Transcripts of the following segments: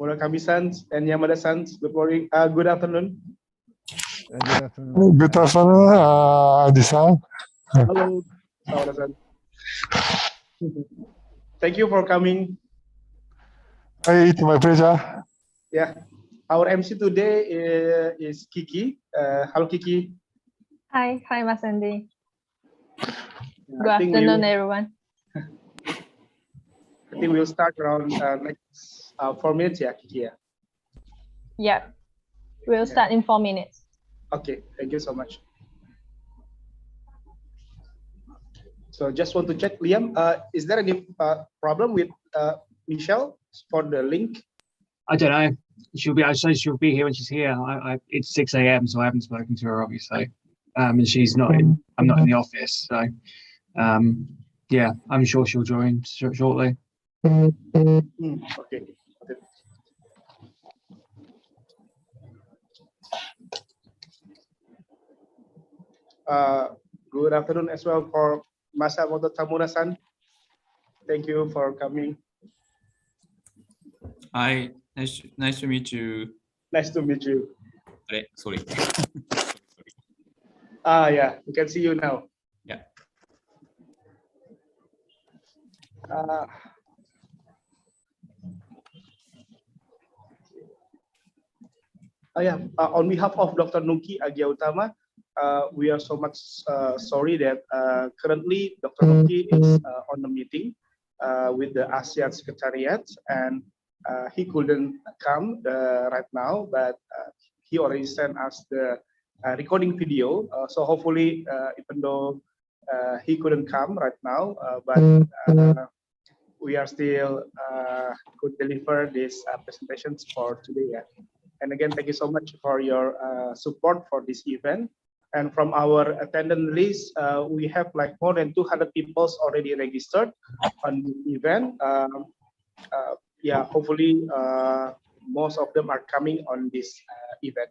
Murakami-san and Yamada-san, good morning. Good afternoon. Good afternoon. Good afternoon, Adi-san. Hello, Sawada-san. Thank you for coming. It's my pleasure. Yeah, our MC today is Kiki. Hello, Kiki. Hi, Mas Andy. Good I think afternoon, everyone. I think we'll start around next 4 minutes, yeah, Kiki. Yeah, we'll start in 4 minutes. Okay, thank you so much. So just want to check, Liam, is there any problem with Michelle for the link? I don't know. I say she'll be here when she's here. It's 6 a.m. so I haven't spoken to her obviously, and she's not in. I'm not in the office, so yeah, I'm sure she'll join shortly. Okay. Good afternoon as well for Masato Tamura-san. Thank you for coming. Hi, nice to meet you. Nice to meet you. Sorry. Yeah, we can see you now. Yeah. On behalf of Dr. Nuki Agiautama, we are so much sorry that currently Dr. Nuki is on the meeting with the ASEAN Secretariat, and he couldn't come right now, but he already sent us the recording video. So hopefully, even though he couldn't come right now, but we are still could deliver these presentations for today. Yeah. And again, thank you so much for your support for this event. And from our attendance list, we have like more than 200 people already registered on the event. Yeah, hopefully most of them are coming on this event.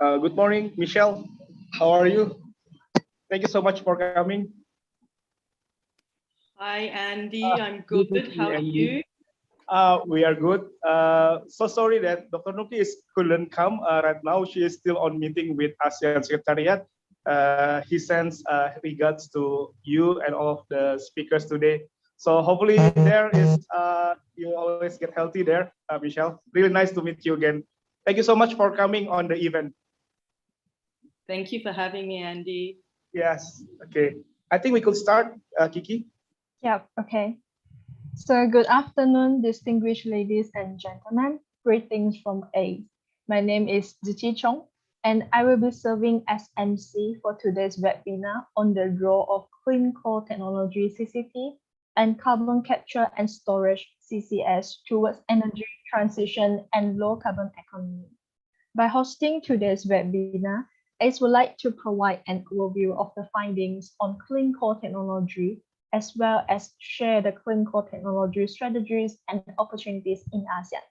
Good morning, Michelle. How are you? Thank you so much for coming. Hi, Andy. I'm good. How are Andy. you? We are good. So sorry that Dr. Nuki couldn't come right now. She is still on meeting with ASEAN Secretariat. He sends regards to you and all of the speakers today. So hopefully there is, you always get healthy there, Michelle. Really nice to meet you again. Thank you so much for coming on the event. Thank you for having me, Andy. Yes, okay. I think we could start, Kiki. Yeah, okay. So good afternoon, distinguished ladies and gentlemen. Greetings from A. My name is Ziqi Chong, and I will be serving as MC for today's webinar on the role of clean coal technology CCT and carbon capture and storage CCS towards energy transition and low carbon economy. By hosting today's webinar, ACE would like to provide an overview of the findings on clean coal technology, as well as share the clean coal technology strategies and opportunities in ASEAN.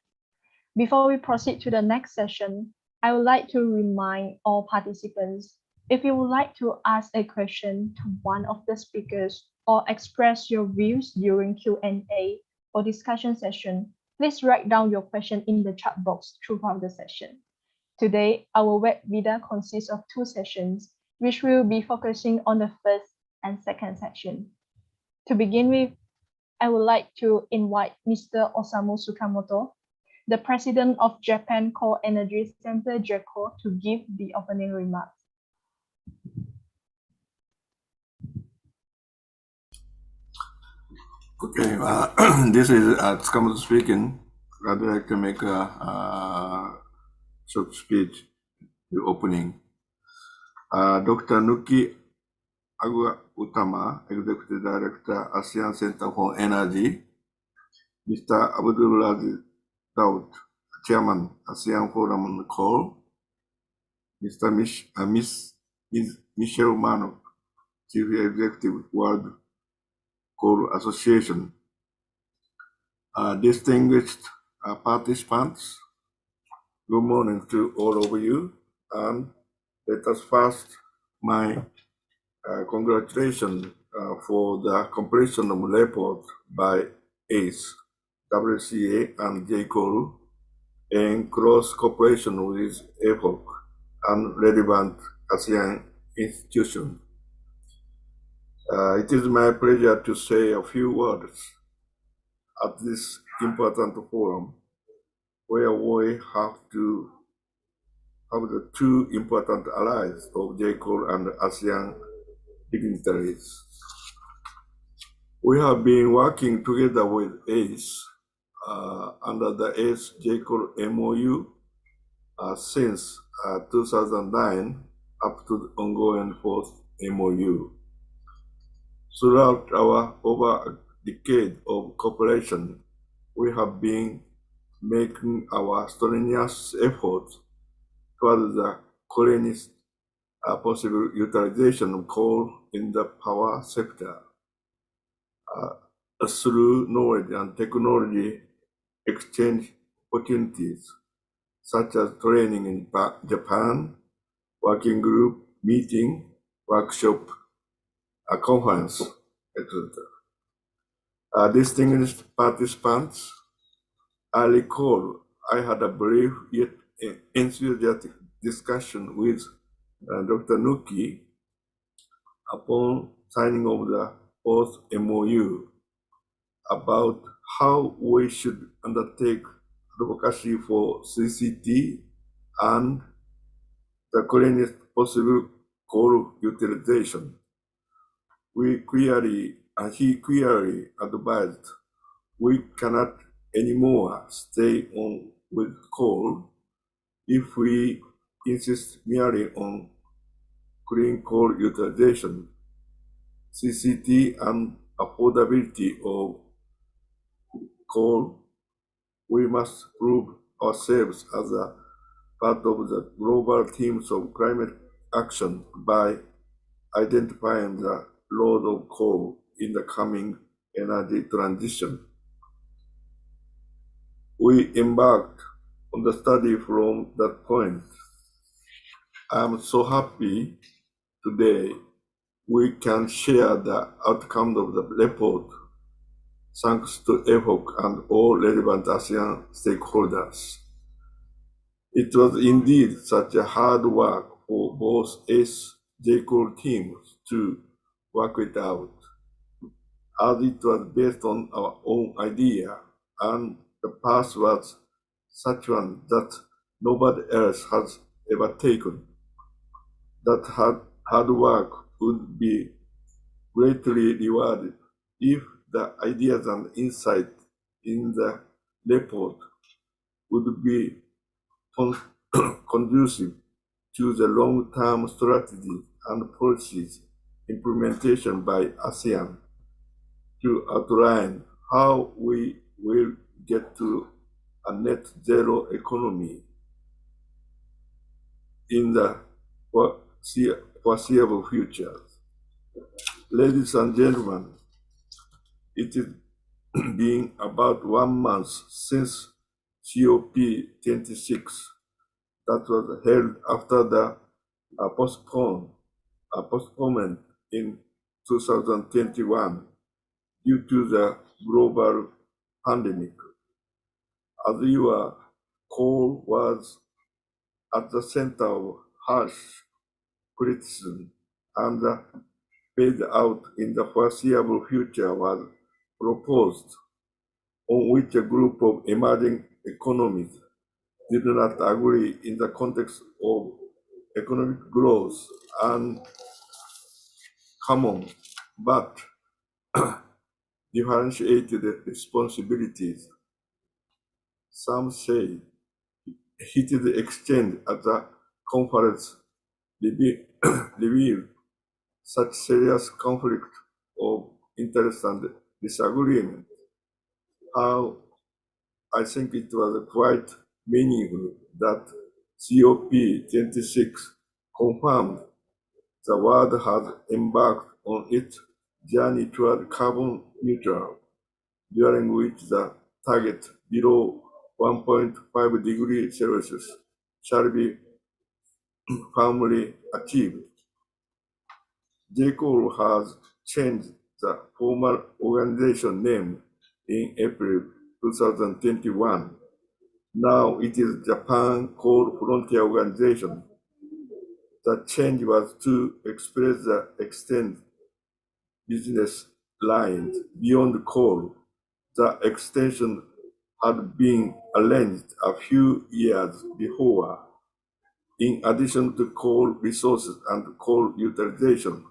Before we proceed to the next session, I would like to remind all participants, if you would like to ask a question to one of the speakers or express your views during Q&A or discussion session, please write down your question in the chat box throughout the session. Today, our webinar consists of two sessions, which will be focusing on the first and second section. To begin with, I would like to invite Mr. Osamu Tsukamoto, the president of Japan Coal Energy Center, JECO, to give the opening remarks. Okay, this is Tsukamoto speaking. I'd like to make a short speech, the opening. Dr. Nuki Agua Utama, Executive Director, ASEAN Center for Energy. Mr. Abdulaziz Daud, Chairman, ASEAN Forum on Coal. Mr. Miss Michelle Mano, Chief Executive, World Coal Association. Distinguished participants, good morning to all of you, and let us first my congratulations for the completion of report by ACE, WCA, and JCOL in close cooperation with EPOC and relevant ASEAN institutions. It is my pleasure to say a few words at this important forum, where we have to have the two important allies of JCOL and ASEAN dignitaries. We have been working together with ACE under the ACE JCOL MOU since 2009 up to the ongoing fourth MOU. Throughout our over a decade of cooperation, we have been making our strenuous efforts towards the cleanest possible utilization of coal in the power sector through knowledge and technology exchange opportunities, such as training in Japan, working group meeting, workshop, a conference, etc. Distinguished participants, I recall I had a brief yet enthusiastic discussion with Dr. Nuki upon signing of the fourth MOU about how we should undertake advocacy for CCT and the cleanest possible coal utilization. He clearly advised we cannot anymore stay on with coal if we insist merely on clean coal utilization, CCT, and affordability of coal. We must prove ourselves as a part of the global teams of climate action by identifying the role of coal in the coming energy transition. We embarked on the study from that point. I'm so happy today we can share the outcome of the report thanks to EFOC and all relevant ASEAN stakeholders. It was indeed such a hard work for both JCOL teams to work it out, as it was based on our own idea, and the path was such one that nobody else has ever taken. That hard work would be greatly rewarded if the ideas and insight in the report would be conducive to the long-term strategy and policies implementation by ASEAN to outline how we will get to a net zero economy in the foreseeable future. Ladies and gentlemen, it is been about 1 month since COP26 that was held after the postponement in 2021 due to the global pandemic. As your call was at the center of harsh criticism, and the phase out in the foreseeable future was proposed, on which a group of emerging economies did not agree in the context of economic growth and common but differentiated responsibilities. Some say heated exchange at the conference revealed such serious conflict of interest and disagreement. How I think it was quite meaningful that COP26 confirmed the world has embarked on its journey toward carbon neutral, during which the target below 1.5 degrees Celsius shall be firmly achieved. JCOL has changed the formal organization name in April 2021. Now it is Japan Coal Frontier Organization. The change was to express the extent business lines beyond coal. The extension had been arranged a few years before. In addition to coal resources and coal utilization,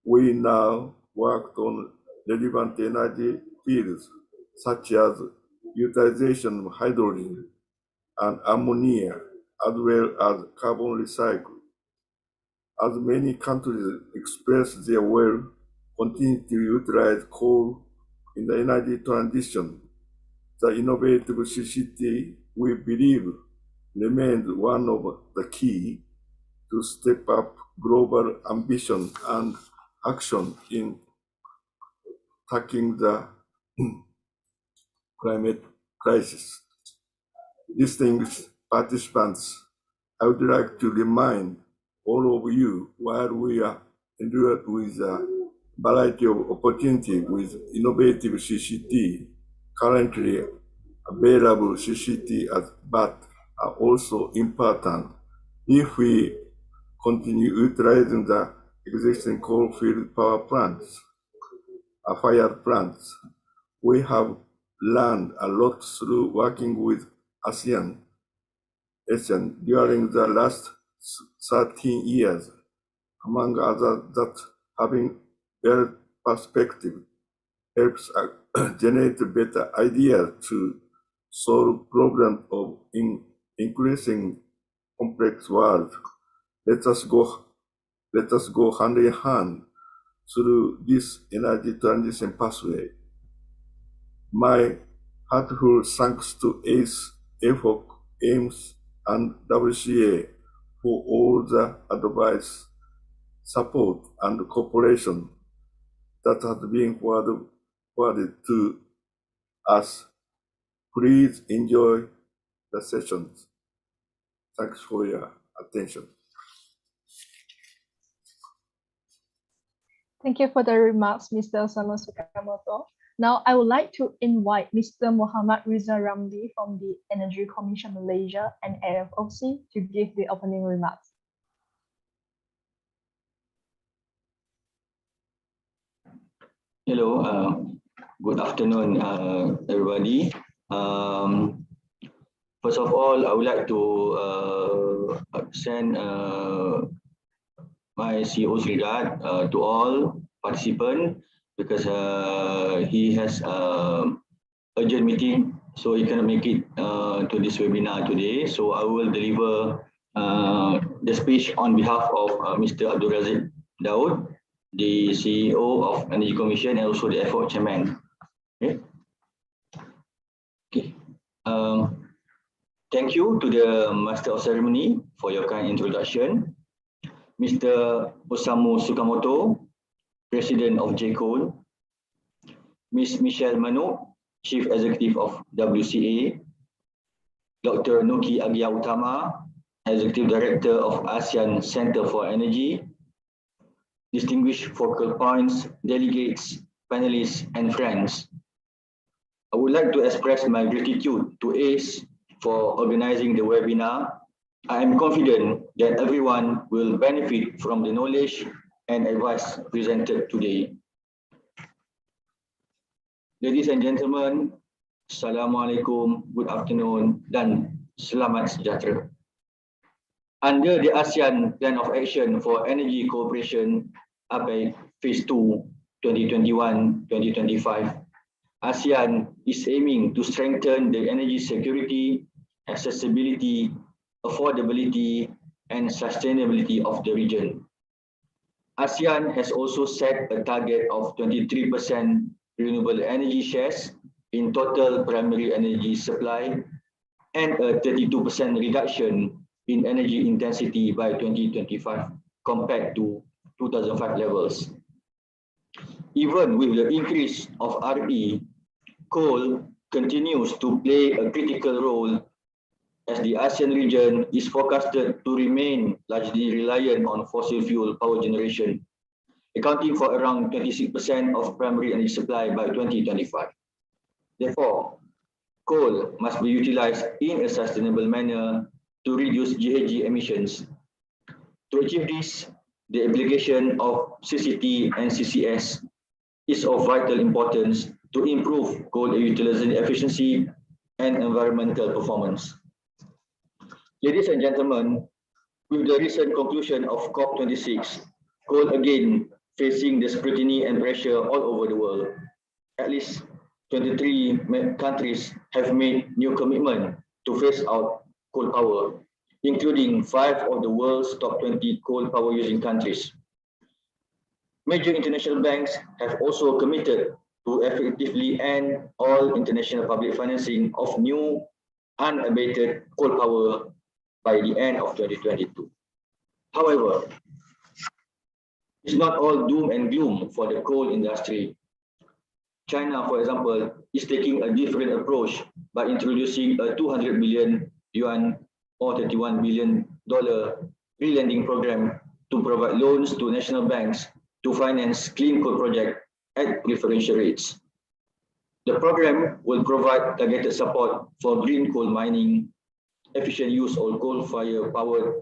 we now worked on relevant energy fields such as utilization of hydrogen and ammonia, as well as carbon recycle. As many countries express their will continue to utilize coal in the energy transition, the innovative CCT, we believe, remains one of the key to step up global ambition and action in tackling the climate crisis. Distinguished participants, I would like to remind all of you, while we are endured with a variety of opportunities with innovative CCT, currently available CCT but are also important if we continue utilizing the existing coal-fired power plants, fired plants. We have learned a lot through working with Asean during the last 13 years, among others, that having their perspective helps generate better ideas to solve problems of increasing complex world. Let us go hand in hand through this energy transition pathway. My heartfelt thanks to ACE, EFOC, AIMS, and WCA for all the advice, support, and cooperation that has been forwarded to us. Please enjoy the sessions. Thanks for your attention. Thank you for the remarks, Mr. Osamu Sukamoto. Now, I would like to invite Mr. Muhammad Riza Ramli from the Energy Commission Malaysia and AFOC to give the opening remarks. Hello, good afternoon, everybody. First of all, I would like to send my CEO's regard to all participants because he has urgent meeting, so he cannot make it to this webinar today. So I will deliver the speech on behalf of Mr. Abdul Razak Daud, the CEO of Energy Commission and also the FO Chairman. Okay. Thank you to the Master of Ceremony for your kind introduction. Mr. Osamu Sukamoto, President of JCOL, Ms. Michelle Manuk, Chief Executive of WCA, Dr. Nuki Agia-Utama, Executive Director of ASEAN Center for Energy, distinguished focal points, delegates, panelists, and friends. I would like to express my gratitude to ACE for organizing the webinar. I am confident that everyone will benefit from the knowledge and advice presented today. Ladies and gentlemen, Assalamualaikum, good afternoon, dan selamat sejahtera. Under the ASEAN Plan of Action for Energy Cooperation, APEC Phase 2, 2021-2025, ASEAN is aiming to strengthen the energy security, accessibility, affordability, and sustainability of the region. ASEAN has also set a target of 23% renewable energy shares in total primary energy supply and a 32% reduction in energy intensity by 2025 compared to 2005 levels. Even with the increase of RE, coal continues to play a critical role as the ASEAN region is forecasted to remain largely reliant on fossil fuel power generation, accounting for around 26% of primary energy supply by 2025. Therefore, coal must be utilized in a sustainable manner to reduce GHG emissions. To achieve this, the application of CCT and CCS is of vital importance to improve coal utilization efficiency and environmental performance. Ladies and gentlemen, with the recent conclusion of COP26, coal again facing the scrutiny and pressure all over the world. At least 23 countries have made new commitment to phase out coal power, including 5 of the world's top 20 coal power using countries. Major international banks have also committed to effectively end all international public financing of new unabated coal power by the end of 2022. However, it's not all doom and gloom for the coal industry. China, for example, is taking a different approach by introducing a 200 billion yuan or $31 billion re-lending program to provide loans to national banks to finance clean coal projects at preferential rates. The program will provide targeted support for green coal mining, efficient use of coal-fired power,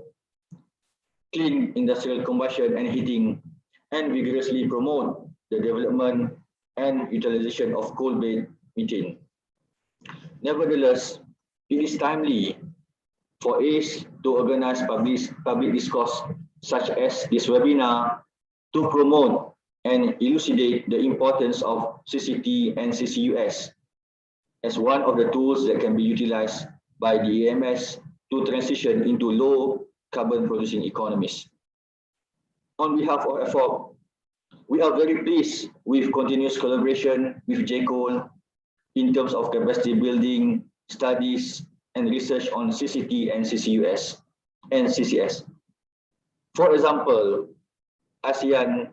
clean industrial combustion and heating, and vigorously promote the development and utilization of coal-based methane. Nevertheless, it is timely for ACE to organize public discourse such as this webinar to promote and elucidate the importance of CCT and CCUS as one of the tools that can be utilized by the EMS to transition into low carbon producing economies. On behalf of FOC, we are very pleased with continuous collaboration with JCOL in terms of capacity building, studies, and research on CCT and CCUS and CCS. For example, ASEAN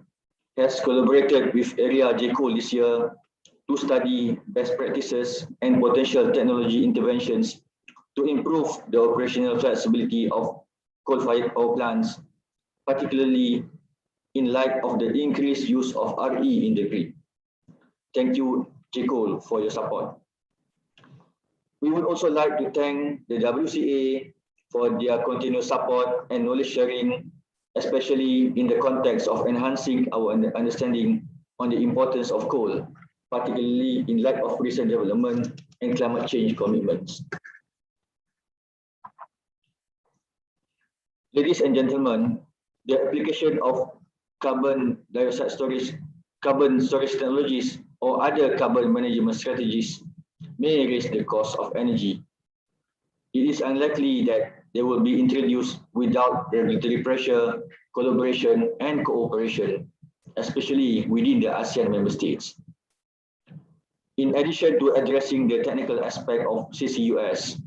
has collaborated with Area JCOL this year to study best practices and potential technology interventions to improve the operational flexibility of coal-fired power plants, particularly in light of the increased use of RE in the grid. Thank you, J-Cole, for your support. We would also like to thank the WCA for their continuous support and knowledge sharing, especially in the context of enhancing our understanding on the importance of coal, particularly in light of recent development and climate change commitments. Ladies and gentlemen, the application of carbon dioxide storage, carbon storage technologies, or other carbon management strategies may raise the cost of energy. It is unlikely that they will be introduced without regulatory pressure, collaboration, and cooperation, especially within the ASEAN member states. In addition to addressing the technical aspect of CCUS,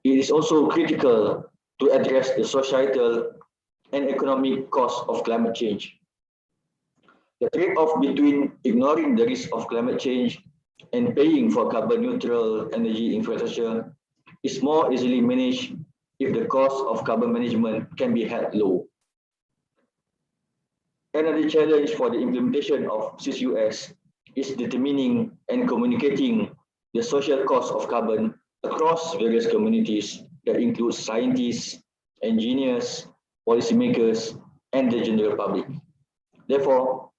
it is also critical to address the societal and economic costs of climate change. The trade-off between ignoring the risk of climate change and paying for carbon neutral energy infrastructure is more easily managed if the cost of carbon management can be held low. Another challenge for the implementation of CCUS is determining and communicating the social cost of carbon across various communities that includes scientists, engineers, policymakers, and the general public. Therefore,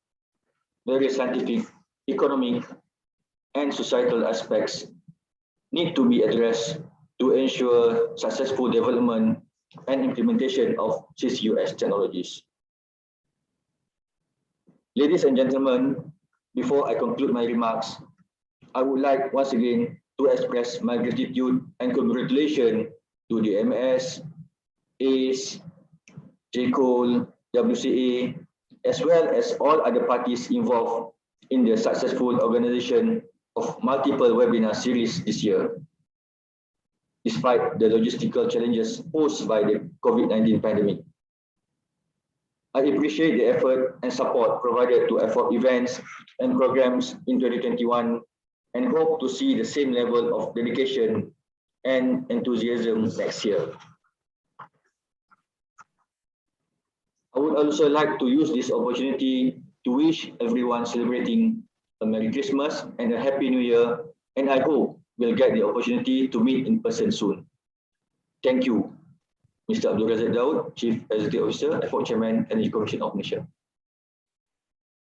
various scientific, economic, and societal aspects need to be addressed to ensure successful development and implementation of CCUS technologies. Ladies and gentlemen, before I conclude my remarks, I would like once again to express my gratitude and congratulations to the MS, ACE, J-Cole, WCA, as well as all other parties involved in the successful organization of multiple webinar series this year, despite the logistical challenges posed by the COVID-19 pandemic. I appreciate the effort and support provided to effort events and programs in 2021 and hope to see the same level of dedication and enthusiasm next year. I would also like to use this opportunity to wish everyone celebrating a Merry Christmas and a Happy New Year, and I hope we'll get the opportunity to meet in person soon. Thank you, Mr. Abdul Razak Daud, Chief Executive Officer, Effort Chairman, Energy Commission of Malaysia.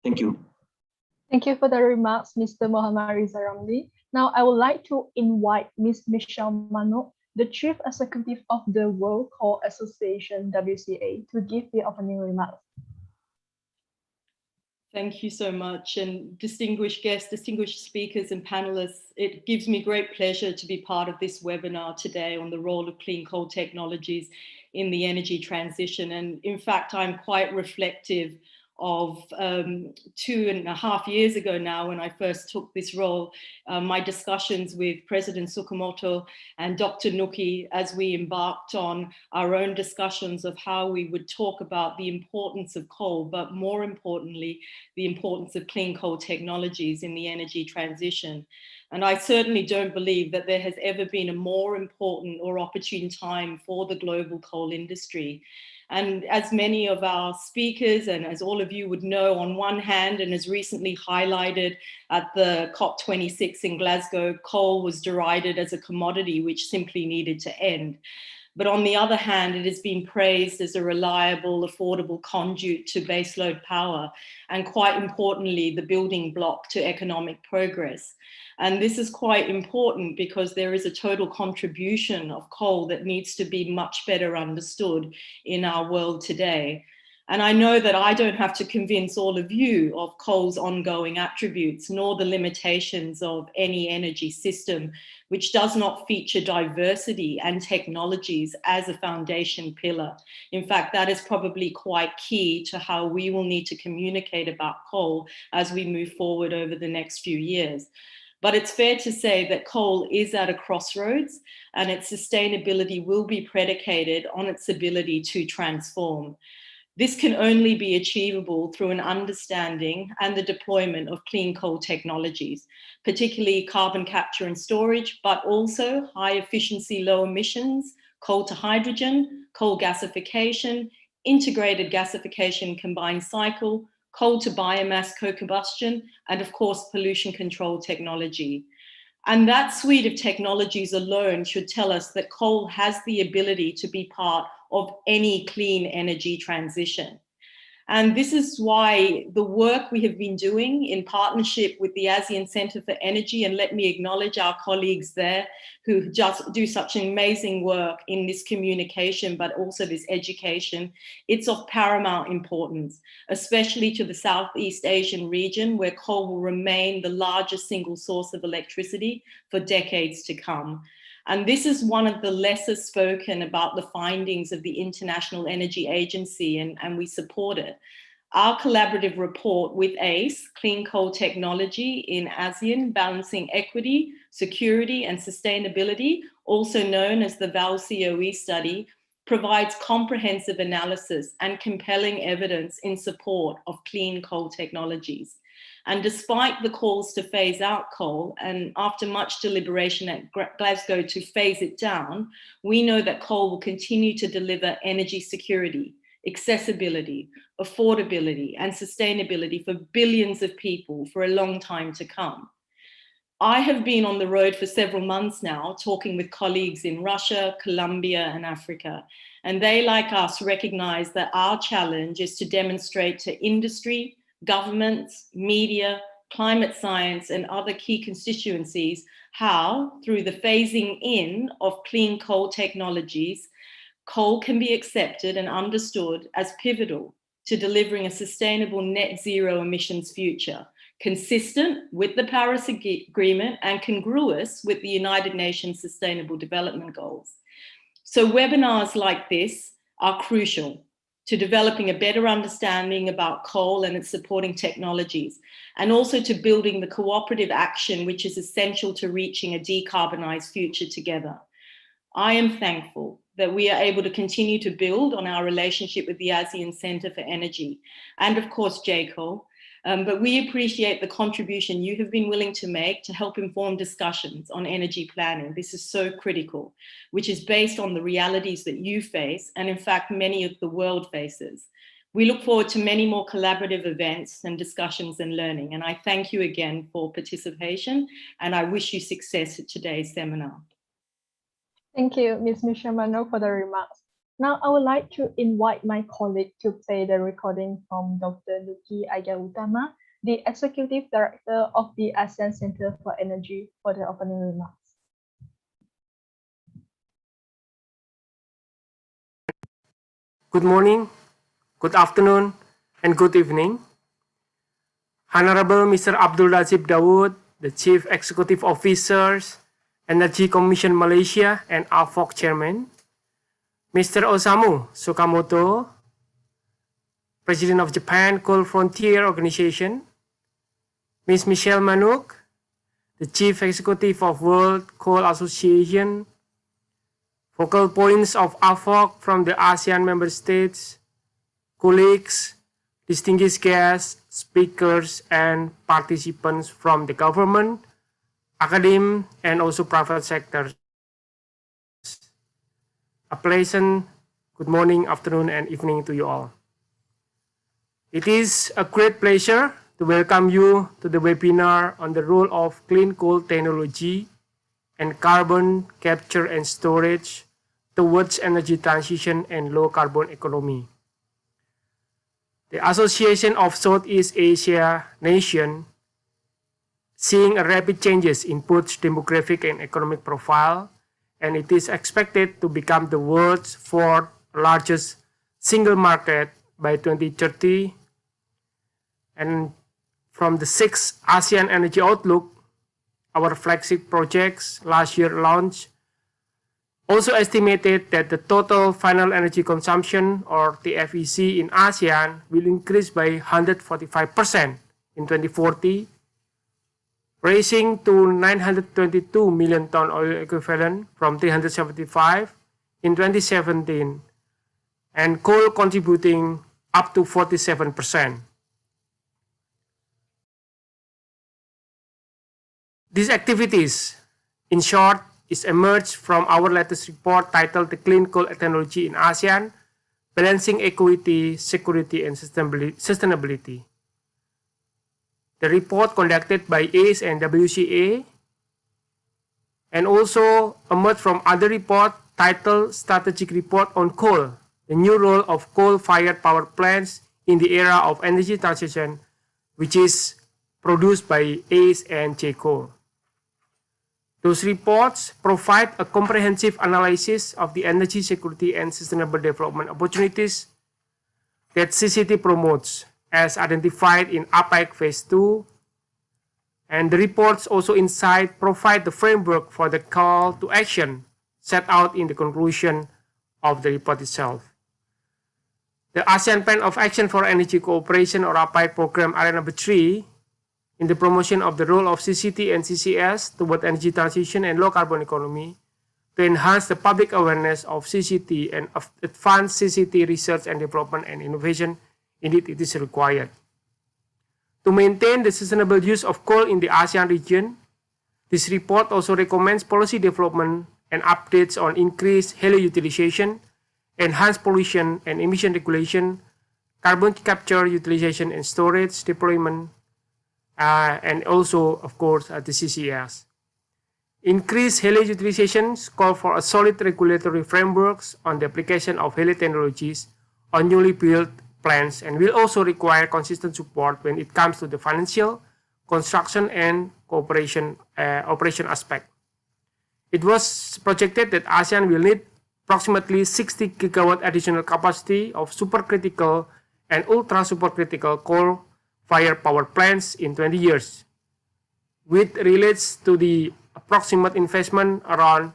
Thank you. Thank you for the remarks, Mr. Muhammad Riza Ramli. Now, I would like to invite Ms. Michelle Manok, the Chief Executive of the World Coal Association, WCA, to give the opening remarks. Thank you so much. And distinguished guests, distinguished speakers and panelists, it gives me great pleasure to be part of this webinar today on the role of clean coal technologies in the energy transition. And in fact, I'm quite reflective of 2.5 years ago now when I first took this role, my discussions with President Tsukamoto and Dr. Nuki as we embarked on our own discussions of how we would talk about the importance of coal, but more importantly, the importance of clean coal technologies in the energy transition. And I certainly don't believe that there has ever been a more important or opportune time for the global coal industry. And as many of our speakers and as all of you would know, on one hand, and as recently highlighted at the COP26 in Glasgow, coal was derided as a commodity which simply needed to end. But on the other hand, it has been praised as a reliable, affordable conduit to baseload power, and quite importantly, the building block to economic progress. And this is quite important because there is a total contribution of coal that needs to be much better understood in our world today. And I know that I don't have to convince all of you of coal's ongoing attributes, nor the limitations of any energy system, which does not feature diversity and technologies as a foundation pillar. In fact, that is probably quite key to how we will need to communicate about coal as we move forward over the next few years. But it's fair to say that coal is at a crossroads and its sustainability will be predicated on its ability to transform. This can only be achievable through an understanding and the deployment of clean coal technologies, particularly carbon capture and storage, but also high efficiency, low emissions, coal to hydrogen, coal gasification, integrated gasification combined cycle, coal to biomass co-combustion, and of course, pollution control technology. And that suite of technologies alone should tell us that coal has the ability to be part of any clean energy transition. And this is why the work we have been doing in partnership with the ASEAN Centre for Energy, and let me acknowledge our colleagues there who just do such amazing work in this communication, but also this education, it's of paramount importance, especially to the Southeast Asian region, where coal will remain the largest single source of electricity for decades to come. And this is one of the lesser spoken about the findings of the International Energy Agency, and we support it. Our collaborative report with ACE, Clean Coal Technology in ASEAN, Balancing Equity, Security and Sustainability, also known as the VAL-COE study, provides comprehensive analysis and compelling evidence in support of clean coal technologies. And despite the calls to phase out coal, and after much deliberation at Glasgow to phase it down, we know that coal will continue to deliver energy security, accessibility, affordability, and sustainability for billions of people for a long time to come. I have been on the road for several months now, talking with colleagues in Russia, Colombia, and Africa. And they, like us, recognize that our challenge is to demonstrate to industry, governments, media, climate science, and other key constituencies how, through the phasing in of clean coal technologies, coal can be accepted and understood as pivotal to delivering a sustainable net zero emissions future, consistent with the Paris Agreement and congruous with the United Nations Sustainable Development Goals. So webinars like this are crucial to developing a better understanding about coal and its supporting technologies, and also to building the cooperative action which is essential to reaching a decarbonized future together. I am thankful that we are able to continue to build on our relationship with the ASEAN Centre for Energy, and of course, JCO, but we appreciate the contribution you have been willing to make to help inform discussions on energy planning. This is so critical, which is based on the realities that you face, and in fact, many of the world faces. We look forward to many more collaborative events and discussions and learning, and I thank you again for participation, and I wish you success at today's seminar. Thank you, Ms. Mishamano, for the remarks. Now, I would like to invite my colleague to play the recording from Dr. Nuki Agautama, the Executive Director of the ASEAN Centre for Energy, for the opening remarks. Good morning, good afternoon, and good evening. Honorable Mr. Abdul Razib Dawood, the Chief Executive Officer, Energy Commission Malaysia and AFOC Chairman, Mr. Osamu Sukamoto, President of Japan Coal Frontier Organization, Ms. Michelle Manouk, the Chief Executive of World Coal Association, focal points of AFOC from the ASEAN member states, colleagues, distinguished guests, speakers, and participants from the government, academe, and also private sector. A pleasant good morning, afternoon, and evening to you all. It is a great pleasure to welcome you to the webinar on the role of clean coal technology and carbon capture and storage towards energy transition and low carbon economy. The Association of Southeast Asia Nations, seeing a rapid changes in both demographic and economic profile, and it is expected to become the world's fourth largest single market by 2030. And from the 6th ASEAN Energy Outlook, our flagship projects last year launched, also estimated that the total final energy consumption, or TFEC, in ASEAN will increase by 145% in 2040, raising to 922 million ton oil equivalent from 375 in 2017, and coal contributing up to 47%. These activities, in short, is emerged from our latest report titled The Clean Coal Technology in ASEAN, balancing equity, security, and sustainability. The report conducted by ACE and WCA and also emerged from other report titled Strategic Report on Coal, the new role of coal-fired power plants in the era of energy transition, which is produced by ACE and JCO. Those reports provide a comprehensive analysis of the energy security and sustainable development opportunities that CCT promotes as identified in APEC Phase 2. And the reports also provide the framework for the call to action set out in the conclusion of the report itself. The ASEAN Plan of Action for Energy Cooperation or APEC program area number 3 in the promotion of the role of CCT and CCS toward energy transition and low carbon economy to enhance the public awareness of CCT and advance CCT research and development and innovation. Indeed, it is required. To maintain the sustainable use of coal in the ASEAN region, this report also recommends policy development and updates on increased helo utilization, enhanced pollution and emission regulation, carbon capture, utilization and storage deployment, and also, of course, the CCS. Increased helo utilizations call for a solid regulatory frameworks on the application of helo technologies on newly built plants and will also require consistent support when it comes to the financial, construction, and operation aspect. It was projected that ASEAN will need approximately 60 gigawatt additional capacity of supercritical and ultra supercritical coal-fired power plants in 20 years, which relates to the approximate investment around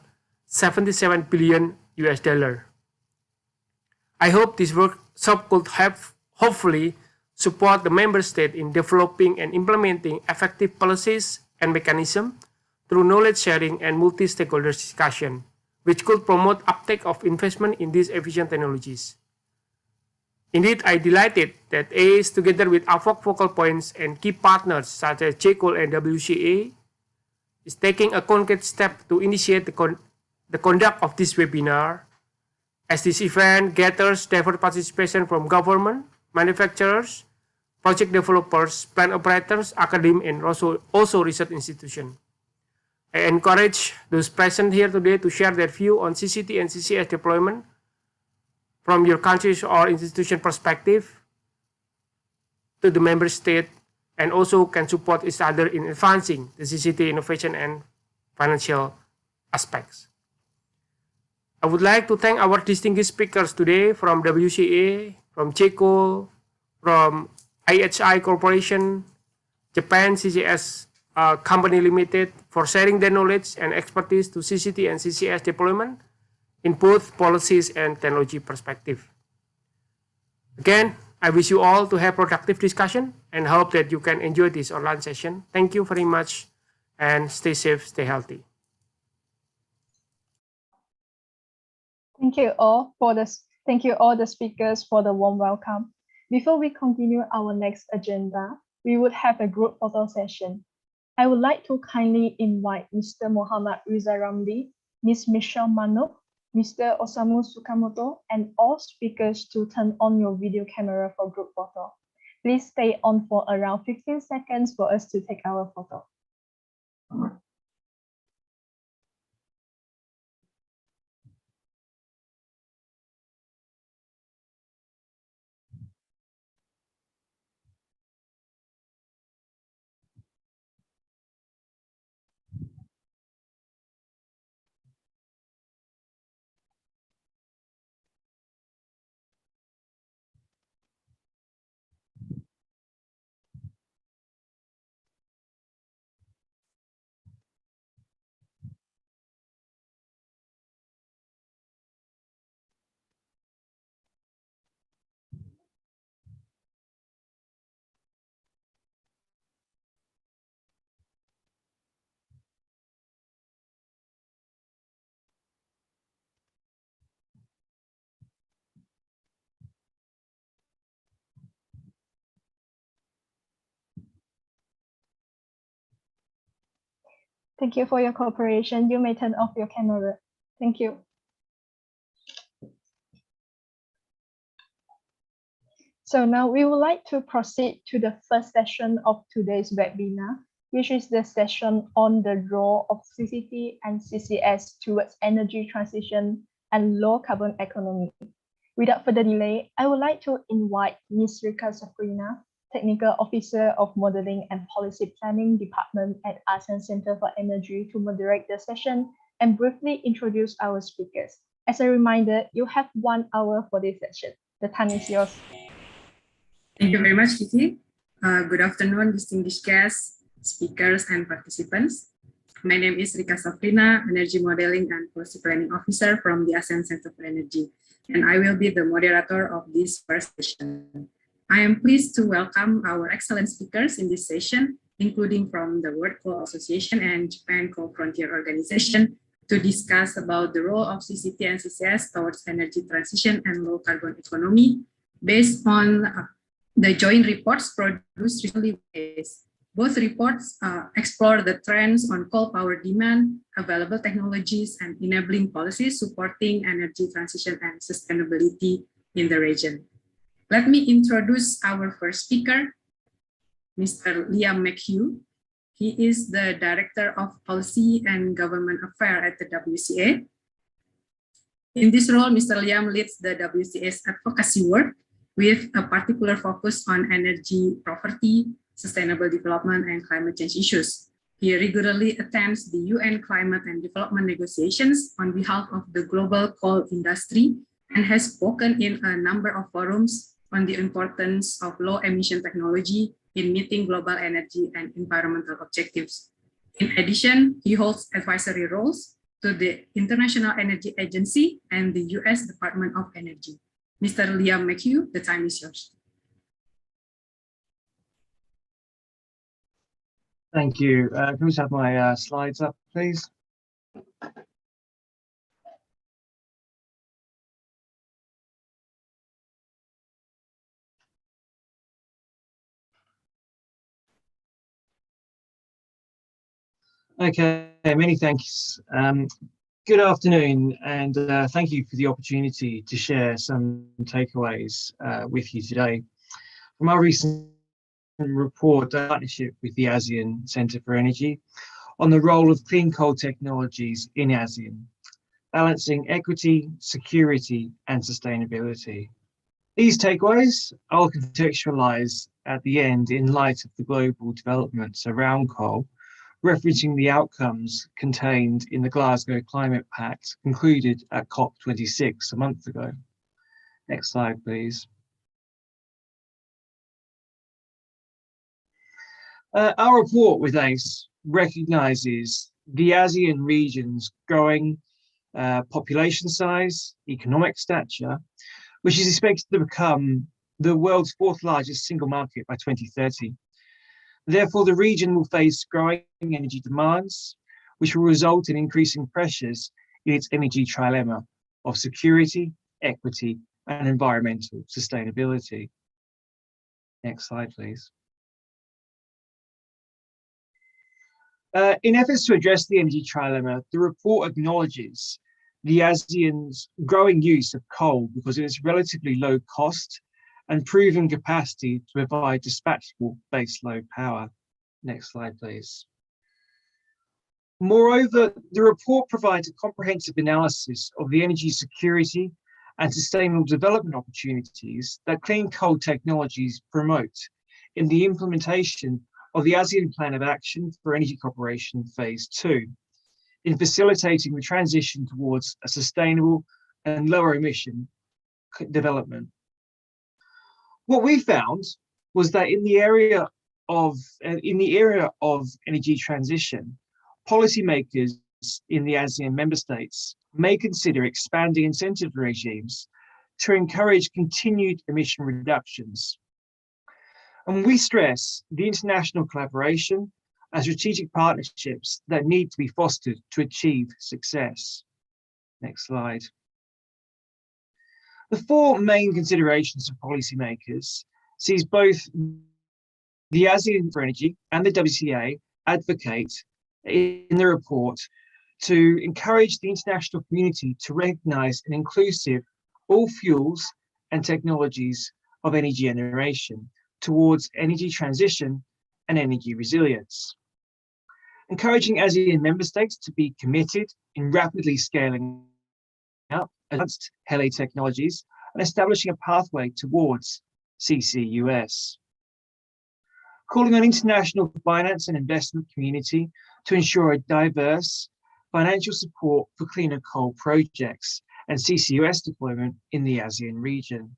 $77 billion US. I hope this workshop could hopefully support the member state in developing and implementing effective policies and mechanisms through knowledge sharing and multi-stakeholder discussion, which could promote uptake of investment in these efficient technologies. Indeed, I delighted that ACE, together with AFOC focal points and key partners such as JCOL and WCA, is taking a concrete step to initiate the conduct of this webinar, as this event gathers diverse participation from government, manufacturers, project developers, plant operators, academe, and also research institutions. I encourage those present here today to share their view on CCT and CCS deployment from your country's or institution perspective to the member state, and also can support each other in advancing the CCT innovation and financial aspects. I would like to thank our distinguished speakers today from WCA, from JCO, from IHI Corporation, Japan CCS Company Limited for sharing their knowledge and expertise to CCT and CCS deployment in both policies and technology perspective. Again, I wish you all to have productive discussion and hope that you can enjoy this online session. Thank you very much and stay safe, stay healthy. Thank you all the speakers for the warm welcome. Before we continue our next agenda, we would have a group photo session. I would like to kindly invite Mr. Muhammad Riza Ramli, Ms. Michelle Mano, Mr. Osamu Sukamoto, and all speakers to turn on your video camera for group photo. Please stay on for around 15 seconds for us to take our photo. Thank you for your cooperation. You may turn off your camera. Thank you. So now we would like to proceed to the first session of today's webinar, which is the session on the role of CCT and CCS towards energy transition and low carbon economy. Without further delay, I would like to invite Ms. Rika Safrina, Technical Officer of Modeling and Policy Planning Department at ASEAN Center for Energy, to moderate the session and briefly introduce our speakers. As a reminder, you have 1 hour for this session. The time is yours. Thank you very much, Kiki. Good afternoon, distinguished guests, speakers, and participants. My name is Rika Safrina, Energy Modeling and Policy Planning Officer from the ASEAN Center for Energy, and I will be the moderator of this first session. I am pleased to welcome our excellent speakers in this session, including from the World Coal Association and Japan Coal Frontier Organization, to discuss about the role of CCT and CCS towards energy transition and low carbon economy, based on the joint reports produced recently. Both reports explore the trends on coal power demand, available technologies, and enabling policies supporting energy transition and sustainability in the region. Let me introduce our first speaker, Mr. McHugh. He is the Director of Policy and Government Affairs at the WCA. In this role, Mr. Liam leads the WCA's advocacy work with a particular focus on energy poverty, sustainable development, and climate change issues. He regularly attends the UN climate and development negotiations on behalf of the global coal industry and has spoken in a number of forums on the importance of low emission technology in meeting global energy and environmental objectives. In addition, he holds advisory roles to the International Energy Agency and the US Department of Energy. Mr. Liam McHugh, the time is yours. Thank you. Can we just have my slides up, please? Okay, many thanks. Good afternoon, and thank you for the opportunity to share some takeaways with you today. From our recent report, partnership with the ASEAN Center for Energy on the role of clean coal technologies in ASEAN, balancing equity, security, and sustainability. These takeaways I'll contextualize at the end in light of the global developments around coal, referencing the outcomes contained in the Glasgow Climate Pact concluded at COP26 a month ago. Next slide, please. Our report with ACE recognises the ASEAN region's growing population size, economic stature, which is expected to become the world's 4th largest single market by 2030. Therefore, the region will face growing energy demands, which will result in increasing pressures in its energy trilemma of security, equity, and environmental sustainability. Next slide, please. In efforts to address the energy trilemma, the report acknowledges the ASEAN's growing use of coal because of its relatively low cost and proven capacity to provide dispatchable baseload power. Next slide, please. Moreover, the report provides a comprehensive analysis of the energy security and sustainable development opportunities that clean coal technologies promote in the implementation of the ASEAN Plan of Action for Energy Cooperation Phase 2, in facilitating the transition towards a sustainable and lower emission development. What we found was that in the area of energy transition, policymakers in the ASEAN member states may consider expanding incentive regimes to encourage continued emission reductions. And we stress the international collaboration and strategic partnerships that need to be fostered to achieve success. Next slide. The 4 main considerations of policymakers sees both the ASEAN for Energy and the WCA advocate in the report to encourage the international community to recognise and inclusive all fuels and technologies of energy generation towards energy transition and energy resilience. Encouraging ASEAN member states to be committed in rapidly scaling up advanced HELE technologies and establishing a pathway towards CCUS. Calling on international finance and investment community to ensure a diverse financial support for cleaner coal projects and CCUS deployment in the ASEAN region.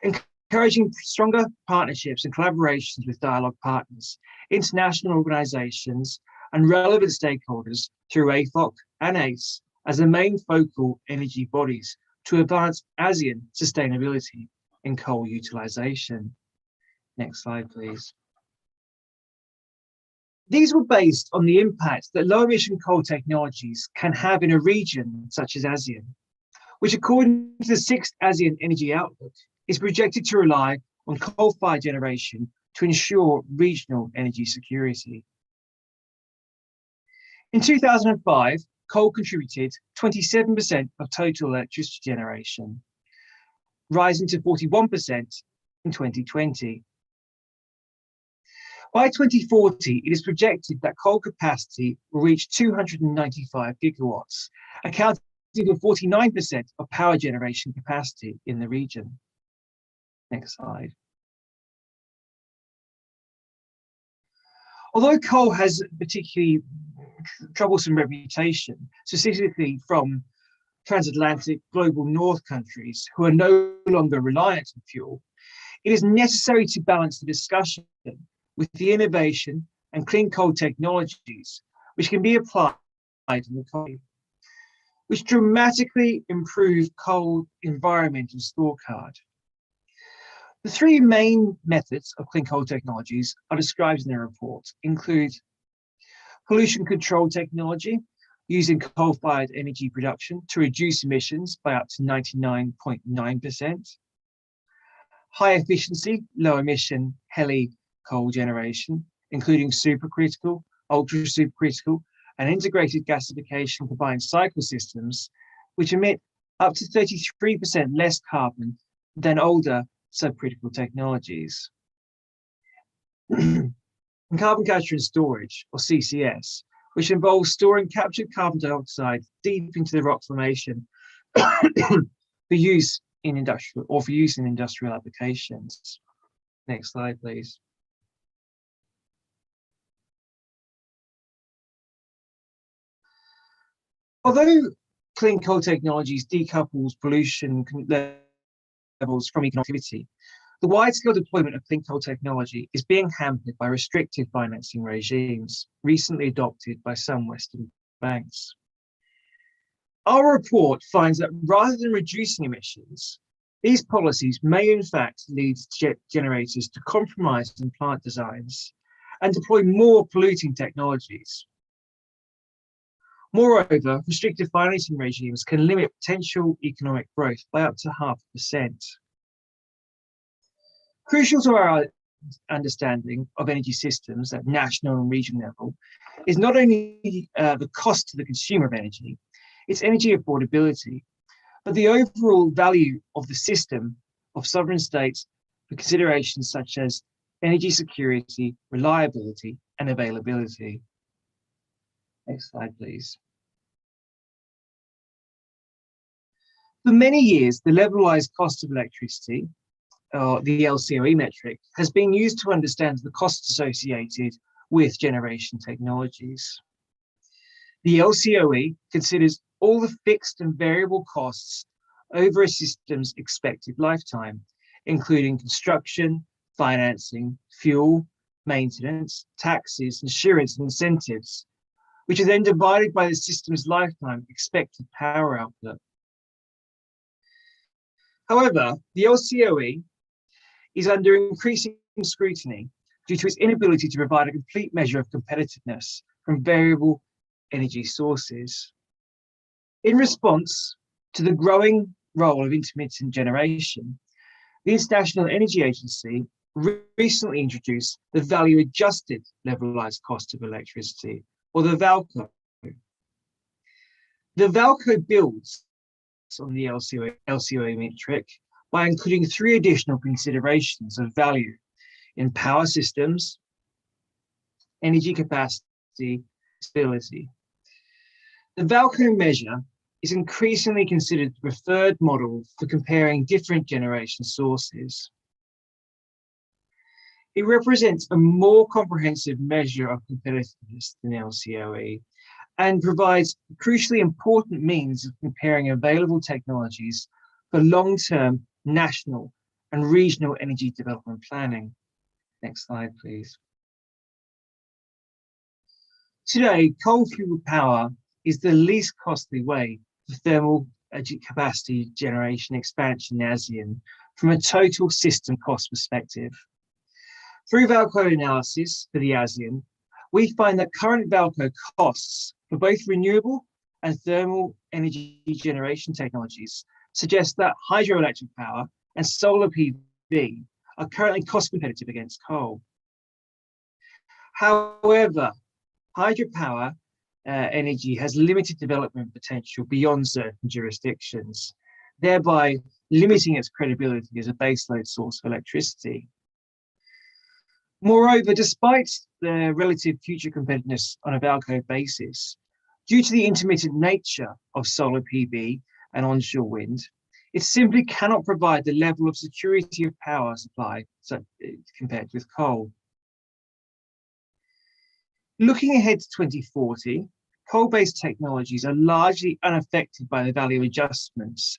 Encouraging stronger partnerships and collaborations with dialogue partners, international organizations, and relevant stakeholders through AFOC and ACE as the main focal energy bodies to advance ASEAN sustainability in coal utilization. Next slide, please. These were based on the impact that low emission coal technologies can have in a region such as ASEAN, which according to the 6th ASEAN Energy Outlook is projected to rely on coal-fired generation to ensure regional energy security. In 2005, coal contributed 27% of total electricity generation, rising to 41% in 2020. By 2040, it is projected that coal capacity will reach 295 gigawatts, accounting for 49% of power generation capacity in the region. Next slide. Although coal has a particularly troublesome reputation, specifically from transatlantic global north countries who are no longer reliant on fuel, it is necessary to balance the discussion with the innovation and clean coal technologies which can be applied in the economy, which dramatically improve coal environmental scorecard. The three main methods of clean coal technologies are described in the report include pollution control technology, using coal-fired energy production to reduce emissions by up to 99.9%, high efficiency, low emission HELE coal generation, including supercritical, ultra supercritical, and integrated gasification combined cycle systems, which emit up to 33% less carbon than older subcritical technologies. And carbon capture and storage, or CCS, which involves storing captured carbon dioxide deep into the rock formation for use in industrial applications. Next slide, please. Although clean coal technologies decouples pollution levels from economic activity, the wide-scale deployment of clean coal technology is being hampered by restrictive financing regimes recently adopted by some Western banks. Our report finds that rather than reducing emissions, these policies may in fact lead generators to compromise in plant designs and deploy more polluting technologies. Moreover, restrictive financing regimes can limit potential economic growth by up to 0.5%. Crucial to our understanding of energy systems at national and regional level is not only the cost to the consumer of energy, its energy affordability, but the overall value of the system of sovereign states for considerations such as energy security, reliability, and availability. Next slide, please. For many years, the levelized cost of electricity, or the LCOE metric, has been used to understand the costs associated with generation technologies. The LCOE considers all the fixed and variable costs over a system's expected lifetime, including construction, financing, fuel, maintenance, taxes, insurance, and incentives, which are then divided by the system's lifetime expected power output. However, the LCOE is under increasing scrutiny due to its inability to provide a complete measure of competitiveness from variable energy sources. In response to the growing role of intermittent generation, the International Energy Agency recently introduced the Value Adjusted Levelized Cost of Electricity, or the VALCO. The VALCO builds on the LCOE metric by including 3 additional considerations of value in power systems, energy capacity, stability. The Valco measure is increasingly considered the preferred model for comparing different generation sources. It represents a more comprehensive measure of competitiveness than LCOE and provides a crucially important means of comparing available technologies for long-term national and regional energy development planning. Next slide, please. Today, coal-fueled power is the least costly way for thermal capacity generation expansion in ASEAN from a total system cost perspective. Through Valco analysis for the ASEAN, we find that current Valco costs for both renewable and thermal energy generation technologies suggest that hydroelectric power and solar PV are currently cost competitive against coal. However, hydropower energy has limited development potential beyond certain jurisdictions, thereby limiting its credibility as a baseload source of electricity. Moreover, despite the relative future competitiveness on a Valco basis, due to the intermittent nature of solar PV and onshore wind, it simply cannot provide the level of security of power supply compared with coal. Looking ahead to 2040, coal-based technologies are largely unaffected by the value adjustments,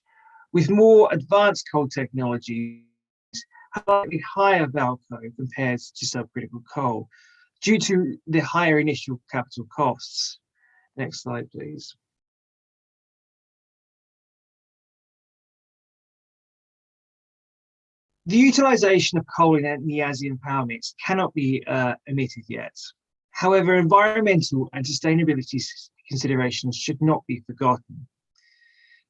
with more advanced coal technologies slightly higher Valco compared to subcritical coal due to the higher initial capital costs. Next slide, please. The utilization of coal in the ASEAN power mix cannot be omitted yet. However, environmental and sustainability considerations should not be forgotten.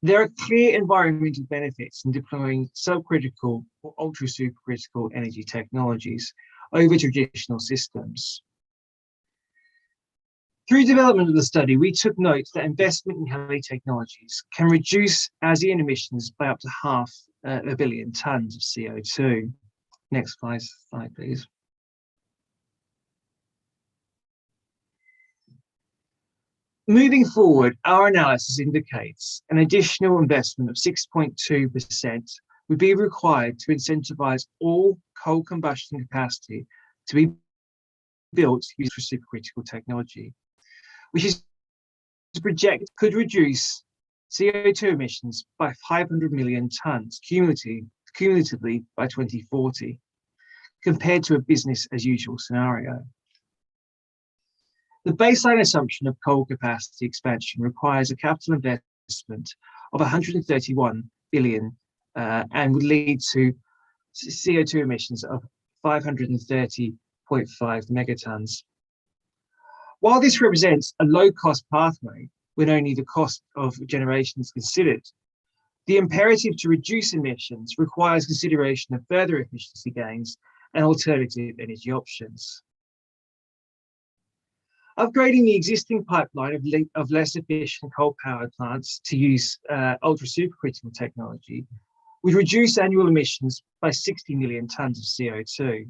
There are clear environmental benefits in deploying subcritical or ultra-supercritical energy technologies over traditional systems. Through development of the study, we took note that investment in HELI technologies can reduce ASEAN emissions by up to 500 million tonnes of CO2. Next slide, please. Moving forward, our analysis indicates an additional investment of 6.2% would be required to incentivize all coal combustion capacity to be built using supercritical technology, which is projected could reduce CO2 emissions by 500 million tonnes cumulatively by 2040, compared to a business as usual scenario. The baseline assumption of coal capacity expansion requires a capital investment of 131 billion and would lead to CO2 emissions of 530.5 megatons. While this represents a low-cost pathway when only the cost of generation is considered, the imperative to reduce emissions requires consideration of further efficiency gains and alternative energy options. Upgrading the existing pipeline of less efficient coal-powered plants to use ultra-supercritical technology would reduce annual emissions by 60 million tonnes of CO2,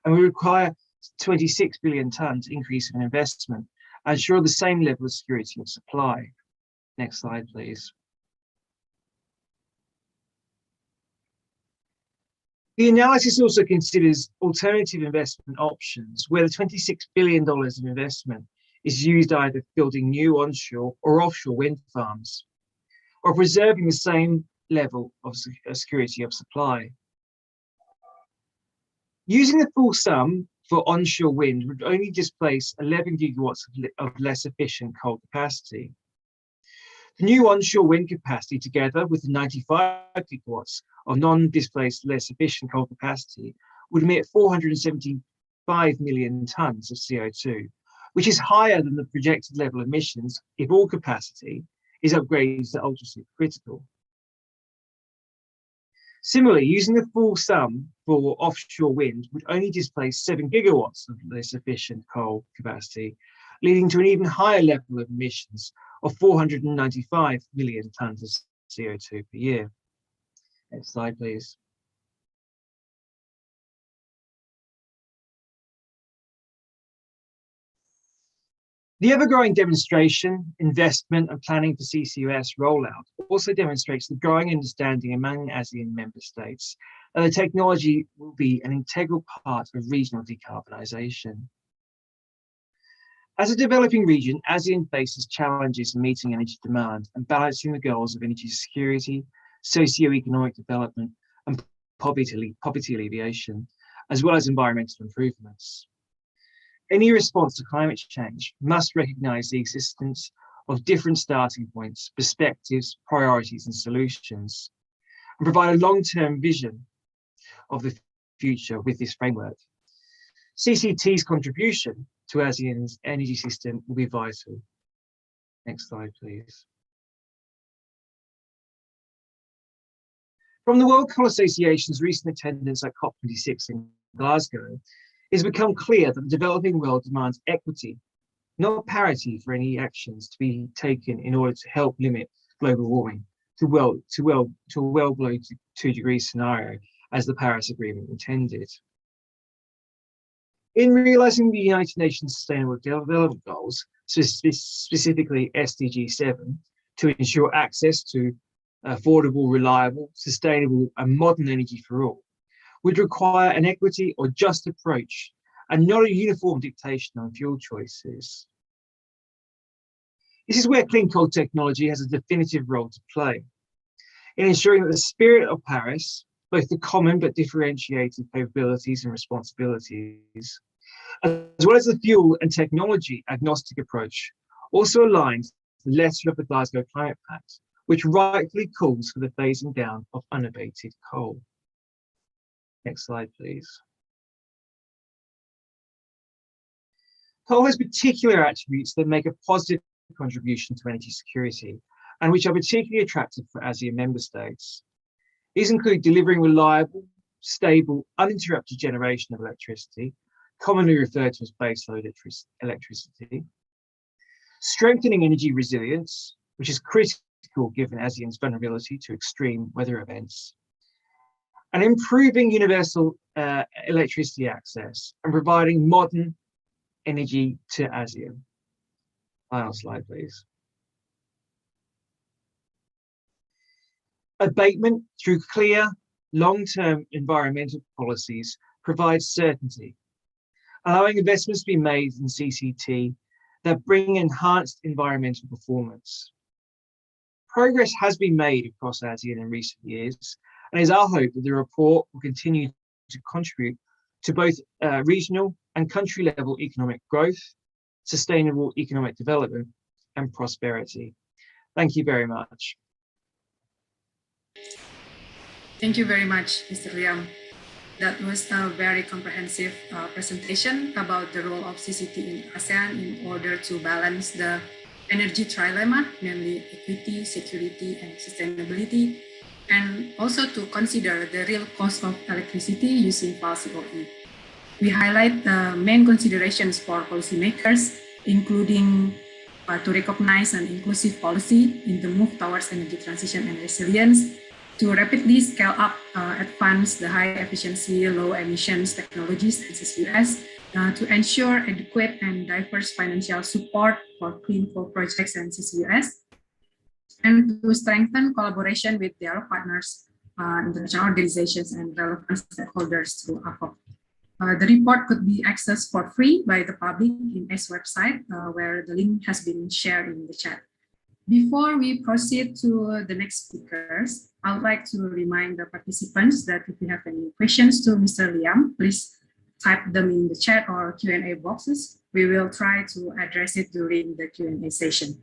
and would require 26 billion tonnes increase in investment and ensure the same level of security of supply. Next slide, please. The analysis also considers alternative investment options where the $26 billion of investment is used either building new onshore or offshore wind farms, or preserving the same level of security of supply. Using the full sum for onshore wind would only displace 11 gigawatts of less efficient coal capacity. The new onshore wind capacity, together with the 95 gigawatts of non-displaced, less efficient coal capacity, would emit 475 million tonnes of CO2, which is higher than the projected level of emissions if all capacity is upgraded to ultra-supercritical. Similarly, using the full sum for offshore wind would only displace 7 gigawatts of less efficient coal capacity, leading to an even higher level of emissions of 495 million tonnes of CO2 per year. Next slide, please. The ever-growing demonstration, investment and planning for CCUS rollout also demonstrates the growing understanding among ASEAN member states that the technology will be an integral part of regional decarbonisation. As a developing region, ASEAN faces challenges in meeting energy demand and balancing the goals of energy security, socio-economic development and poverty alleviation, as well as environmental improvements. Any response to climate change must recognise the existence of different starting points, perspectives, priorities and solutions, and provide a long-term vision of the future with this framework. CCT's contribution to ASEAN's energy system will be vital. Next slide, please. From the World Coal Association's recent attendance at COP26 in Glasgow, it has become clear that the developing world demands equity, not parity, for any actions to be taken in order to help limit global warming to a well below 2 degrees scenario, as the Paris Agreement intended. In realising the United Nations Sustainable Development Goals, specifically SDG 7, to ensure access to affordable, reliable, sustainable and modern energy for all, would require an equity or just approach and not a uniform dictation on fuel choices. This is where clean coal technology has a definitive role to play in ensuring that the spirit of Paris, both the common but differentiated capabilities and responsibilities, as well as the fuel and technology agnostic approach, also aligns with the letter of the Glasgow Climate Pact, which rightfully calls for the phasing down of unabated coal. Next slide, please. Coal has particular attributes that make a positive contribution to energy security and which are particularly attractive for ASEAN member states. These include delivering reliable, stable, uninterrupted generation of electricity, commonly referred to as baseload electricity, strengthening energy resilience, which is critical given ASEAN's vulnerability to extreme weather events, and improving universal electricity access and providing modern energy to ASEAN. Final slide, please. Abatement through clear, long-term environmental policies provides certainty, allowing investments to be made in CCT that bring enhanced environmental performance. Progress has been made across ASEAN in recent years, and it is our hope that the report will continue to contribute to both regional and country-level economic growth, sustainable economic development, and prosperity. Thank you very much. Thank you very much, Mr. Liam. That was a very comprehensive presentation about the role of CCT in ASEAN in order to balance the energy trilemma, namely equity, security, and sustainability, and also to consider the real cost of electricity using PulseOE. We highlight the main considerations for policymakers, including to recognize an inclusive policy in the move towards energy transition and resilience, to rapidly scale up, advance the high efficiency, low emissions technologies and CCUS, to ensure adequate and diverse financial support for clean coal projects and CCUS, and to strengthen collaboration with their partners, international organizations and relevant stakeholders through AFOP. The report could be accessed for free by the public in ACE website, where the link has been shared in the chat. Before we proceed to the next speakers, I would like to remind the participants that if you have any questions to Mr. Liam, please type them in the chat or Q&A boxes. We will try to address it during the Q&A session.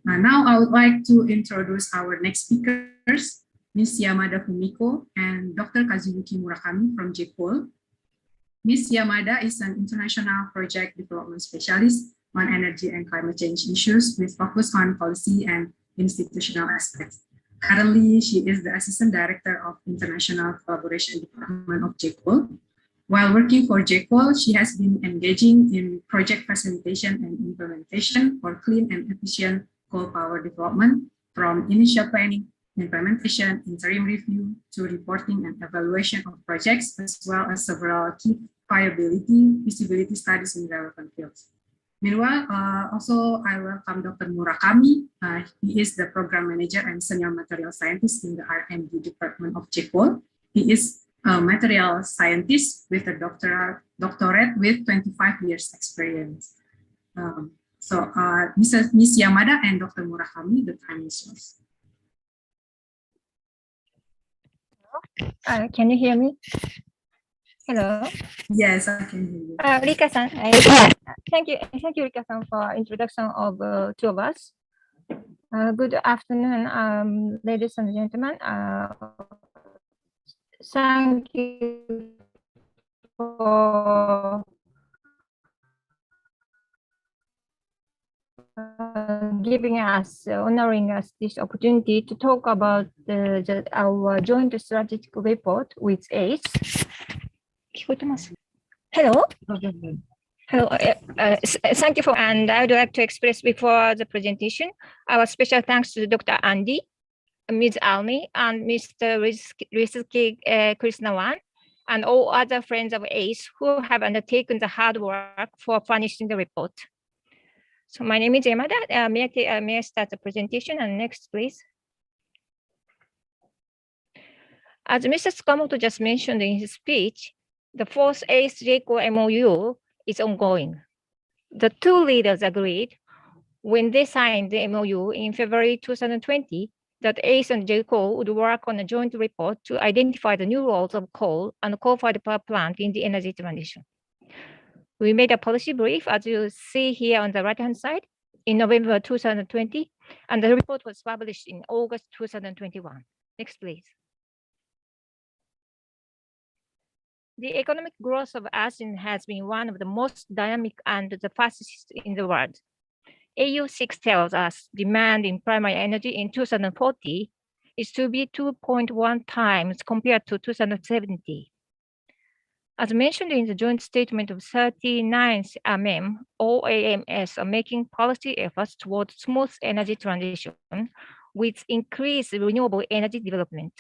Now I would like to introduce our next speakers, Ms. Yamada Fumiko and Dr. Kazuyuki Murakami from JPOL. Ms. Yamada is an international project development specialist on energy and climate change issues with focus on policy and institutional aspects. Currently, she is the Assistant Director of International Collaboration Department of JPOL. While working for JPOL, she has been engaging in project facilitation and implementation for clean and efficient coal power development, from initial planning implementation, interim review, to reporting and evaluation of projects, as well as several key viability, feasibility studies in relevant fields. Meanwhile, also I welcome Dr. Murakami. He is the program manager and senior material scientist in the R&D department of JPOL. He is a material scientist with a doctorate with 25 years experience. Ms. Yamada and Dr. Murakami, the time is yours. Can you hear me? Hello. Yes, I can hear you. Rika-san, thank you, Rika-san, for introduction of two of us. Good afternoon, ladies and gentlemen. Thank you for honoring us this opportunity to talk about our joint strategic report with ACE. Hello. Hello. Thank you for, and I would like to express before the presentation our special thanks to Dr. Andy, Ms. Almi, and Mr. Rizky Krishnawan, and all other friends of ACE who have undertaken the hard work for furnishing the report. So my name is Yamada. May I start the presentation? And next, please. As Mr. Tsukamoto just mentioned in his speech, the fourth ACE JCO MOU is ongoing. The two leaders agreed when they signed the MOU in February 2020 that ACE and JCO would work on a joint report to identify the new roles of coal and coal-fired power plant in the energy transition. We made a policy brief, as you see here on the right-hand side, in November 2020, and the report was published in August 2021. Next, please. The economic growth of Asean has been one of the most dynamic and the fastest in the world. AU6 tells us demand in primary energy in 2040 is to be 2.1 times compared to 2070. As mentioned in the joint statement of 39th AMEM, all AMS are making policy efforts towards smooth energy transition with increased renewable energy development.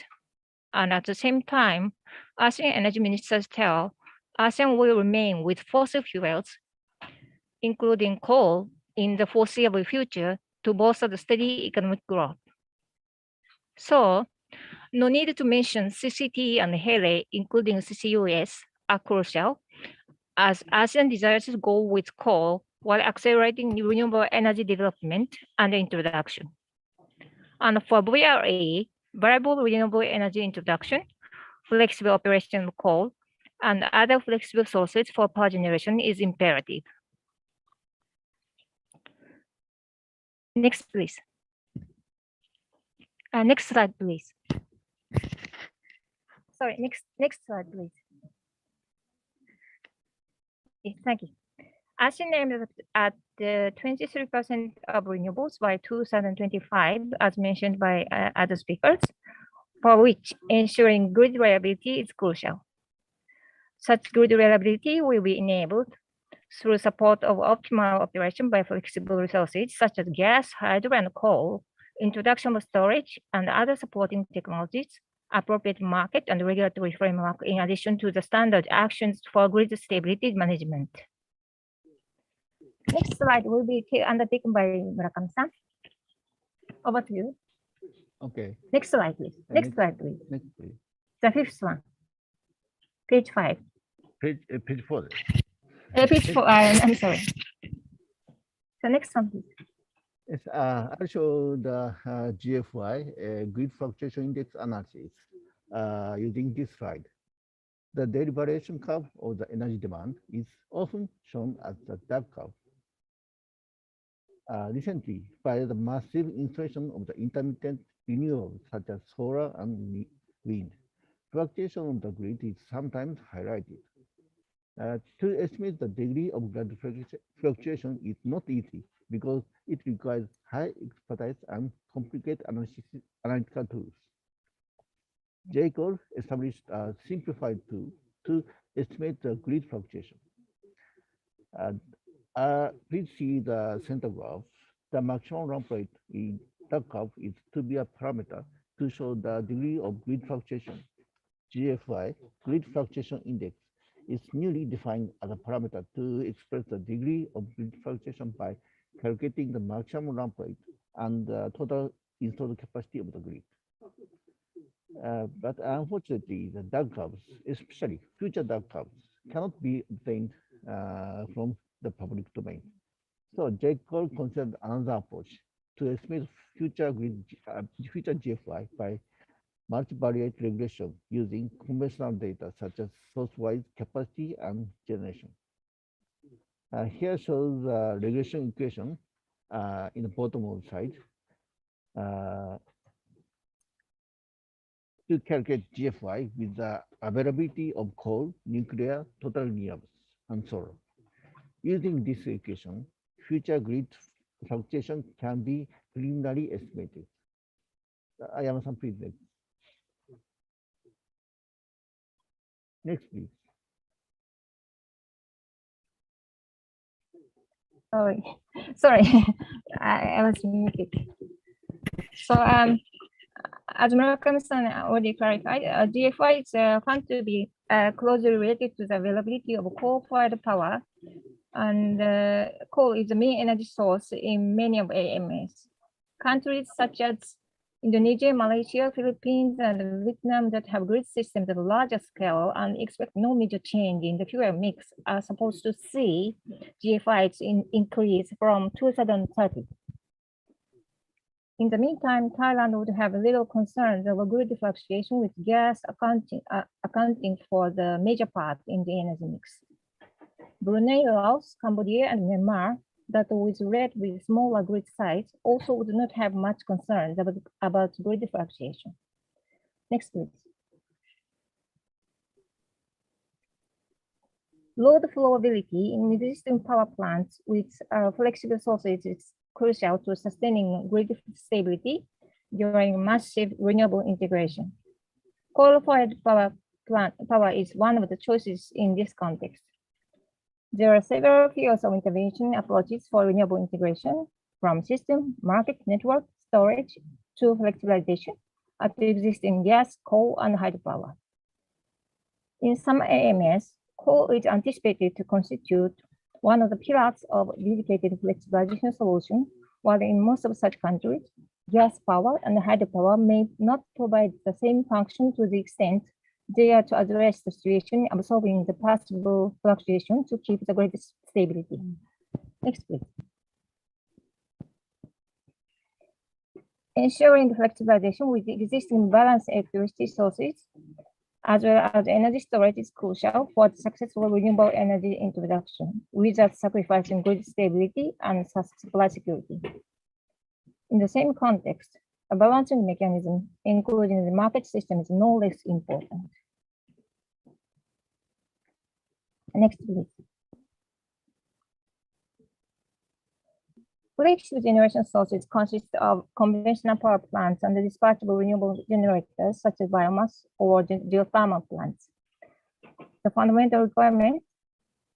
And at the same time, ASEAN energy ministers tell ASEAN will remain with fossil fuels, including coal, in the foreseeable future to bolster the steady economic growth. So, no need to mention CCT and HELE, including CCUS, are crucial, as ASEAN desires to go with coal while accelerating renewable energy development and introduction. And for VRA, variable renewable energy introduction, flexible operation of coal, and other flexible sources for power generation is imperative. Next, please. Next slide, please. Sorry, next slide, please. Okay, thank you. ASEAN aims at 23% of renewables by 2025, as mentioned by other speakers, for which ensuring grid reliability is crucial. Such grid reliability will be enabled through support of optimal operation by flexible resources such as gas, hydro, and coal, introduction of storage and other supporting technologies, appropriate market and regulatory framework, in addition to the standard actions for grid stability management. Next slide will be undertaken by Murakami-san. Over to you. Okay. Next slide, please. Next slide, please. Next, please. The fifth one. Page 5. Page 4. Page 4. I'm sorry. The next one, please. Yes, I'll show the GFY, grid fluctuation index analysis, using this slide. The daily variation curve of the energy demand is often shown as the dark curve. Recently, by the massive installation of the intermittent renewables such as solar and wind, fluctuation of the grid is sometimes highlighted. To estimate the degree of grid fluctuation is not easy because it requires high expertise and complicated analytical tools. JCOL established a simplified tool to estimate the grid fluctuation. Please see the center graph. The maximum ramp rate in the curve is to be a parameter to show the degree of grid fluctuation. GFI, grid fluctuation index, is newly defined as a parameter to express the degree of grid fluctuation by calculating the maximum ramp rate and the total installed capacity of the grid. But unfortunately, the dark curves, especially future dark curves, cannot be obtained from the public domain. So JCOL considered another approach to estimate future GFI by multivariate regression using conventional data such as source-wise capacity and generation. Here shows the regression equation in the bottom of the slide to calculate GFI with the availability of coal, nuclear, total renewables, and solar. Using this equation, future grid fluctuation can be preliminarily estimated. Yamada-san, please. Next, please. Sorry, I was muted. So as Murakami-san already clarified, GFI is found to be closely related to the availability of coal-fired power, and coal is the main energy source in many of AMS. Countries such as Indonesia, Malaysia, Philippines, and Vietnam that have grid systems of larger scale and expect no major change in the fuel mix are supposed to see GFIs increase from 2030. In the meantime, Thailand would have little concerns over grid fluctuation with gas accounting for the major part in the energy mix. Brunei, Laos, Cambodia, and Myanmar that with red with smaller grid size also would not have much concerns about grid fluctuation. Next, please. Load flowability in existing power plants with flexible sources is crucial to sustaining grid stability during massive renewable integration. Coal-fired power is one of the choices in this context. There are several fields of intervention approaches for renewable integration, from system, market, network, storage, to flexibilization at existing gas, coal, and hydropower. In some AMS, coal is anticipated to constitute one of the pillars of dedicated flexibilization solution, while in most of such countries, gas power and hydropower may not provide the same function to the extent they are to address the situation, absorbing the possible fluctuation to keep the grid stability. Next, please. Ensuring flexibilization with existing balanced electricity sources, as well as energy storage, is crucial for the successful renewable energy introduction without sacrificing grid stability and supply security. In the same context, a balancing mechanism, including the market system, is no less important. Next, please. Flexible generation sources consist of conventional power plants and the dispatchable renewable generators such as biomass or geothermal plants. The fundamental requirement,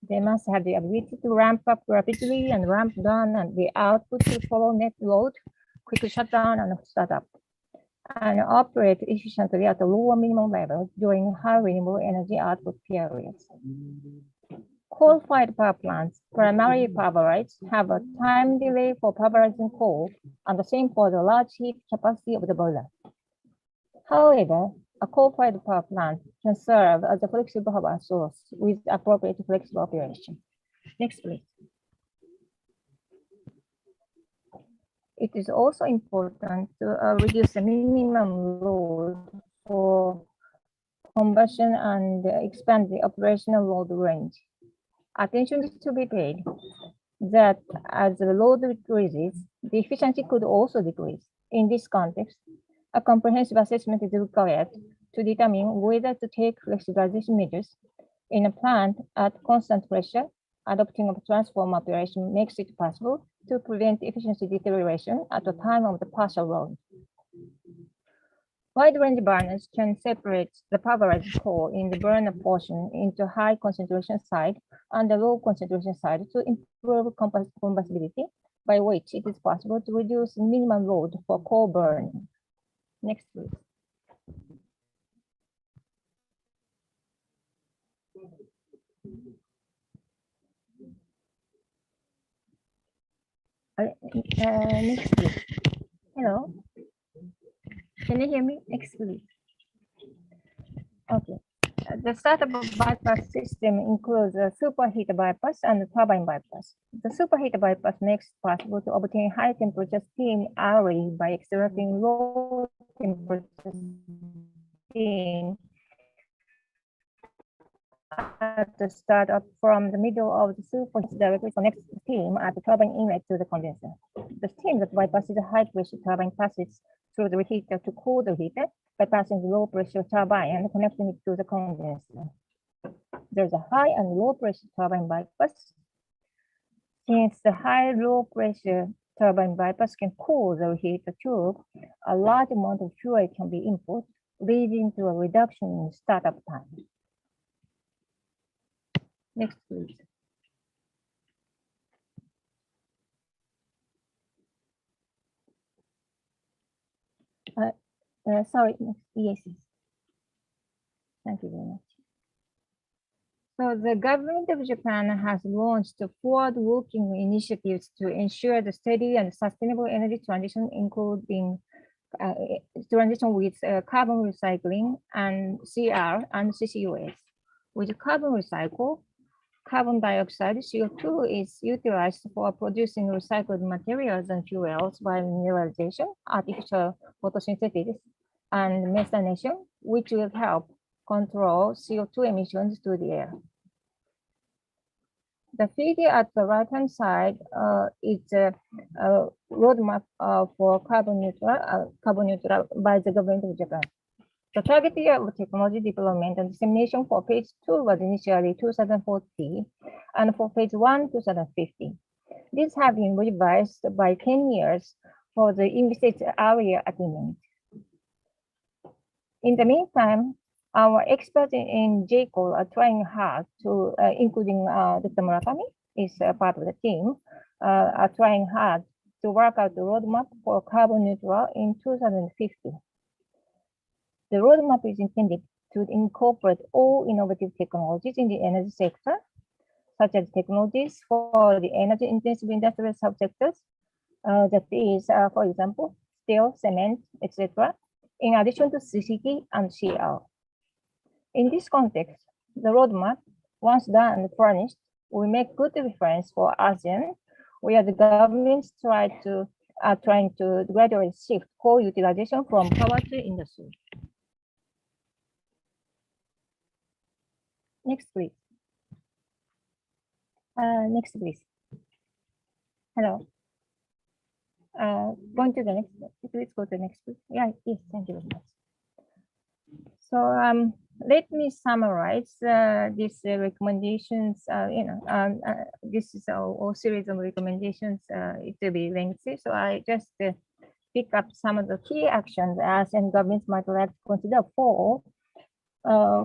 they must have the ability to ramp up rapidly and ramp down, and the output to follow net load, quickly shut down and start up, and operate efficiently at a lower minimum level during high renewable energy output periods. Coal-fired power plants, primarily pulverized, have a time delay for pulverizing coal and the same for the large heat capacity of the boiler. However, a coal-fired power plant can serve as a flexible power source with appropriate flexible operation. Next, please. It is also important to reduce the minimum load for combustion and expand the operational load range. Attention is to be paid that as the load decreases, the efficiency could also decrease. In this context, a comprehensive assessment is required to determine whether to take flexibilization measures in a plant at constant pressure. Adopting a transformer operation makes it possible to prevent efficiency deterioration at the time of the partial load. Wide-range burners can separate the pulverized coal in the burner portion into high concentration side and the low concentration side to improve combustibility, by which it is possible to reduce minimum load for coal burning. Next, please. Next, please. Hello. Can you hear me? Next, please. Okay. The startup bypass system includes a superheat bypass and a turbine bypass. The superheat bypass makes it possible to obtain high temperature steam hourly by extracting low temperature steam at the start up from the middle of the superheat directly connects the steam at the turbine inlet to the condenser. The steam that bypasses the high pressure turbine passes through the reheater to cool the reheater by passing the low pressure turbine and connecting it to the condenser. There's a high and low pressure turbine bypass. Since the high low pressure turbine bypass can cool the reheater tube, a large amount of fuel can be input, leading to a reduction in startup time. Next, please. Sorry, yes. Thank you very much. So the government of Japan has launched forward-looking initiatives to ensure the steady and sustainable energy transition, including transition with carbon recycling and CR and CCUS. With carbon recycle, carbon dioxide, CO2 is utilized for producing recycled materials and fuels by mineralization, artificial photosynthesis, and methanation, which will help control CO2 emissions to the air. The figure at the right-hand side is a roadmap for carbon neutral by the government of Japan. The target year of technology development and dissemination for phase 2 was initially 2040, and for phase 1, 2050. These have been revised by 10 years for the envisaged area attainment. In the meantime, our experts in JCOL are trying hard to, including Dr. Murakami is a part of the team, are trying hard to work out the roadmap for carbon neutral in 2050. The roadmap is intended to incorporate all innovative technologies in the energy sector, such as technologies for the energy-intensive industrial subsectors, that is, for example, steel, cement, etc., in addition to CCT and CR. In this context, the roadmap, once done and furnished, will make good reference for ASEAN, where the governments are trying to gradually shift coal utilization from power to industry. Next, please. Next, please. Hello. Going to the next. Please go to the next, please. Yeah, yes, thank you very much. So let me summarize these recommendations. This is a series of recommendations. It will be lengthy, so I just pick up some of the key actions ASEAN governments might like to consider for.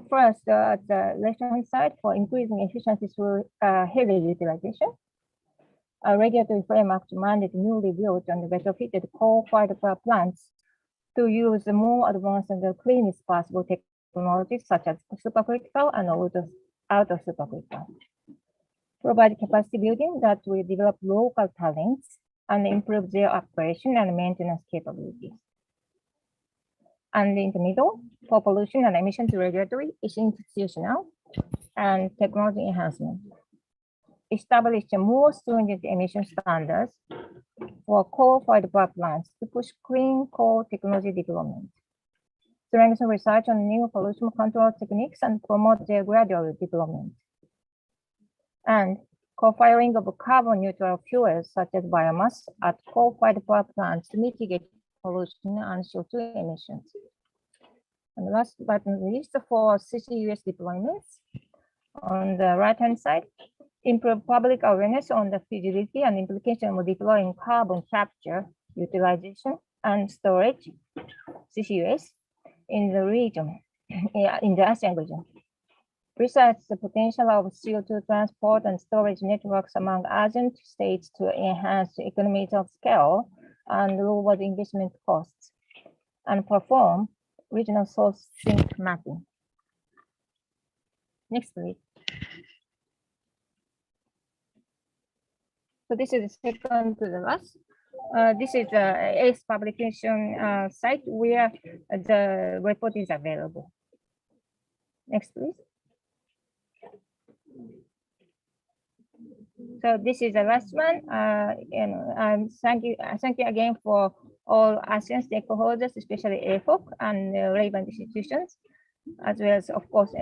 First, at the left-hand side, for increasing efficiency through heavy utilization, a regulatory framework to mandate newly built and retrofitted coal-fired power plants to use the more advanced and the cleanest possible technologies such as supercritical and outer supercritical. Provide capacity building that will develop local talents and improve their operation and maintenance capabilities. And in the middle, for pollution and emissions regulatory, is institutional and technology enhancement. Establish a more stringent emission standards for coal-fired power plants to push clean coal technology development. Strengthen research on new pollution control techniques and promote their gradual development. And co-firing of carbon neutral fuels such as biomass at coal-fired power plants to mitigate pollution and CO2 emissions. And last but not least, for CCUS deployments, on the right-hand side, improve public awareness on the feasibility and implication of deploying carbon capture, utilization, and storage, CCUS, in the region, in the ASEAN region. Research the potential of CO2 transport and storage networks among ASEAN states to enhance economies of scale and lower the investment costs. and perform regional source sink mapping. Next, please. So this is the second to the last. This is the ACE publication site where the report is available. Next, please. So this is the last one. Thank you again for all ASEAN stakeholders, especially AFOC and relevant institutions, as well as, of course,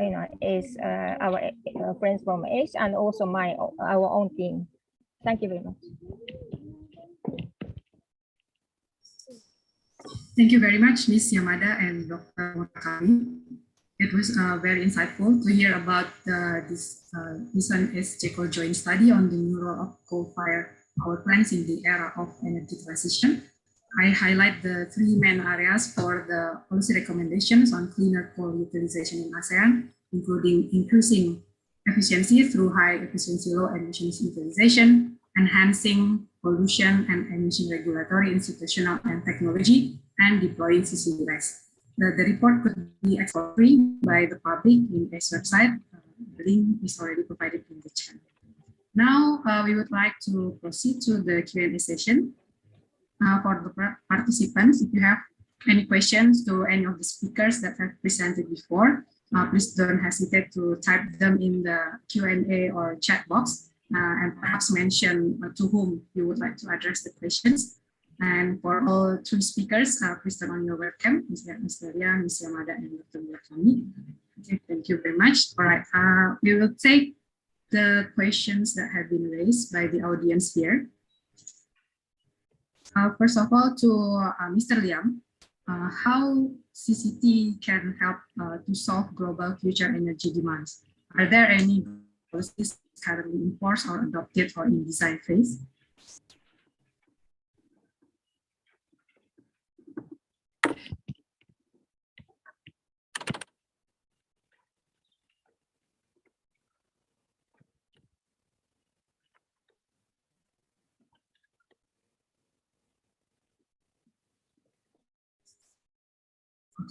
ACE, our friends from ACE, and also our own team. Thank you very much. Thank you very much, Ms. Yamada and Dr. Tomokomi. It was very insightful to hear about this recent SJCO joint study on the new role of coal-fired power plants in the era of energy transition. I highlight the three main areas for the policy recommendations on cleaner coal utilization in ASEAN, including increasing efficiency through high efficiency low emissions utilization, enhancing pollution and emission regulatory, institutional, and technology, and deploying CCS. The report could be accessed free by the public in ACE website. The link is already provided in the chat. Now we would like to proceed to the Q&A session. For the participants, if you have any questions to any of the speakers that have presented before, please don't hesitate to type them in the Q&A or chat box and perhaps mention to whom you would like to address the questions. And for all three speakers, please turn on your webcam, Ms. Maria, Ms. Yamada, and Dr. Murakami. Okay, thank you very much. All right, we will take the questions that have been raised by the audience here. First of all, to Mr. Liam, how CCT can help to solve global future energy demands? Are there any policies currently in force or adopted or in design phase?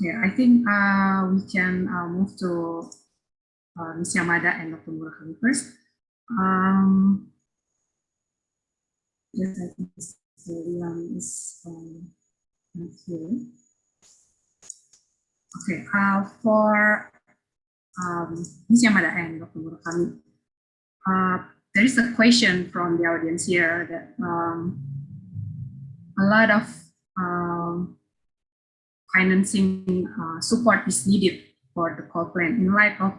Okay, I think we can move to Ms. Yamada and Dr. Murakami first. Yes, I think Mr. Liam is not here. Okay, for Ms. Yamada and Dr. Murakami, there is a question from the audience here that a lot of financing support is needed for the coal plant. In light of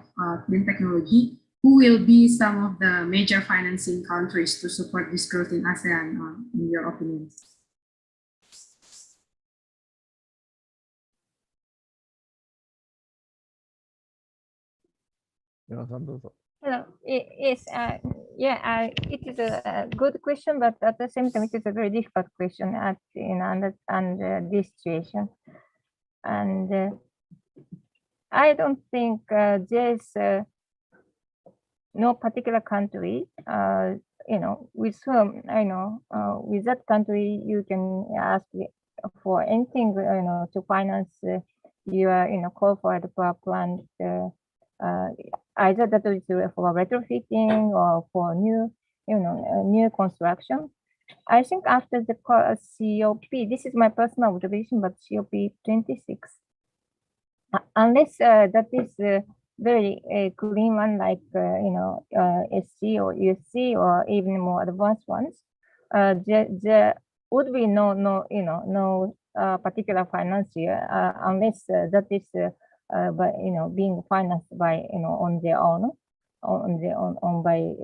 clean technology, who will be some of the major financing countries to support this growth in ASEAN, in your opinion? Hello. Yes. It is a good question, but at the same time, it is a very difficult question under this situation. And I don't think there's no particular country, with whom, with that country, you can ask for anything, to finance your coal-fired power plant, either that is for retrofitting or for new construction. I think after the COP, this is my personal observation, but COP 26, unless that is very clean one, like SC or USC or even more advanced ones, there would be no particular financier unless that is being financed by on their own, by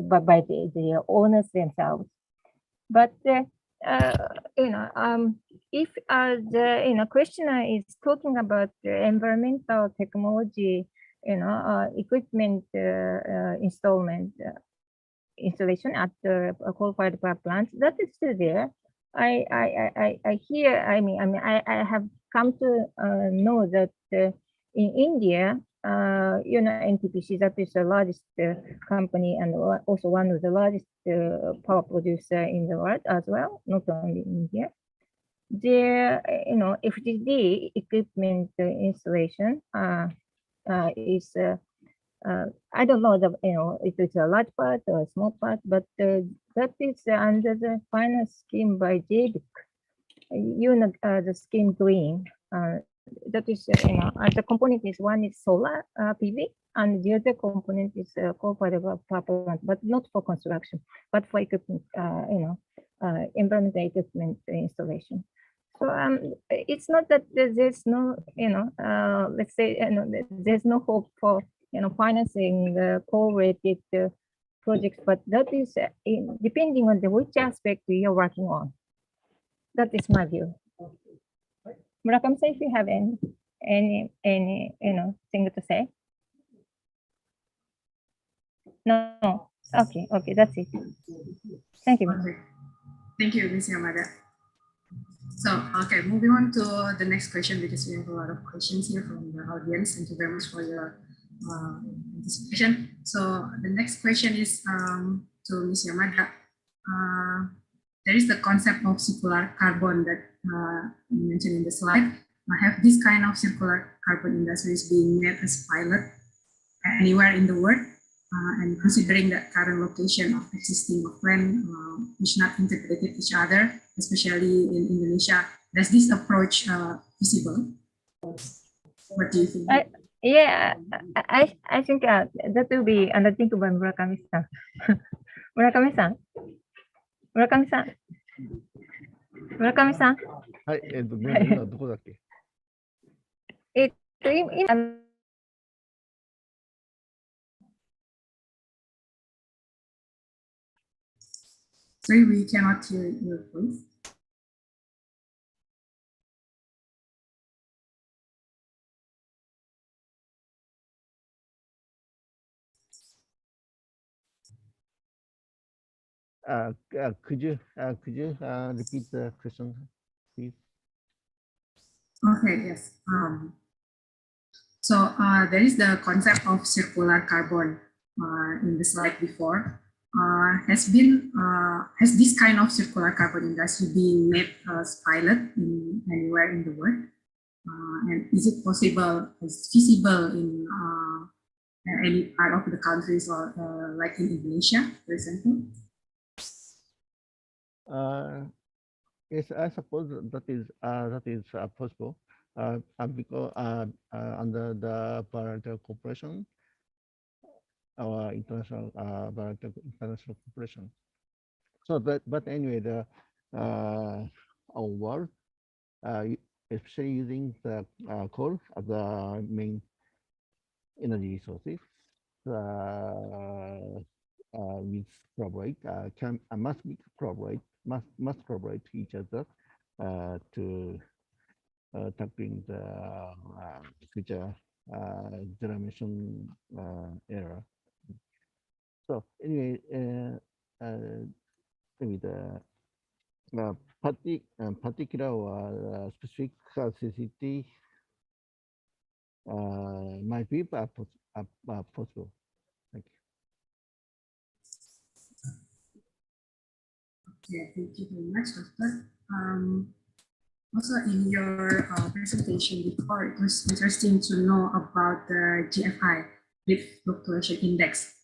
the owners themselves. But if the questioner is talking about environmental technology, equipment installation at the coal-fired power plants, that is still there. I hear. I have come to know that in India, NTPC, that is the largest company and also one of the largest power producer in the world as well, not only in India. their, FGD equipment installation is, I don't know if it's a large part or a small part, but that is under the finance scheme by JBIC. The scheme green. That is, the component is one is solar PV, and the other component is coal-fired power plant, but not for construction, but for equipment, environmental equipment installation. So it's not that there's no, let's say, there's no hope for, financing the coal-related projects, but that is depending on which aspect you're working on. That is my view. Murakami-san, if you have any thing to say? No. Okay, that's it. Thank you. Okay. Thank you, Ms. Yamada. So, okay, moving on to the next question, because we have a lot of questions here from the audience. Thank you very much for your participation. So the next question is to Ms. Yamada. There is the concept of circular carbon that you mentioned in the slide. Have this kind of circular carbon industries being made as pilot anywhere in the world? And considering the current location of existing plant which not integrated each other, especially in Indonesia, does this approach feasible? What do you think? I think that will be another thing by Murakami-san. Murakami-san. Murakami-san. はい、今どこだっけ？Sorry, we cannot hear your voice. Could you repeat the question, please? Okay, yes. So there is the concept of circular carbon in the slide before. Has this kind of circular carbon industry being made as pilot anywhere in the world? And is it possible, is feasible in any part of the countries, or like in Indonesia, for example? Yes, I suppose that is possible. Because under the bilateral cooperation, our international international cooperation. So, but anyway, our world, especially using the coal as the main energy resources, with collaborate must collaborate each other to tackling the future zero emission era. So anyway, maybe the particular or specific CCT might be possible. Thank you. Okay, thank you very much, Doctor. Also, in your presentation before, it was interesting to know about the GFI, Leaf Fluctuation Index.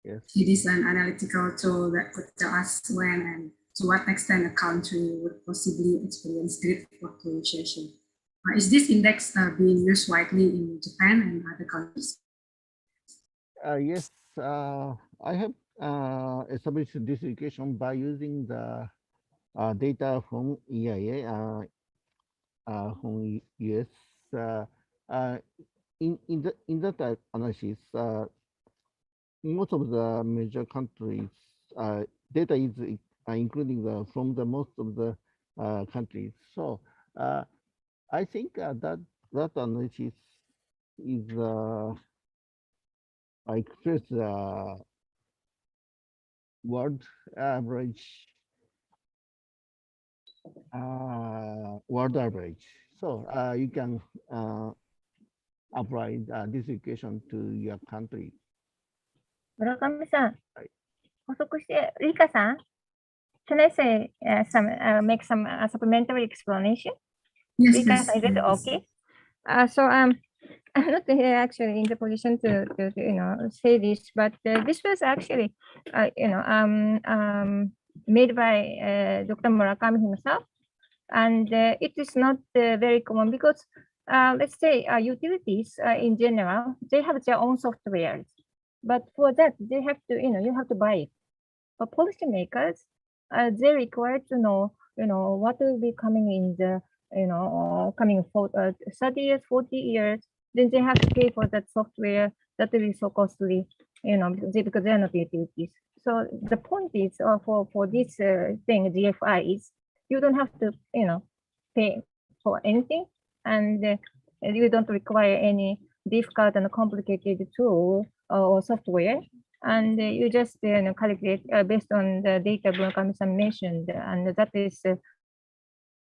Yes. It is an analytical tool that could tell us when and to what extent a country would possibly experience grid fluctuation. Is this index being used widely in Japan and other countries? Yes, I have established this equation by using the data from EIA, from US. In that analysis, most of the major countries data is including from the most of the countries. So I think that analysis is express world average. So you can apply this equation to your country. 村上さん、補足して、リカさん can I say make some supplementary explanation? Yes, Because please. is it okay? So I'm not here actually in the position to say this, but this was actually made by Dr. Murakami himself, and it is not very common because let's say utilities in general, they have their own software, but for that they have to you have to buy it. But policymakers, they're required to know what will be coming in the coming for 30 years, 40 years. Then they have to pay for that software that will be so costly, because they're not utilities. So the point is for this thing, GFI is you don't have to pay for anything, and you don't require any difficult and complicated tool or software. And you just calculate based on the data Murakami-san mentioned, and that is,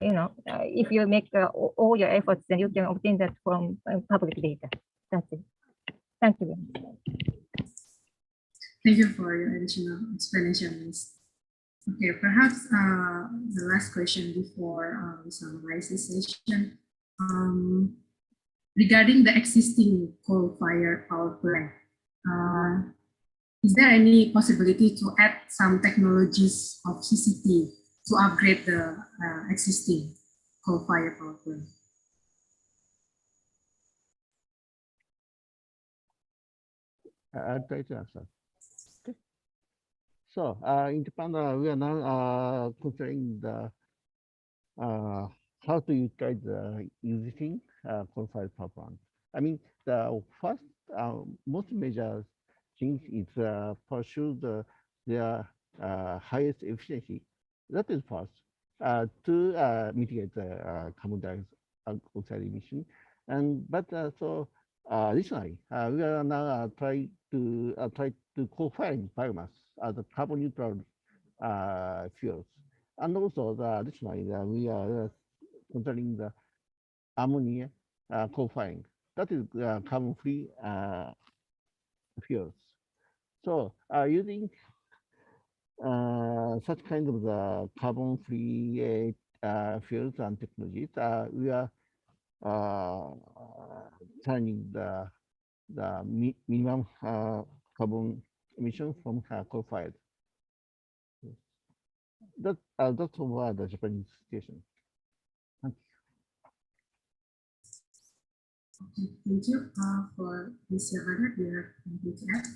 if you make all your efforts, then you can obtain that from public data. That's it. Thank you. Thank you for your additional explanation, Ms. Okay, perhaps the last question before we summarize this session. Regarding the existing coal-fired power plant, is there any possibility to add some technologies of CCT to upgrade the existing coal-fired power plant? I'll try to answer. Okay. So in Japan, we are now considering the how to utilize the existing coal-fired power plant. I mean, the first most major thing is pursue their highest efficiency. That is first to mitigate the carbon dioxide emission. And so additionally, we are now trying to co-firing biomass as a carbon neutral fuels. And also additionally, we are considering the ammonia co-firing. That is carbon-free fuels. So using such kind of the carbon-free fuels and technologies, we are turning the minimum carbon emission from coal-fired. That's over the Japanese situation. Thank you. Okay, thank you for Ms. Yamada. Do you have anything to add?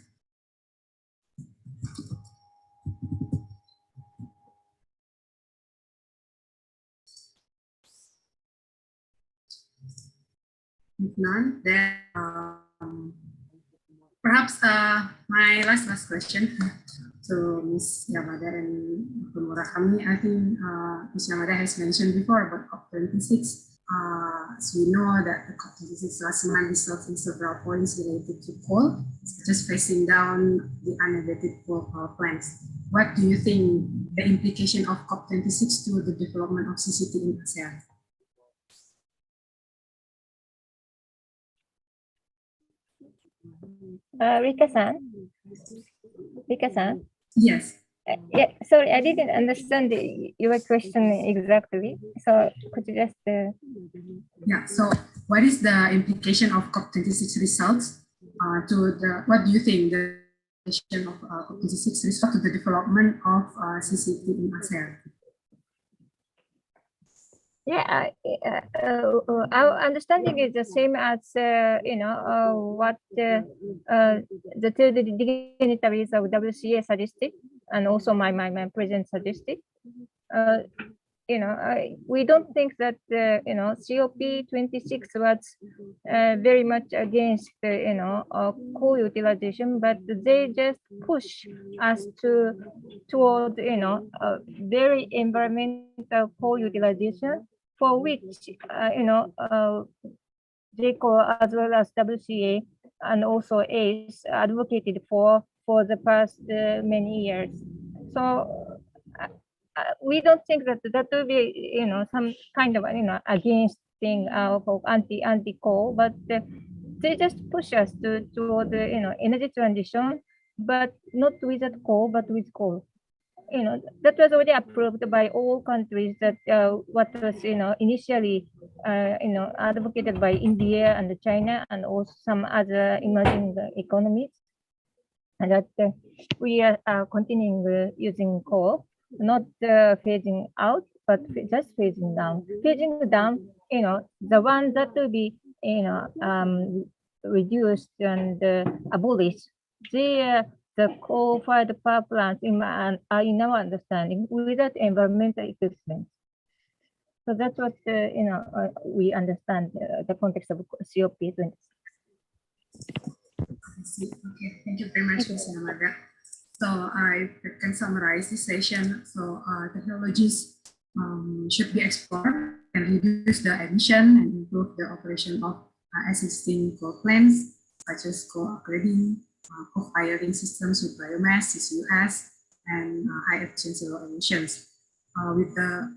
If none, then perhaps my last question to Ms. Yamada and Dr. Murakami. I think Ms. Yamada has mentioned before about COP26. As we know that the COP26 last month resulted in several points related to coal, just phasing down the unabated coal power plants. What do you think the implication of COP26 to the development of CCT in ASEAN? Rika-san? Yes. Yeah, sorry, I didn't understand your question exactly. So could you just... Yeah, so what is the implication of COP26 results what do you think the implication of COP26 result to the development of CCT in ASEAN? Yeah, our understanding is the same as what the two dignitaries of WCA suggested, and also my president suggested. We don't think that COP26 was very much against coal utilization, but they just push us toward very environmental coal utilization, for which JCO as well as WCA and also ACE advocated for the past many years. So we don't think that will be some kind of against thing for anti-coal, but they just push us toward the energy transition, but not without coal, but with coal. that was already approved by all countries. That what was initially advocated by India and China and also some other emerging economies, and that we are continuing using coal, not phasing out, but just phasing down. Phasing down, the ones that will be reduced and abolished, the coal-fired power plants in our understanding without environmental equipment. So that's what we understand the context of COP26. Okay, thank you very much, Ms. Yamada. So I can summarize this session. So technologies should be explored and reduce the emission and improve the operation of existing coal plants, such as co-upgrading, co-firing systems with biomass, CCUS, and high efficiency low emissions. With the,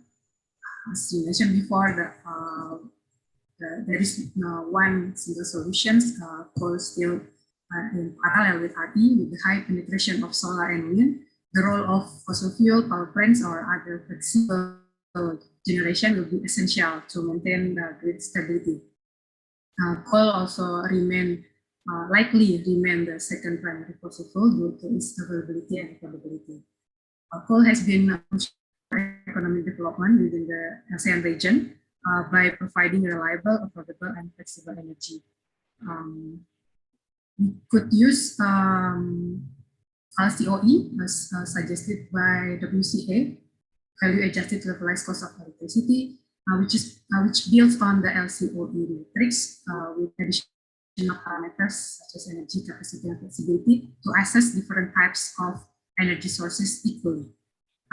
as you mentioned before, there is no one single solution. Coal still in parallel with RE, with the high penetration of solar and wind, the role of fossil fuel power plants or other flexible generation will be essential to maintain the grid stability. Coal also likely remain the second primary fossil fuel due to its availability and affordability. Coal has been for economic development within the Asean region by providing reliable, affordable, and flexible energy. We could use LCOE as suggested by WCA, value adjusted levelized cost of electricity, which builds on the LCOE matrix with additional parameters such as energy capacity and flexibility to assess different types of energy sources equally.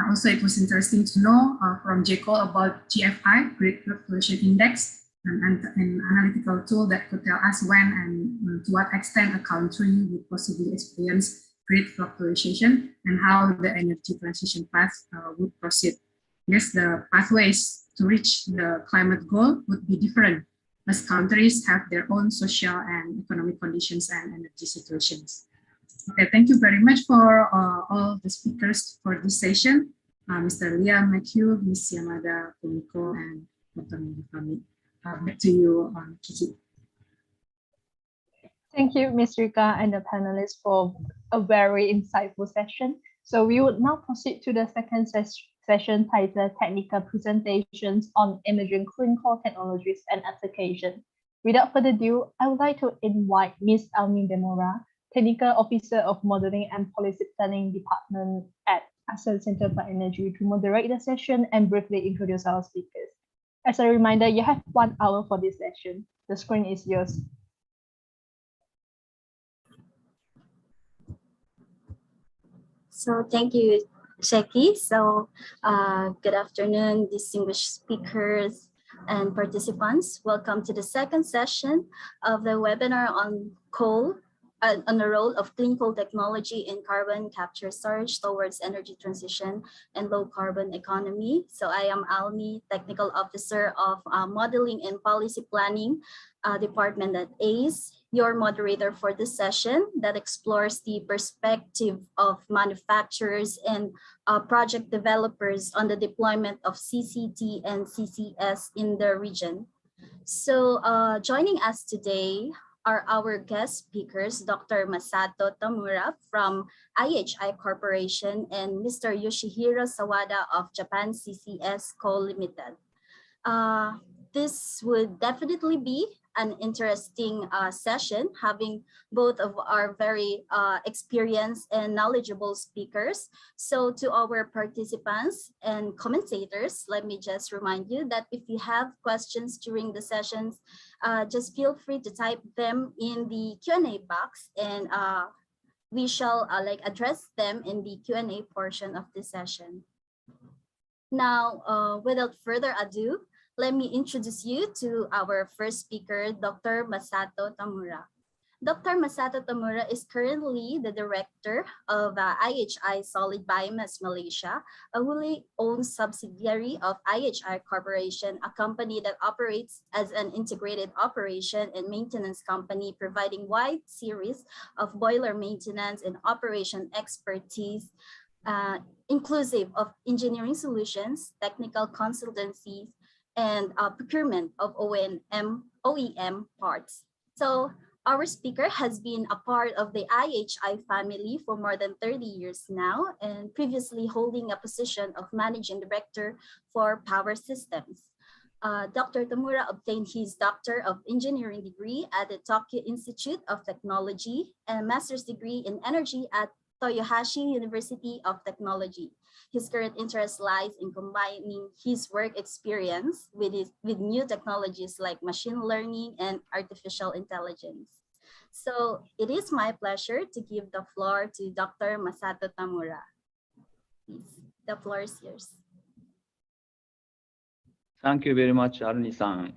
Also, it was interesting to know from JCOL about GFI, Grid Fluctuation Index, an analytical tool that could tell us when and to what extent a country would possibly experience grid fluctuation and how the energy transition path would proceed. Yes, the pathways to reach the climate goal would be different as countries have their own social and economic conditions and energy situations. Okay, thank you very much for all the speakers for this session. Mr. Liam, McHugh, Ms. Yamada, Fumiko, and Dr. Tomokomi. Back to you, Kiki. Thank you, Ms. Rika and the panelists for a very insightful session. So we would now proceed to the second session titled Technical Presentations on Emerging Clean Coal Technologies and Application. Without further ado, I would like to invite Ms. Almin Demora, Technical Officer of Modeling and Policy Planning Department at Asean Center for Energy, to moderate the session and briefly introduce our speakers. As a reminder, you have 1 hour for this session. The screen is yours. So thank you, Jackie. So good afternoon, distinguished speakers and participants. Welcome to the second session of the webinar on coal, on the role of clean coal technology in carbon capture storage towards energy transition and low carbon economy. So I am Almi, Technical Officer of Modeling and Policy Planning Department at ACE, your moderator for this session that explores the perspective of manufacturers and project developers on the deployment of CCT and CCS in the region. So joining us today are our guest speakers, Dr. Masato Tamura from IHI Corporation and Mr. Yoshihiro Sawada of Japan CCS Co. Limited. This would definitely be an interesting session, having both of our very experienced and knowledgeable speakers. So to our participants and commentators, let me just remind you that if you have questions during the sessions, just feel free to type them in the Q&A box, and we shall address them in the Q&A portion of the session. Now, without further ado, let me introduce you to our first speaker, Dr. Masato Tamura. Dr. Masato Tamura is currently the director of IHI Solid Biomass Malaysia, a wholly owned subsidiary of IHI Corporation, a company that operates as an integrated operation and maintenance company, providing wide series of boiler maintenance and operation expertise inclusive of engineering solutions, technical consultancies, and procurement of OEM parts. So our speaker has been a part of the IHI family for more than 30 years now, and previously holding a position of managing director for power systems. Dr. Tamura obtained his Doctor of Engineering degree at the Tokyo Institute of Technology and master's degree in energy at Toyohashi University of Technology. His current interest lies in combining his work experience with new technologies like machine learning and artificial intelligence. So it is my pleasure to give the floor to Dr. Masato Tamura. Please, the floor is yours. Thank you very much, Aruni-san.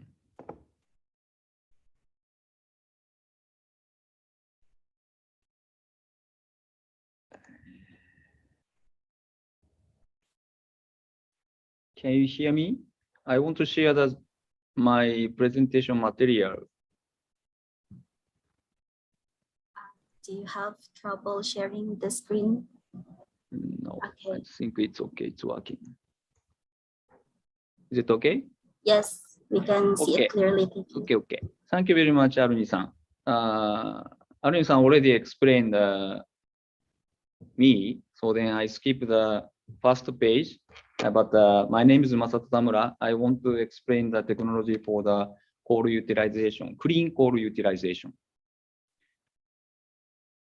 Can you hear me? I want to share my presentation material. Do you have trouble sharing the screen? No, okay. I think it's okay, it's working. Is it okay? Yes, we can see it clearly. Okay. Thank you very much, Aruni-san. Aruni-san already explained me, so then I skip the first page. But my name is Masato Tamura. I want to explain the technology for the coal utilization, clean coal utilization.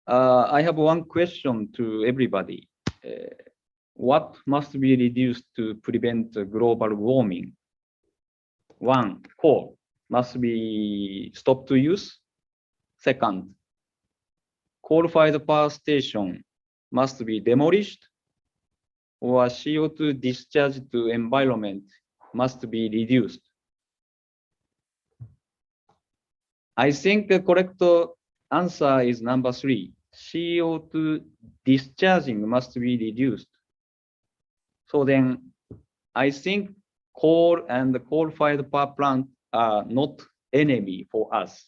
I have one question to everybody. What must be reduced to prevent global warming? One, coal must be stopped to use. Second, coal-fired power station must be demolished, or CO2 discharge to environment must be reduced. I think the correct answer is number 3. CO2 discharging must be reduced. So then I think coal and the coal-fired power plant are not enemy for us.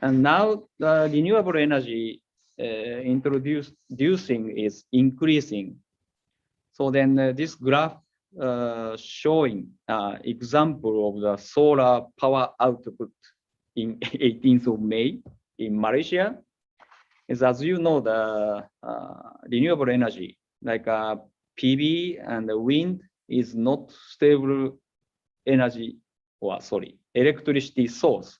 And now the renewable energy introducing is increasing. So then this graph showing example of the solar power output in 18th of May in Malaysia is, as you know, the renewable energy like PV and wind is not stable energy, or sorry, electricity source.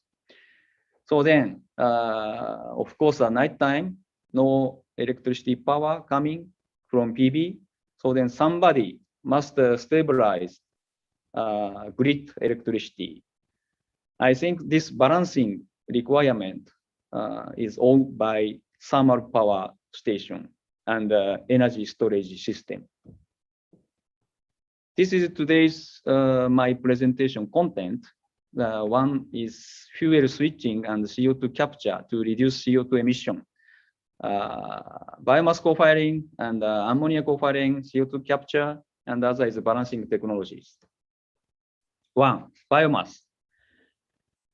So then, of course, at night time, no electricity power coming from PV. So then somebody must stabilize grid electricity. I think this balancing requirement is owned by thermal power station and energy storage system. This is today's my presentation content. One is fuel switching and CO2 capture to reduce CO2 emission. Biomass co-firing and ammonia co-firing, CO2 capture, and other is balancing technologies. 1. Biomass.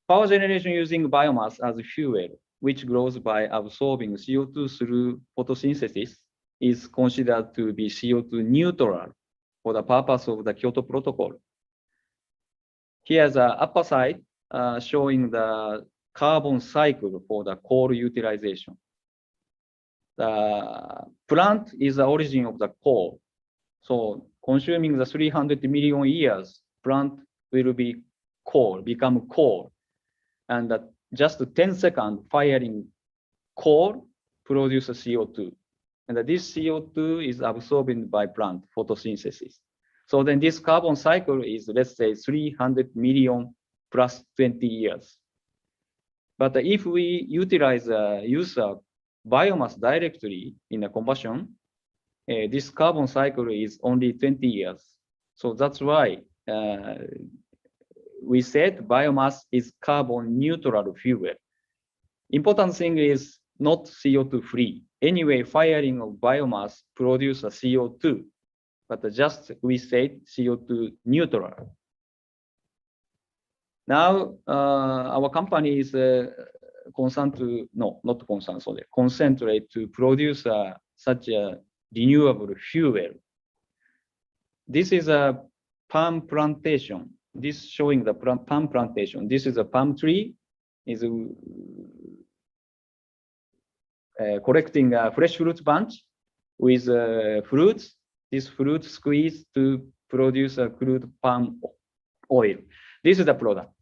Power generation using biomass as fuel, which grows by absorbing CO2 through photosynthesis, is considered to be CO2 neutral for the purpose of the Kyoto Protocol. Here's the upper side showing the carbon cycle for the coal utilization. The plant is the origin of the coal. So consuming the 300 million years, plant will be coal, become coal. And just 10 seconds firing coal produces CO2. And this CO2 is absorbed by plant photosynthesis. So then this carbon cycle is, let's say, 300 million plus 20 years. But if we utilize use of biomass directly in a combustion, this carbon cycle is only 20 years. So that's why we said biomass is carbon neutral fuel. Important thing is not CO2 free. Anyway, firing of biomass produces CO2, but just we said CO2 neutral. Now, our company is concerned to, no, not concerned, sorry, concentrate to produce such a renewable fuel. This is a palm plantation. This showing the palm plantation. This is a palm tree. Is collecting a fresh fruit bunch with fruits. This fruit squeezed to produce a crude palm oil. This is the product.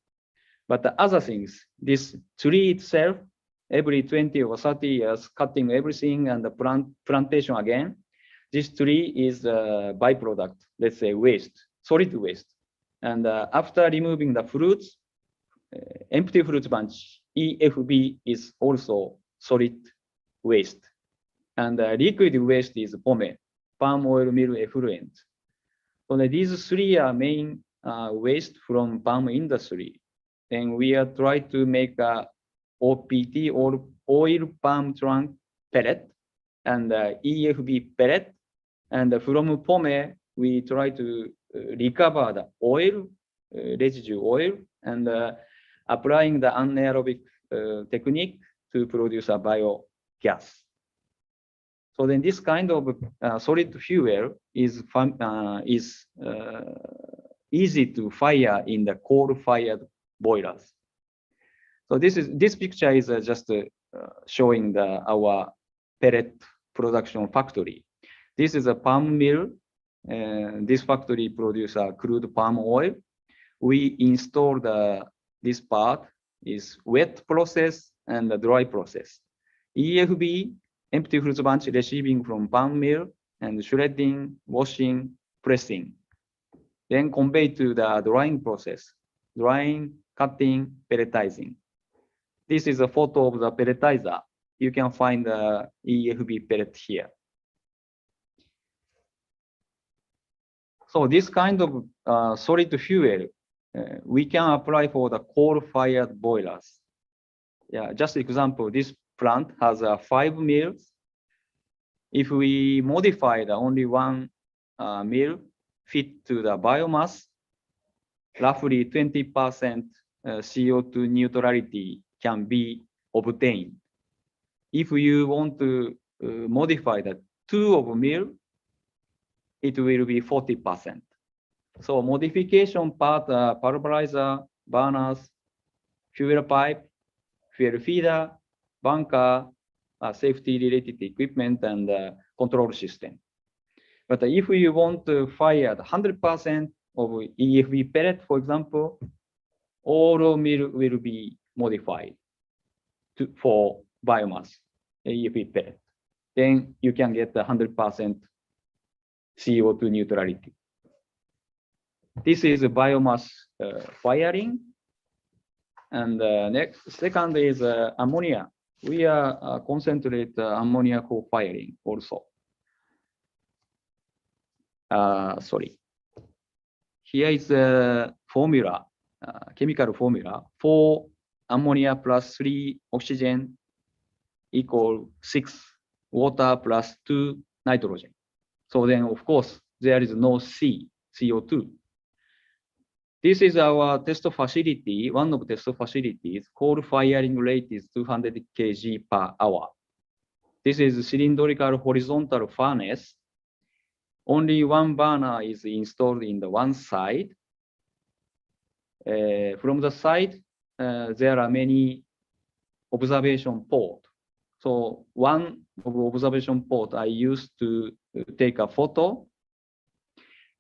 But the other things, this tree itself, every 20 or 30 years, cutting everything and the plantation again. This tree is a byproduct, let's say waste, solid waste. And after removing the fruits, empty fruit bunch, EFB is also solid waste. And liquid waste is POME, palm oil meal effluent. So these three are main waste from palm industry. Then we are trying to make a OPT or oil palm trunk pellet and EFB pellet. And from POME, we try to recover the oil, residue oil, and applying the anaerobic technique to produce a biogas. So then this kind of solid fuel is easy to fire in the coal-fired boilers. So this picture is just showing our pellet production factory. This is a palm mill. This factory produces crude palm oil. We installed this part is wet process and the dry process. EFB, empty fruit bunch receiving from palm mill, and shredding, washing, pressing. Then convey to the drying process, drying, cutting, pelletizing. This is a photo of the pelletizer. You can find the EFB pellet here. So this kind of solid fuel, we can apply for the coal-fired boilers. Yeah, just example, this plant has 5 mills. If we modify the only one mill fit to the biomass, roughly 20% CO2 neutrality can be obtained. If you want to modify the 2 of mill, it will be 40%. So modification part, pulverizer, burners, fuel pipe, fuel feeder, bunker, safety related equipment, and control system. But if you want to fire 100% of EFB pellet, for example, all mill will be modified for biomass EFB pellet. Then you can get 100% CO2 neutrality. This is a biomass firing. And second is ammonia. We are concentrate ammonia co-firing also. Sorry. Here is a formula, chemical formula. 4 ammonia plus 3 oxygen equal 6 water plus 2 nitrogen. So then, of course, there is no CO2. This is our test facility, one of the test facilities. Coal firing rate is 200 kg per hour. This is cylindrical horizontal furnace. Only one burner is installed in the one side. From the side, there are many observation ports. So one observation port I used to take a photo.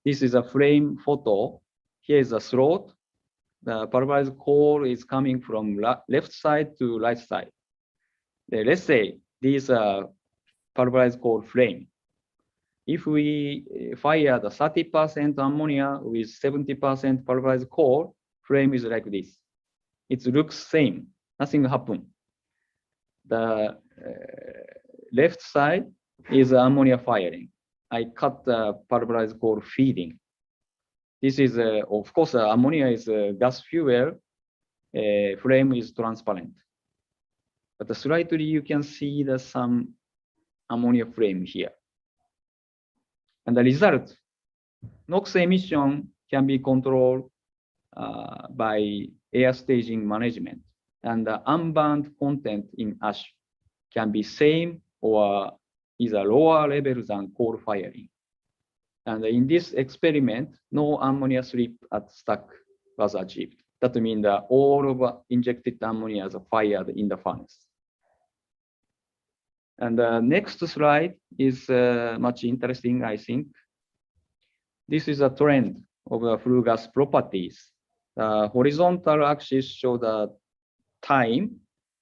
This is a frame photo. Here is a throat. The pulverized coal is coming from left side to right side. Let's say these are pulverized coal flame. If we fire the 30% ammonia with 70% pulverized coal, flame is like this. It looks same, nothing happened. The left side is ammonia firing. I cut the pulverized coal feeding. This is, of course, ammonia is a gas fuel. Flame is transparent. But slightly you can see the some ammonia flame here. And the result, NOx emission can be controlled by air staging management. And the unburned content in ash can be same or is a lower level than coal firing. And in this experiment, no ammonia slip at stack was achieved. That means that all of injected ammonia is fired in the furnace. And the next slide is much interesting, I think. This is a trend of the flue gas properties. The horizontal axis shows the time,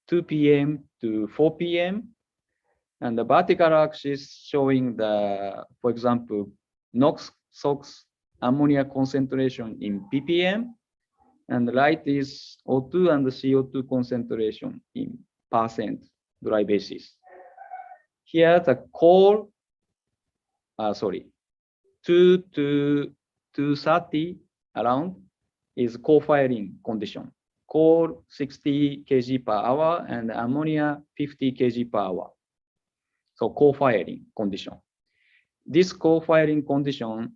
2 p.m. to 4 p.m. And the vertical axis showing the, for example, NOx, SOx, ammonia concentration in ppm. And the right is O2 and the CO2 concentration in percent dry basis. Here the coal, 2 to 230 around is coal firing condition. Coal 60 kg per hour and ammonia 50 kg per hour. So coal firing condition. This coal firing condition,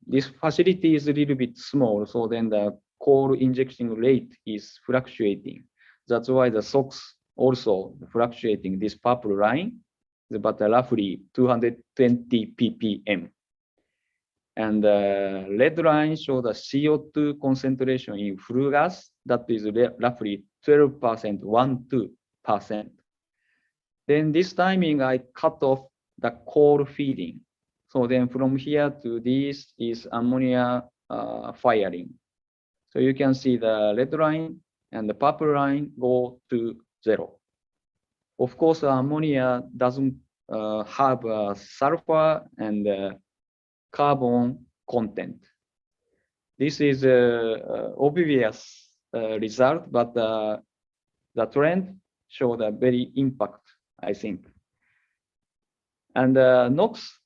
this facility is a little bit small, so then the coal injection rate is fluctuating. That's why the SOx also fluctuating this purple line, but roughly 220 ppm. And the red line shows the CO2 concentration in flue gas, that is roughly 12%, 12%. Then this timing, I cut off the coal feeding. So then from here to this is ammonia firing. So you can see the red line and the purple line go to 0. Of course, ammonia doesn't have sulfur and carbon content. This is an obvious result, but the trend showed a very impact, I think. And NOx,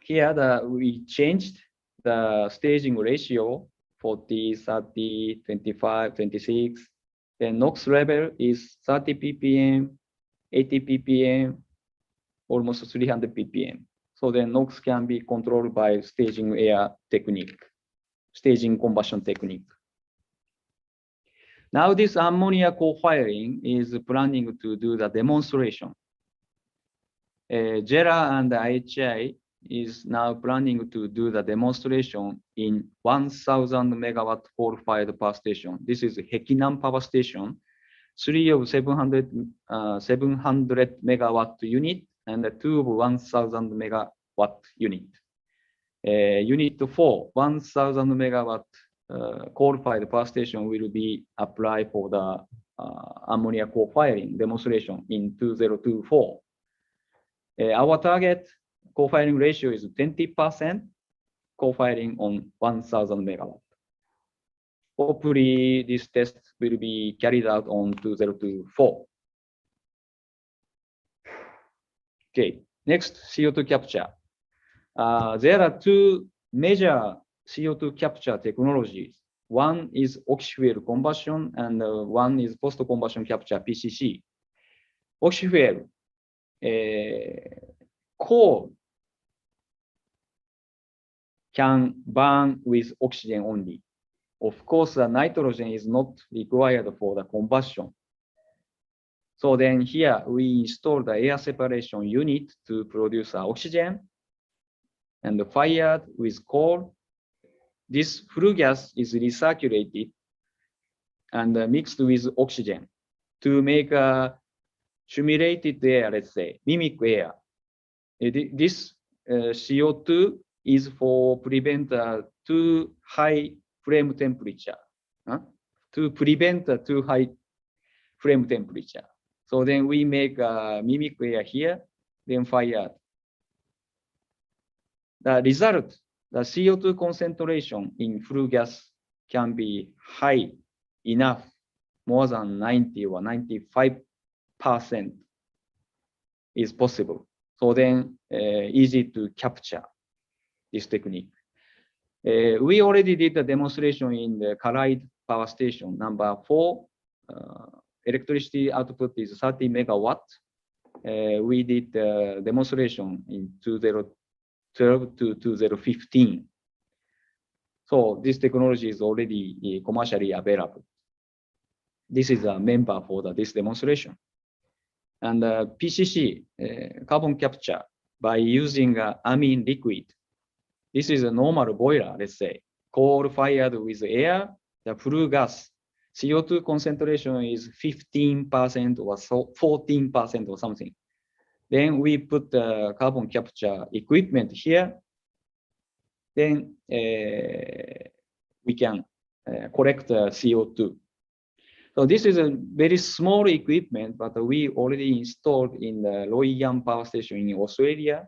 here we changed the staging ratio, 40, 30, 25, 26. Then NOx level is 30 ppm, 80 ppm, almost 300 ppm. So then NOx can be controlled by staging air technique, staging combustion technique. Now this ammonia co-firing is planning to do the demonstration. JERA and IHI is now planning to do the demonstration in 1,000 megawatt coal-fired power station. This is Hekinan power station, 3 of 700 megawatt unit and 2 of 1,000 megawatt unit. Unit 4, 1,000 megawatt coal-fired power station will be applied for the ammonia co-firing demonstration in 2024. Our target co-firing ratio is 20% co-firing on 1,000 megawatt. Hopefully, this test will be carried out on 2024. Okay, next, CO2 capture. There are two major CO2 capture technologies. One is oxy-fuel combustion and one is post-combustion capture, PCC. Oxy-fuel, coal can burn with oxygen only. Of course, the nitrogen is not required for the combustion. So then here we install the air separation unit to produce oxygen and fired with coal. This flue gas is recirculated and mixed with oxygen to make a simulated air, let's say, mimic air. This CO2 is for prevent too high flame temperature, to prevent too high flame temperature. So then we make a mimic air here, then fire. The result, the CO2 concentration in flue gas can be high enough, more than 90 or 95% is possible. So then easy to capture this technique. We already did the demonstration in the Kalaid power station, number 4. Electricity output is 30 megawatt. We did the demonstration in 2012 to 2015. So this technology is already commercially available. This is a member for this demonstration. and PCC, carbon capture, by using amine liquid. This is a normal boiler, let's say, coal fired with air, the flue gas. CO2 concentration is 15% or so 14% or something. Then we put the carbon capture equipment here. Then we can collect the CO2. So this is a very small equipment, but we already installed in the Loy Power Station in Australia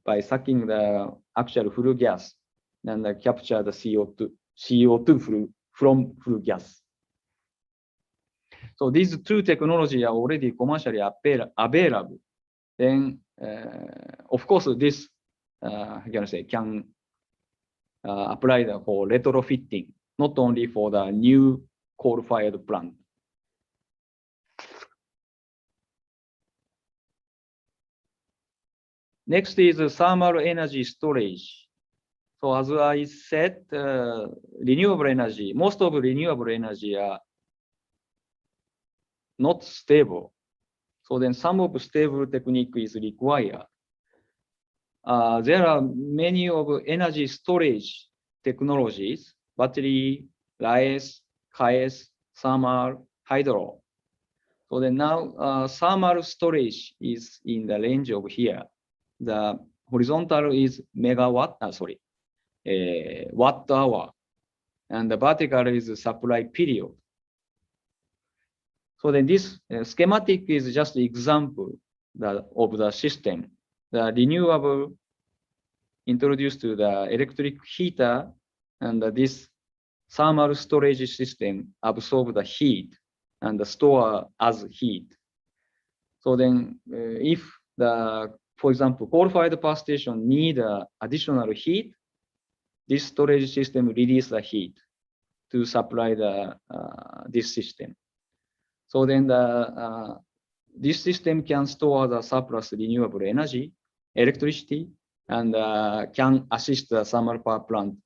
by sucking the actual flue gas and capture the CO2 from flue gas. So these two technologies are already commercially available. Then, of course, this can apply for retrofitting, not only for the new coal-fired plant. Next is thermal energy storage. So as I said, renewable energy, most of renewable energy are not stable. So then some of stable technique is required. There are many of energy storage technologies, battery, RICE, CAES, thermal, hydro. So then now thermal storage is in the range of here. The horizontal is megawatt, watt hour, and the vertical is supply period. So then this schematic is just an example of the system. The renewable introduced to the electric heater, and this thermal storage system absorb the heat and store as heat. So then if for example, coal-fired power station need additional heat, this storage system release the heat to supply this system. So then this system can store the surplus renewable energy, electricity, and can assist the thermal power plant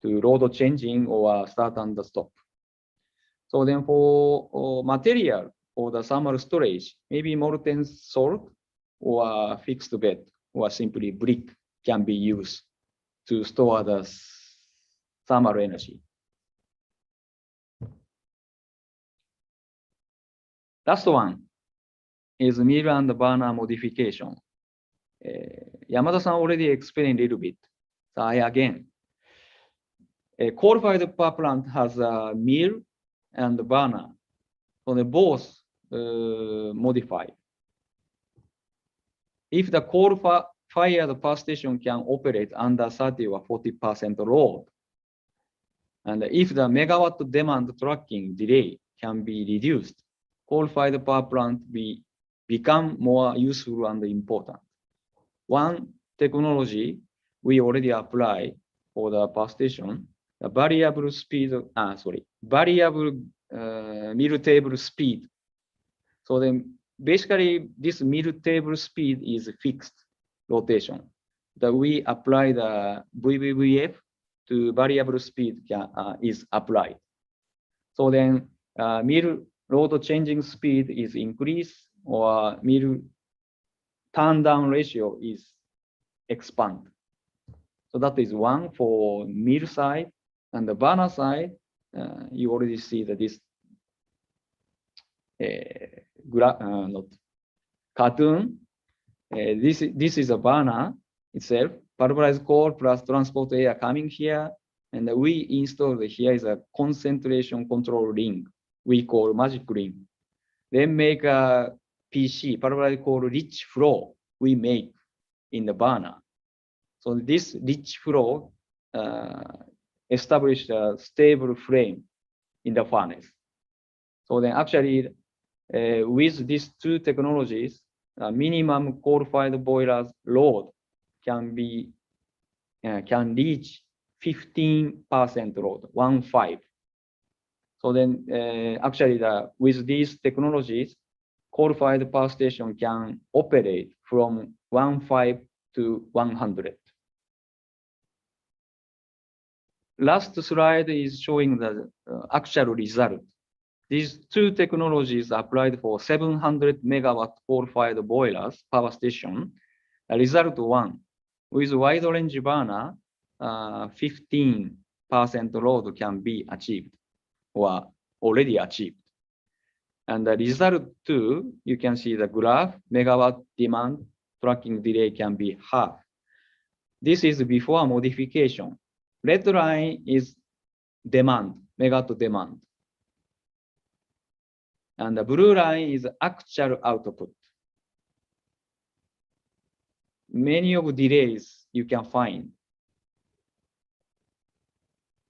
to load changing or start and stop. So then for material for the thermal storage, maybe molten salt or fixed bed or simply brick can be used to store the thermal energy. Last one is mill and burner modification. Yamada-san already explained a little bit. So again, a coal-fired power plant has a mill and burner. So they both modified. If the coal-fired power station can operate under 30 or 40% load, and if the megawatt demand tracking delay can be reduced, coal-fired power plant become more useful and important. One technology we already apply for the power station, the variable speed, variable mill table speed. So then basically this mill table speed is fixed rotation. That we apply the VVVF to variable speed is applied. So then mill load changing speed is increased or mill turn down ratio is expand. So that is one for mill side, and the burner side, you already see that this cartoon. This is a burner itself, pulverized coal plus transport air coming here, and we installed here is a concentration control ring we call magic ring. Then make a PC, pulverized coal rich flow we make in the burner. So this rich flow established a stable frame in the furnace. So then actually with these two technologies, minimum coal-fired boilers load can reach 15% load, 1.5. So then actually with these technologies, coal-fired power station can operate from 1.5 to 100. Last slide is showing the actual result. These two technologies applied for 700 megawatt coal-fired boilers power station. Result one, with wide range burner, 15% load can be achieved or already achieved. And the result two, you can see the graph, megawatt demand tracking delay can be half. This is before modification. Red line is demand, megawatt demand. And the blue line is actual output. Many of delays you can find.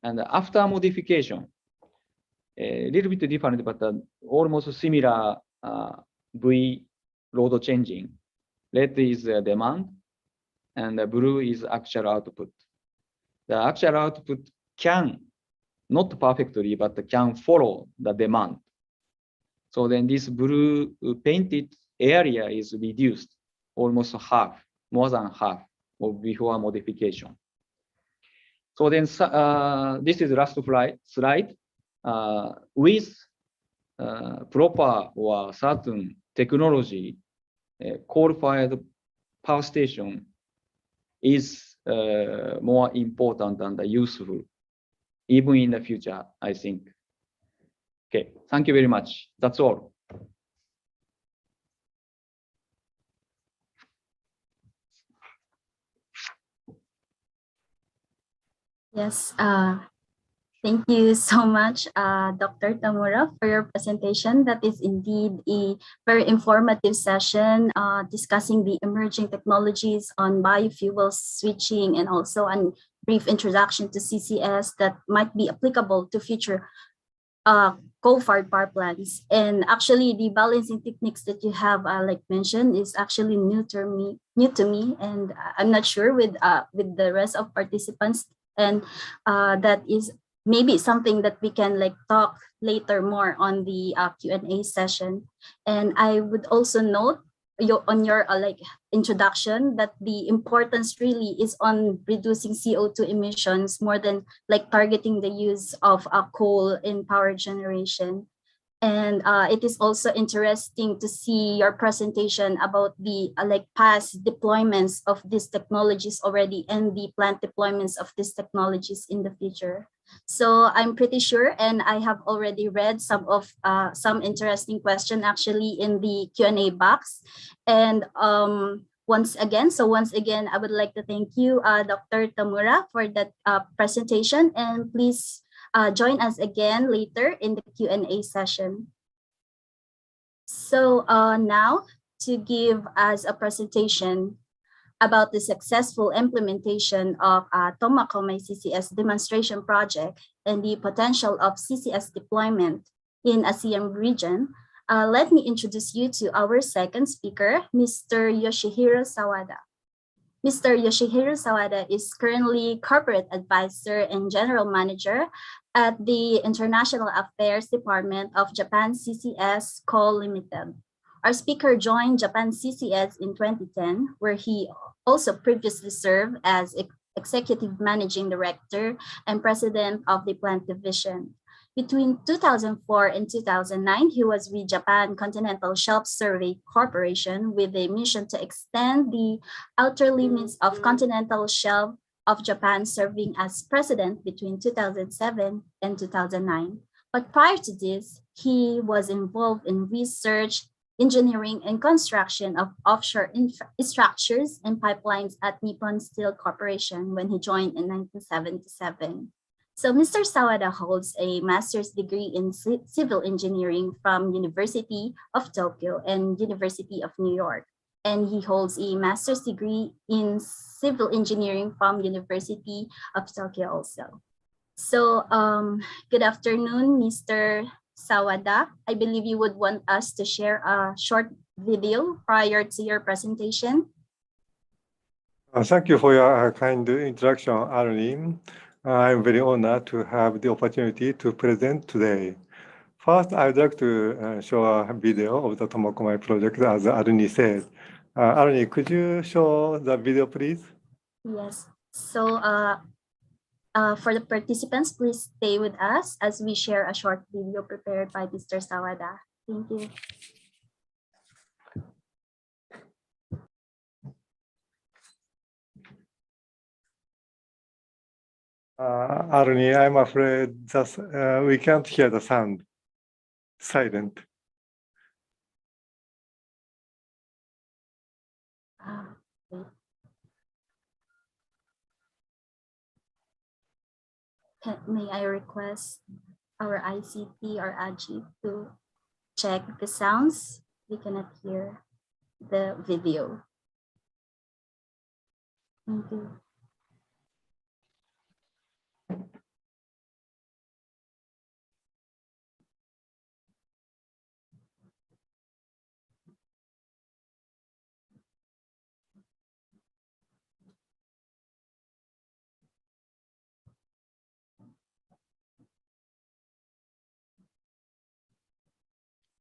And after modification, a little bit different, but almost similar V load changing. Red is demand, and the blue is actual output. The actual output can, not perfectly, but can follow the demand. So then this blue painted area is reduced almost half, more than half of before modification. So then this is the last slide. With proper or certain technology, coal-fired power station is more important and useful, even in the future, I think. Okay, thank you very much. That's all. Yes, thank you so much, Dr. Tamura, for your presentation. That is indeed a very informative session discussing the emerging technologies on biofuels switching and also a brief introduction to CCS that might be applicable to future coal-fired power plants. And actually, the balancing techniques that you have like mentioned is actually new to me, and I'm not sure with the rest of participants. And that is maybe something that we can like talk later more on the Q&A session. And I would also note on your like introduction that the importance really is on reducing CO2 emissions more than like targeting the use of coal in power generation. And it is also interesting to see your presentation about the like past deployments of these technologies already and the planned deployments of these technologies in the future. So I'm pretty sure, and I have already read some interesting question actually in the Q&A box. And once again, I would like to thank you, Dr. Tamura, for that presentation, and please join us again later in the Q&A session. So now to give us a presentation about the successful implementation of Tomakomai CCS demonstration project and the potential of CCS deployment in Asean region, let me introduce you to our second speaker, Mr. Yoshihiro Sawada. Mr. Yoshihiro Sawada is currently Corporate Advisor and General Manager at the International Affairs Department of Japan CCS Co. Limited. Our speaker joined Japan CCS in 2010, where he also previously served as Executive Managing Director and President of the Plant Division. Between 2004 and 2009, he was with Japan Continental Shelf Survey Corporation with a mission to extend the outer limits of continental shelf of Japan, serving as president between 2007 and 2009. But prior to this, he was involved in research, engineering, and construction of offshore structures and pipelines at Nippon Steel Corporation when he joined in 1977. So Mr. Sawada holds a master's degree in civil engineering from University of Tokyo and University of New York. And he holds a master's degree in civil engineering from University of Tokyo also. So good afternoon, Mr. Sawada. I believe you would want us to share a short video prior to your presentation. Thank you for your kind introduction, Arlene. I'm very honored to have the opportunity to present today. First, I'd like to show a video of the Tomokomai project, as Arlene said. Arlene, could you show the video, please? Yes. So For the participants, please stay with us as we share a short video prepared by Mr. Sawada. Thank you. Arnie, I'm afraid that we can't hear the sound. Silent. May I request our ICT or AGI to check the sounds? We cannot hear the video. Thank you.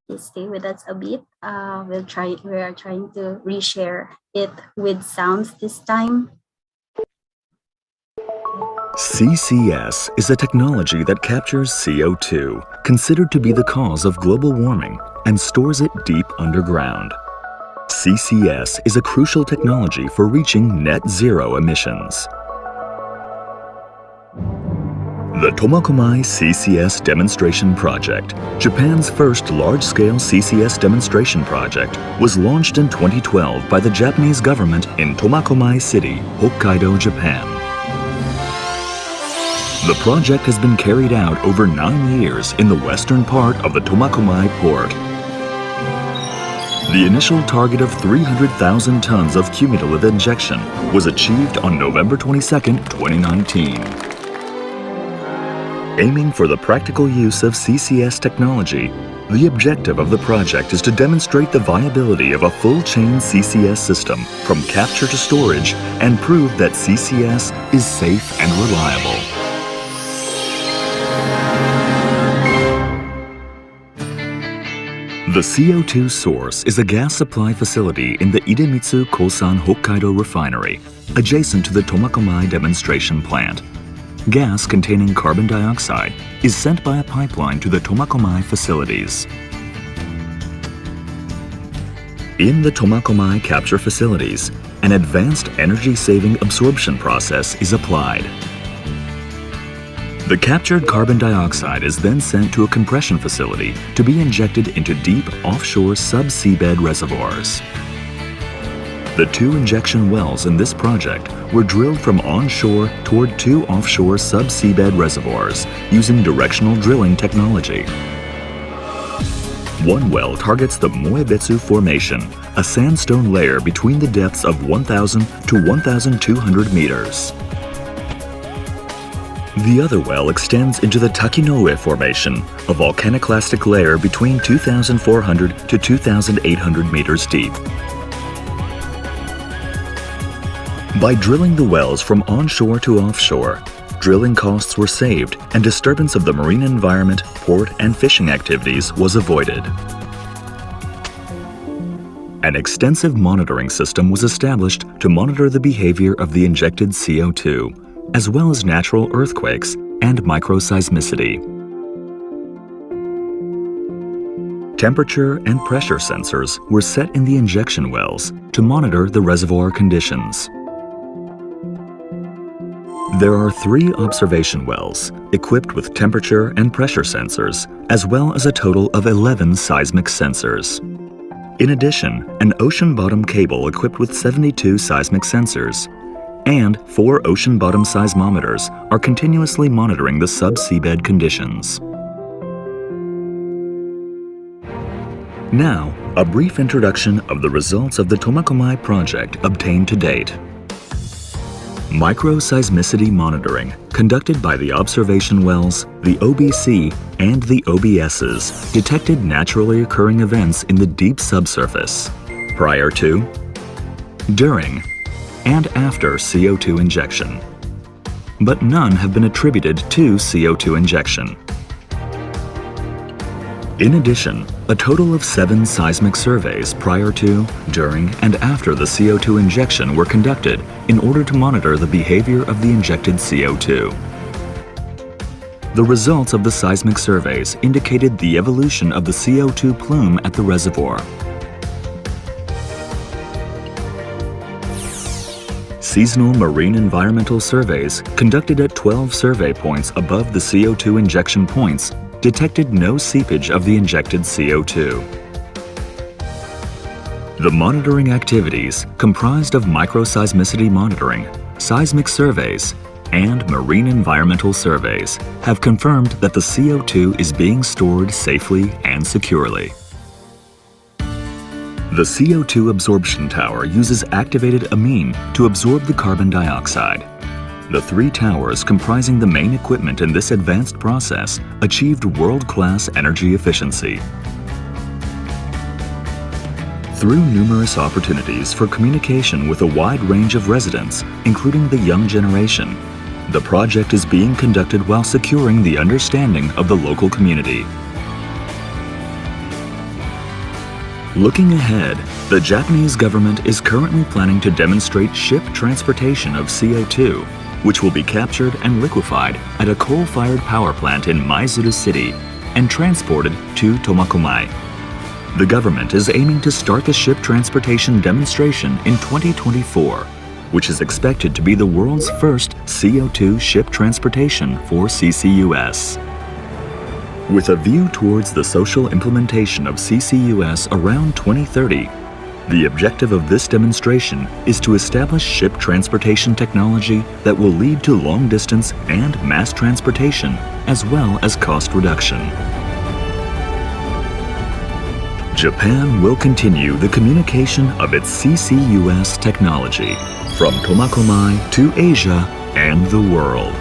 Please stay with us a bit. We are trying to reshare it with sounds this time. CCS is a technology that captures CO2, considered to be the cause of global warming, and stores it deep underground. CCS is a crucial technology for reaching net zero emissions. The Tomakomai CCS Demonstration Project, Japan's first large-scale CCS demonstration project, was launched in 2012 by the Japanese government in Tomakomai City, Hokkaido, Japan. The project has been carried out over 9 years in the western part of the Tomakomai port. The initial target of 300,000 tons of cumulative injection was achieved on November 22, 2019. Aiming for the practical use of CCS technology, the objective of the project is to demonstrate the viability of a full-chain CCS system from capture to storage and prove that CCS is safe and reliable. The CO2 source is a gas supply facility in the Idemitsu Kosan Hokkaido refinery, adjacent to the Tomakomai demonstration plant. Gas containing carbon dioxide is sent by a pipeline to the Tomakomai facilities. In the Tomakomai capture facilities, an advanced energy-saving absorption process is applied. The captured carbon dioxide is then sent to a compression facility to be injected into deep offshore sub-seabed reservoirs. The 2 injection wells in this project were drilled from onshore toward 2 offshore sub-seabed reservoirs using directional drilling technology. One well targets the Moebetsu Formation, a sandstone layer between the depths of 1,000 to 1,200 meters. The other well extends into the Takinoue Formation, a volcaniclastic layer between 2,400 to 2,800 meters deep. By drilling the wells from onshore to offshore, drilling costs were saved and disturbance of the marine environment, port, and fishing activities was avoided. An extensive monitoring system was established to monitor the behavior of the injected CO2, as well as natural earthquakes and microseismicity. Temperature and pressure sensors were set in the injection wells to monitor the reservoir conditions. There are 3 observation wells equipped with temperature and pressure sensors, as well as a total of 11 seismic sensors. In addition, an ocean bottom cable equipped with 72 seismic sensors and 4 ocean bottom seismometers are continuously monitoring the sub-seabed conditions. Now, a brief introduction of the results of the Tomakomai project obtained to date. Microseismicity monitoring, conducted by the observation wells, the OBC, and the OBSs, detected naturally occurring events in the deep subsurface prior to, during, and after CO2 injection. But none have been attributed to CO2 injection. In addition, a total of 7 seismic surveys prior to, during, and after the CO2 injection were conducted in order to monitor the behavior of the injected CO2. The results of the seismic surveys indicated the evolution of the CO2 plume at the reservoir. Seasonal marine environmental surveys conducted at 12 survey points above the CO2 injection points detected no seepage of the injected CO2. The monitoring activities, comprised of microseismicity monitoring, seismic surveys, and marine environmental surveys, have confirmed that the CO2 is being stored safely and securely. The CO2 absorption tower uses activated amine to absorb the carbon dioxide. The 3 towers comprising the main equipment in this advanced process achieved world-class energy efficiency. Through numerous opportunities for communication with a wide range of residents, including the young generation, the project is being conducted while securing the understanding of the local community. Looking ahead, the Japanese government is currently planning to demonstrate ship transportation of CO2, which will be captured and liquefied at a coal-fired power plant in Maizuru City and transported to Tomakomai. The government is aiming to start the ship transportation demonstration in 2024, which is expected to be the world's first CO2 ship transportation for CCUS. With a view towards the social implementation of CCUS around 2030, the objective of this demonstration is to establish ship transportation technology that will lead to long-distance and mass transportation, as well as cost reduction. Japan will continue the communication of its CCUS technology from Tomakomai to Asia and the world.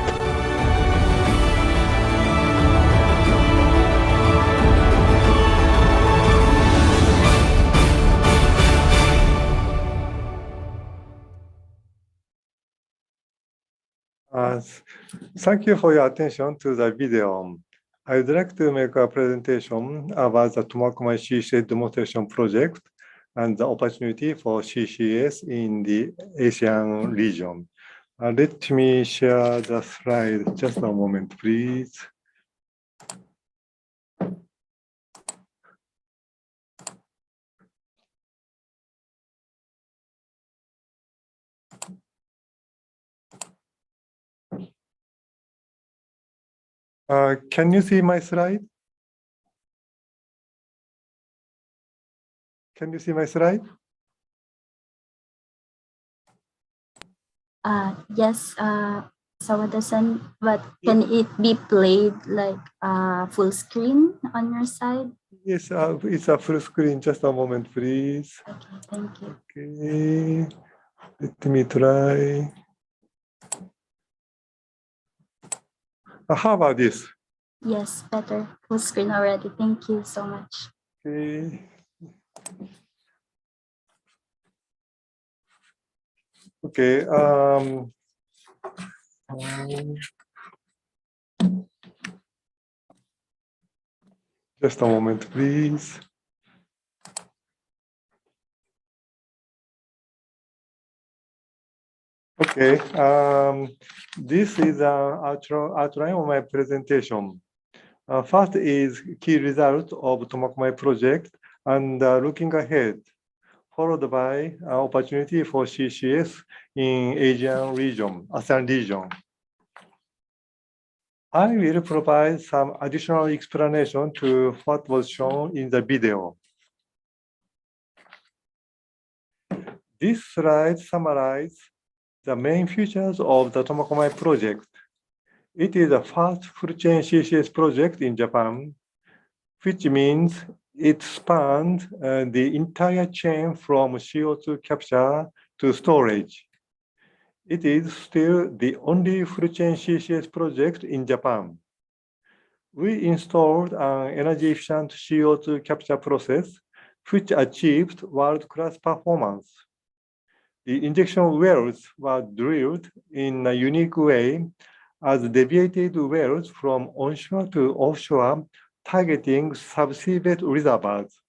Thank you for your attention to the video. I would like to make a presentation about the Tomakomai CCS demonstration project and the opportunity for CCS in the Asean region. Let me share the slide. Just a moment, please. Can you see my slide? Can you see my slide? Yes, Sawada-san, but can it be played like full screen on your side? Yes, it's a full screen. Just a moment, please. Okay, thank you. Okay, let me try. How about this? Yes, better. Full screen already. Thank you so much. Okay. Okay. Just a moment, please. Okay. This is an outline of my presentation. First is key results of Tomakomai project and looking ahead, followed by opportunity for CCS in Asian region, ASEAN region. I will provide some additional explanation to what was shown in the video. This slide summarizes the main features of the Tomakomai project. It is the first full-chain CCS project in Japan, which means it spans the entire chain from CO2 capture to storage. It is still the only full-chain CCS project in Japan. We installed an energy-efficient CO2 capture process, which achieved world-class performance. The injection wells were drilled in a unique way as deviated wells from onshore to offshore, targeting subsea bed reservoirs.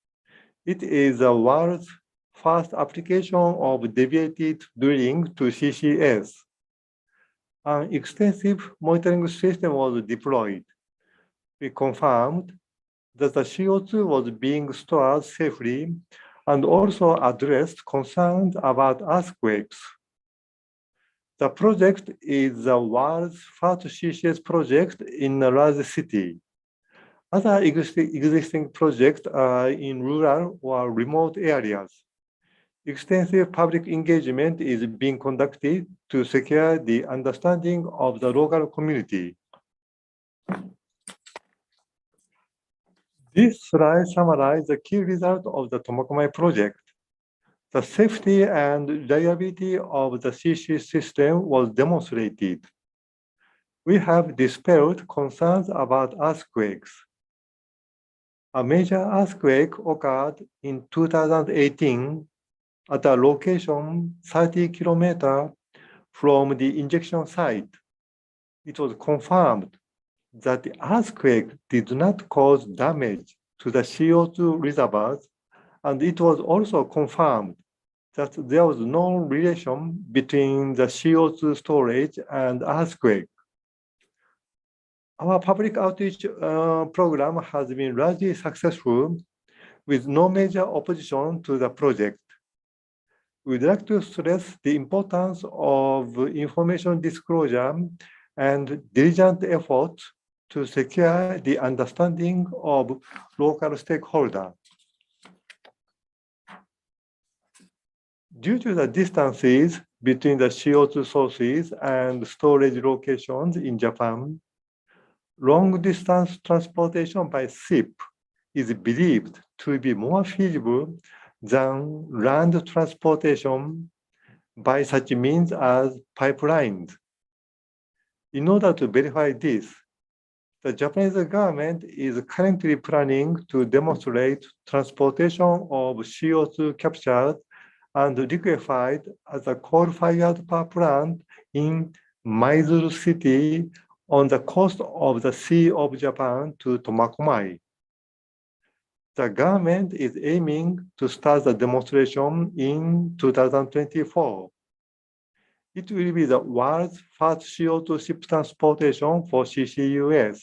It is the world's first application of deviated drilling to CCS. An extensive monitoring system was deployed. we confirmed that the CO2 was being stored safely and also addressed concerns about earthquakes. The project is the world's first CCS project in a large city. Other existing projects are in rural or remote areas. Extensive public engagement is being conducted to secure the understanding of the local community. This slide summarizes the key result of the Tomokomai project. The safety and reliability of the CC system was demonstrated. We have dispelled concerns about earthquakes. A major earthquake occurred in 2018 at a location 30 kilometers from the injection site. It was confirmed that the earthquake did not cause damage to the CO2 reservoirs, and it was also confirmed that there was no relation between the CO2 storage and earthquake. Our public outreach program has been largely successful with no major opposition to the project. We'd like to stress the importance of information disclosure and diligent efforts to secure the understanding of local stakeholders. Due to the distances between the CO2 sources and storage locations in Japan, long-distance transportation by ship is believed to be more feasible than land transportation by such means as pipelines. In order to verify this, the Japanese government is currently planning to demonstrate transportation of CO2 captured and liquefied at a coal-fired power plant in Maizuru City on the coast of the Sea of Japan to Tomakomai. The government is aiming to start the demonstration in 2024. It will be the world's first CO2 ship transportation for CCUS.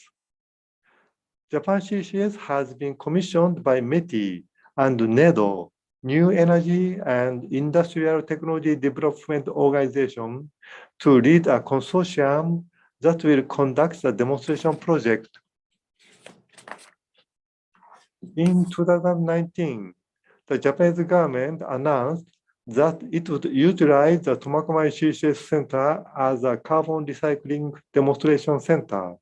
Japan CCS has been commissioned by METI and NEDO, New Energy and Industrial Technology Development Organization, to lead a consortium that will conduct the demonstration project. In 2019, the Japanese government announced that it would utilize the Tomakomai CCS Center as a carbon recycling demonstration center.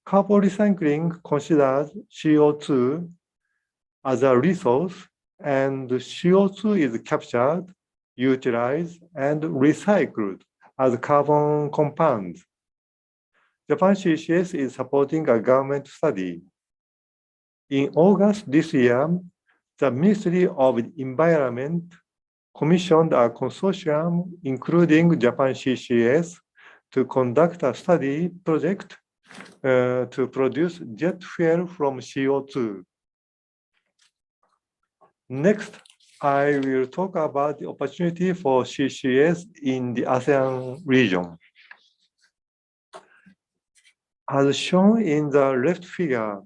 Carbon recycling considers CO2 as a resource, and CO2 is captured, utilized, and recycled as carbon compounds. Japan CCS is supporting a government study. In August this year, the Ministry of Environment commissioned a consortium, including Japan CCS, to conduct a study project to produce jet fuel from CO2. Next, I will talk about the opportunity for CCS in the ASEAN region. As shown in the left figure,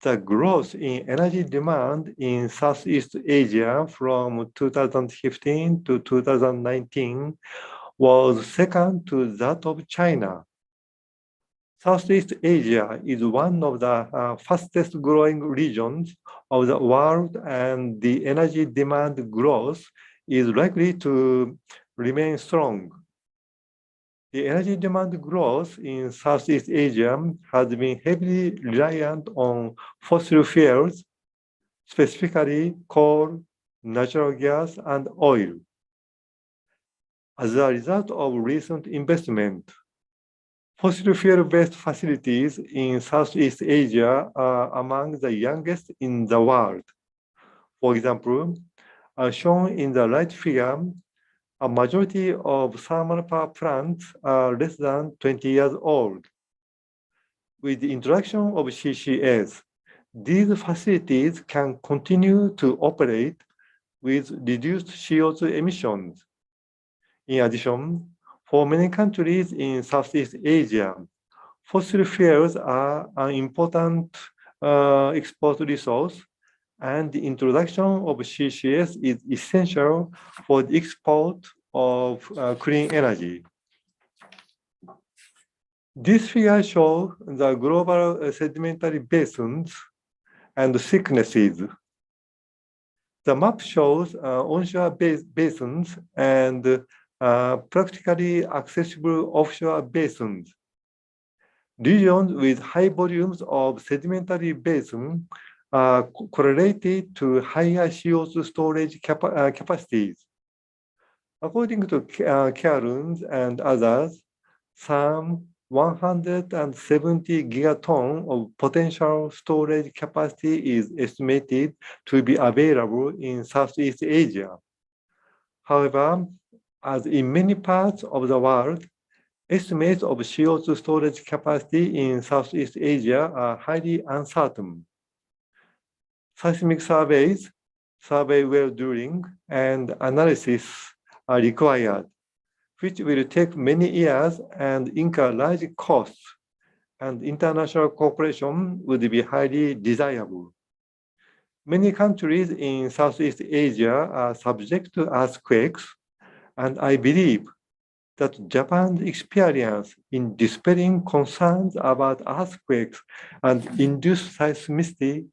the growth in energy demand in Southeast Asia from 2015 to 2019 was second to that of China. Southeast Asia is one of the fastest growing regions of the world, and the energy demand growth is likely to remain strong. The energy demand growth in Southeast Asia has been heavily reliant on fossil fuels, specifically coal, natural gas, and oil. As a result of recent investment, fossil fuel-based facilities in Southeast Asia are among the youngest in the world. For example, as shown in the right figure, a majority of thermal power plants are less than 20 years old. With the introduction of CCS, these facilities can continue to operate with reduced CO2 emissions. In addition, for many countries in Southeast Asia, fossil fuels are an important export resource, and the introduction of CCS is essential for the export of clean energy. This figure shows the global sedimentary basins and thicknesses. The map shows onshore basins and practically accessible offshore basins. Regions with high volumes of sedimentary basin are correlated to higher CO2 storage capacities. According to Cairns and others, some 170 gigaton of potential storage capacity is estimated to be available in Southeast Asia. However, as in many parts of the world, estimates of CO2 storage capacity in Southeast Asia are highly uncertain. Seismic surveys, survey well drilling, and analysis are required, which will take many years and incur large costs, and international cooperation would be highly desirable. Many countries in Southeast Asia are subject to earthquakes, and I believe that Japan's experience in dispelling concerns about earthquakes and induced seismicity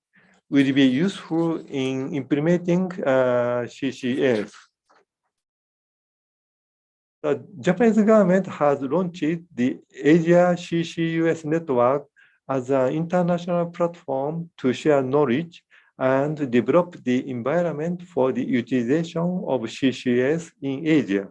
will be useful in implementing CCS. The Japanese government has launched the Asia CCUS network as an international platform to share knowledge and develop the environment for the utilization of CCS in Asia.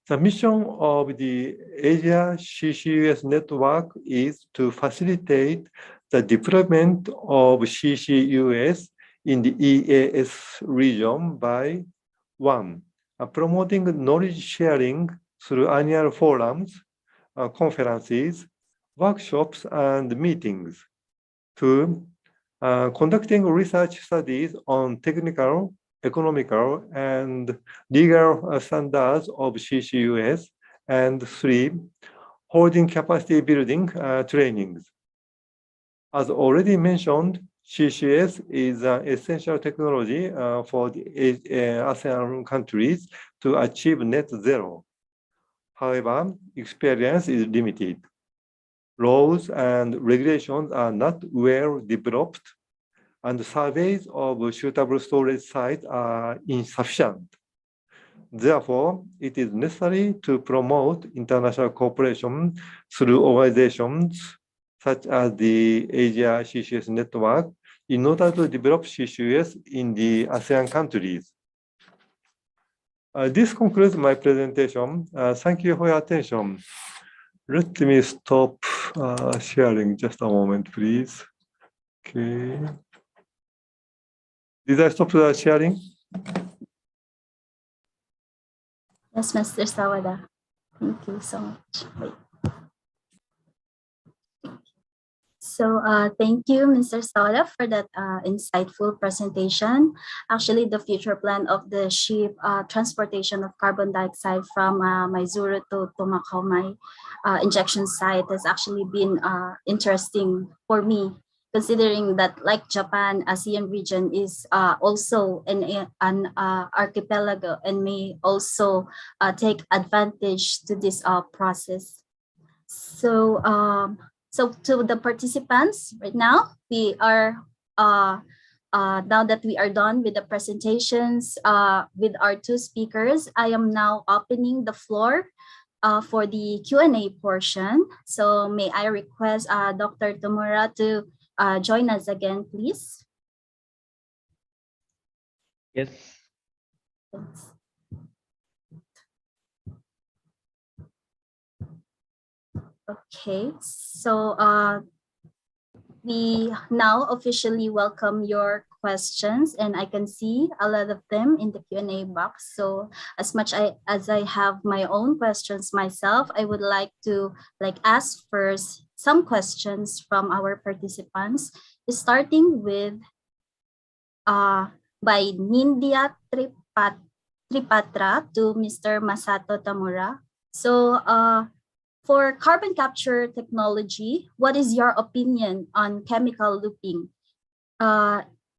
The mission of the Asia CCUS network is to facilitate the deployment of CCUS in the EAS region by 1. Promoting knowledge sharing through annual forums, conferences, workshops, and meetings. 2. Conducting research studies on technical, economical, and legal standards of CCUS. And 3. Holding capacity building trainings. As already mentioned, CCS is an essential technology for the ASEAN countries to achieve net zero. However, experience is limited. Laws and regulations are not well developed, and surveys of suitable storage sites are insufficient. Therefore, it is necessary to promote international cooperation through organizations such as the Asia CCS network in order to develop CCS in the ASEAN countries. This concludes my presentation. Thank you for your attention. Let me stop sharing just a moment, please. Okay. Did I stop the sharing? Yes, Mr. Sawada. Thank you so much. Wait. So thank you, Mr. Sawada, for that insightful presentation. Actually, the future plan of the ship transportation of carbon dioxide from Maizuru to Tomakomai injection site has actually been interesting for me, considering that, like Japan, ASEAN region is also an archipelago and may also take advantage to this process. So, so to the participants right now, we are, now that we are done with the presentations with our two speakers, I am now opening the floor for the Q&A portion. So may I request Dr. Tamura to join us again, please? Yes. Thanks. Okay, so we now officially welcome your questions, and I can see a lot of them in the Q&A box. So as much as I have my own questions myself, I would like to ask first some questions from our participants, starting with by Nindya Tripatra to Mr. Masato Tamura. So For carbon capture technology, what is your opinion on chemical looping?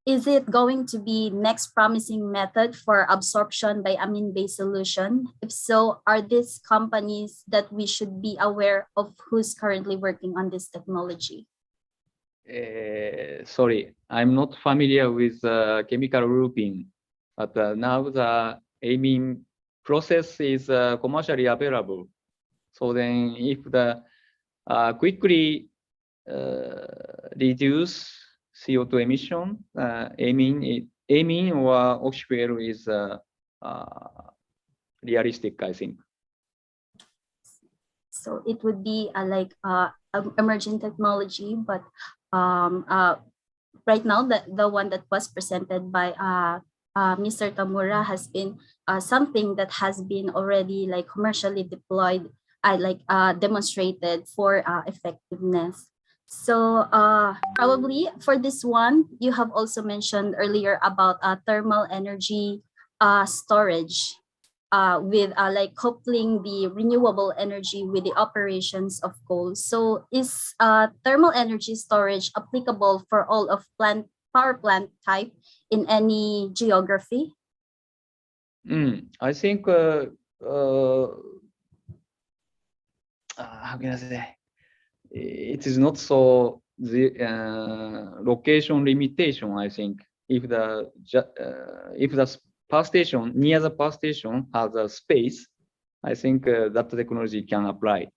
Is it going to be next promising method for absorption by amine-based solution? If so, are these companies that we should be aware of who's currently working on this technology? Sorry, I'm not familiar with chemical looping, but now the amine process is commercially available. So then if the quickly reduce CO2 emission, amine or oxyfuel is realistic, I think. So it would be like emerging technology, but right now the one that was presented by Mr. Tamura has been something that has been already like commercially deployed, demonstrated for effectiveness. So probably for this one, you have also mentioned earlier about thermal energy storage with like coupling the renewable energy with the operations of coal. So is thermal energy storage applicable for all of power plant type in any geography? I think how can I say? It is not so the location limitation. I think if the power station near the power station has a space, I think that technology can apply.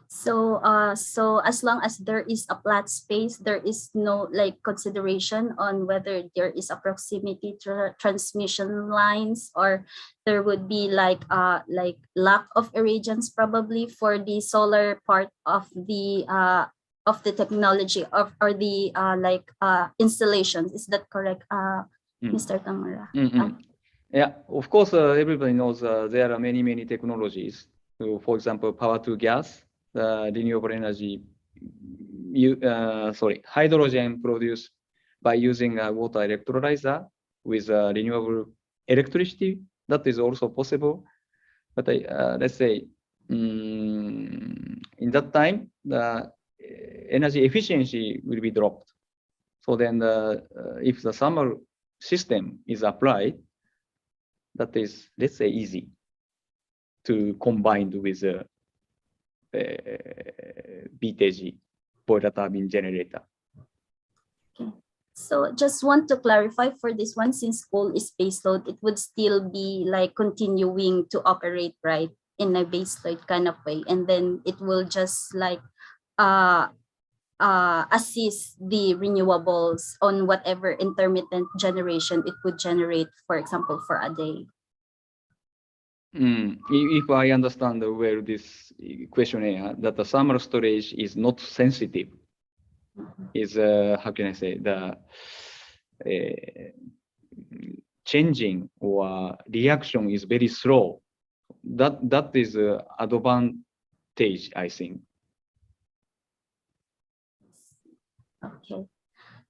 So so as long as there is a flat space, there is no like consideration on whether there is a proximity to transmission lines, or there would be like lack of irradiance probably for the solar part of the technology or the installations. Is that correct, Mr. Tamura? Yeah, of course, everybody knows there are many technologies. So, for example, power to gas, renewable energy, hydrogen produced by using a water electrolyzer with renewable electricity. That is also possible. But let's say in that time, the energy efficiency will be dropped. So then if the summer system is applied, that is, let's say, easy to combine with BTG, boiler turbine generator. Okay. So just want to clarify for this one, since coal is baseload, it would still be like continuing to operate, right, in a baseload kind of way, and then it will just like assist the renewables on whatever intermittent generation it would generate, for example, for a day. If I understand well this questionnaire, that the summer storage is not sensitive, is how can I say, the changing or reaction is very slow. That is an advantage, I think. Okay,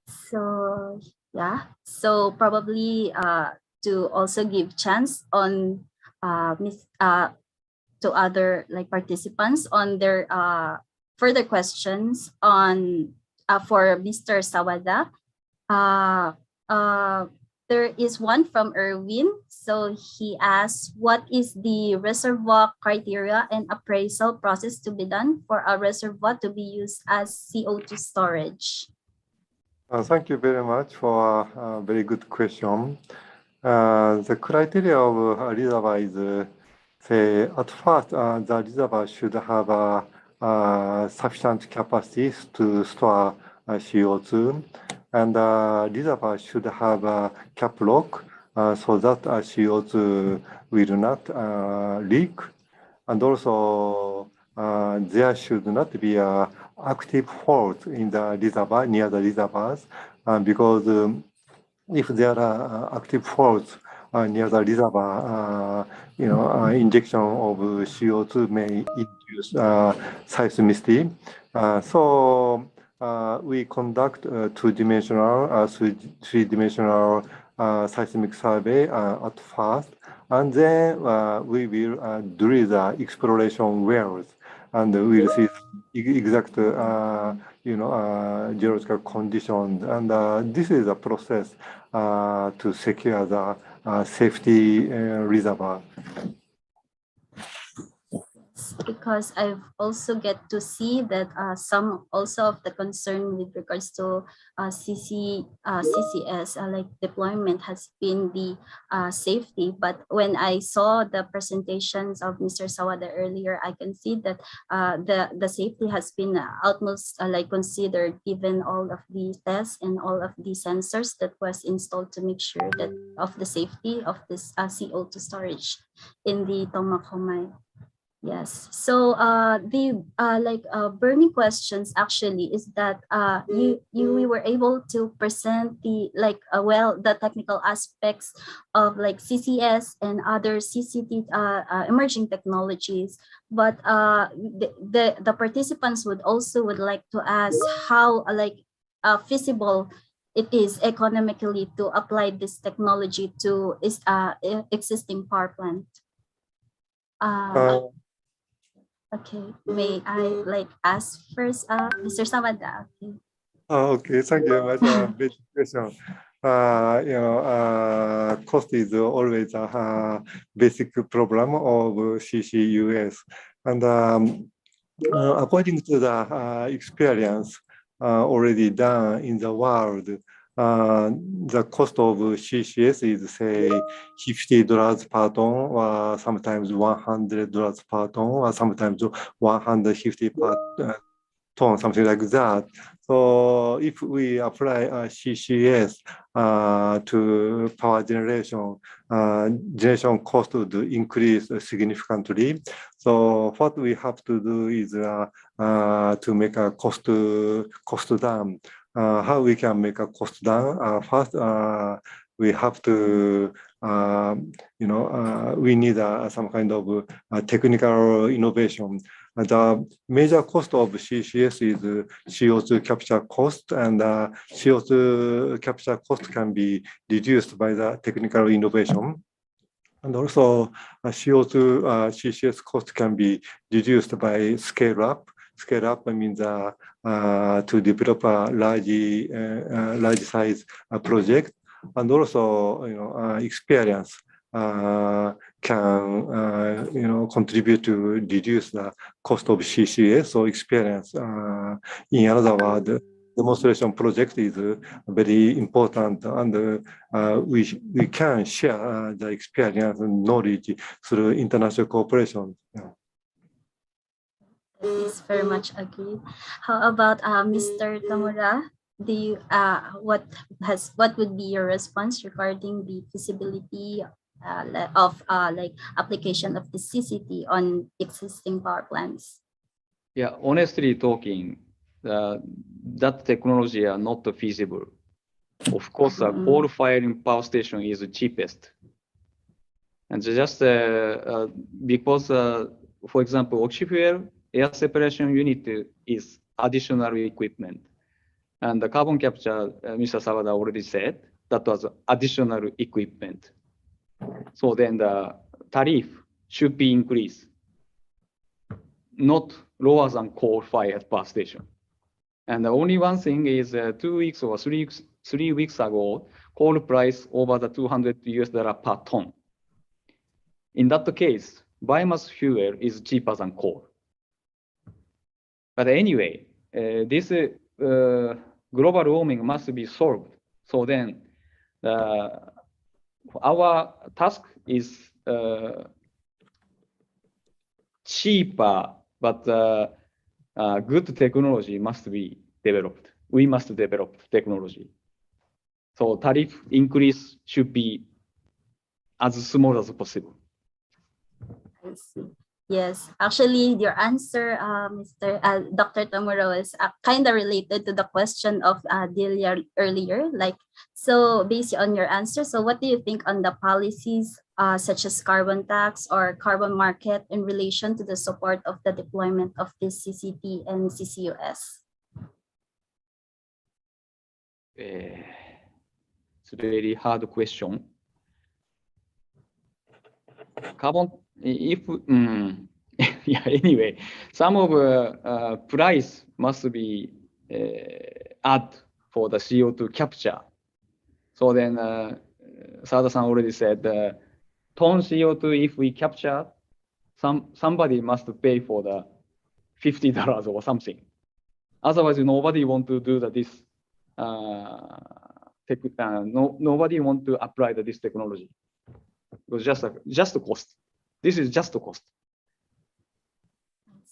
so yeah, so probably to also give chance on to other like participants on their further questions on for Mr. Sawada. There is one from Erwin. So he asks, what is the reservoir criteria and appraisal process to be done for a reservoir to be used as CO2 storage? Thank you very much for a very good question. The criteria of a reservoir is, say, at first, the reservoir should have sufficient capacity to store CO2, and the reservoir should have a cap lock so that CO2 will not leak, and also there should not be an active fault in the reservoir, near the reservoirs, because if there are active faults near the reservoir, injection of CO2 may induce seismicity. So we conduct two-dimensional, three-dimensional seismic survey at first, And then we will drill the exploration wells, and we'll see exact, geological conditions. And this is a process to secure the safety reservoir. Because I've also get to see that some also of the concern with regards to CCS like deployment has been the safety. But when I saw the presentations of Mr. Sawada earlier, I can see that the safety has been utmost like considered, given all of the tests and all of the sensors that was installed to make sure that of the safety of this CO2 storage in the Tomakomai. Yes. So the burning questions actually is that we were able to present the the technical aspects of like CCS and other CCT emerging technologies, but the participants would like to ask how feasible it is economically to apply this technology to existing power plant. Okay, may I ask first, Mr. Sawada? Okay. Okay, thank you very much. Basic question. Cost is always a basic problem of CCUS, and according to the experience already done in the world, the cost of CCS is say $50 per ton, or sometimes $100 per ton, or sometimes 150 per ton, something like that. So if we apply CCS to power generation, generation cost would increase significantly. So what we have to do is to make a cost down. How we can make a cost down? First, we have to, we need some kind of technical innovation. The major cost of CCS is CO2 capture cost, and CO2 capture cost can be reduced by the technical innovation. And also CCS cost can be reduced by scale up. Scale up means to develop a large size project, and also experience can contribute to reduce the cost of CCS. So experience, in other words, demonstration project is very important, and we can share the experience and knowledge through international cooperation. Yeah. Is very much agree. How about Mr. Tamura? Do you, what would be your response regarding the feasibility of application of the CCT on existing power plants? Yeah, honestly talking, that technology are not feasible. Of course, a coal-fired power station is the cheapest, and just because, for example, oxy-fuel air separation unit is additional equipment, and the carbon capture, Mr. Sawada already said, that was additional equipment. So then the tariff should be increased, not lower than coal-fired power station. And the only one thing is 2 weeks or 3 weeks ago, coal price over the $200 per ton. In that case, biomass fuel is cheaper than coal. But anyway, this global warming must be solved. So then our task is cheaper, but good technology must be developed. We must develop technology. So tariff increase should be as small as possible. I see. Yes, actually, your answer, Dr. Tamura, was kind of related to the question of Delia earlier. So based on your answer, so what do you think on the policies such as carbon tax or carbon market in relation to the support of the deployment of this CCT and CCUS? It's a very hard question. carbon, if, yeah, anyway, some of price must be add for the CO2 capture. So then Sawada-san already said ton CO2, if we capture, somebody must pay for the $50 or something. Otherwise, nobody want to do this. Nobody want to apply this technology. It was just a cost. This is just a cost.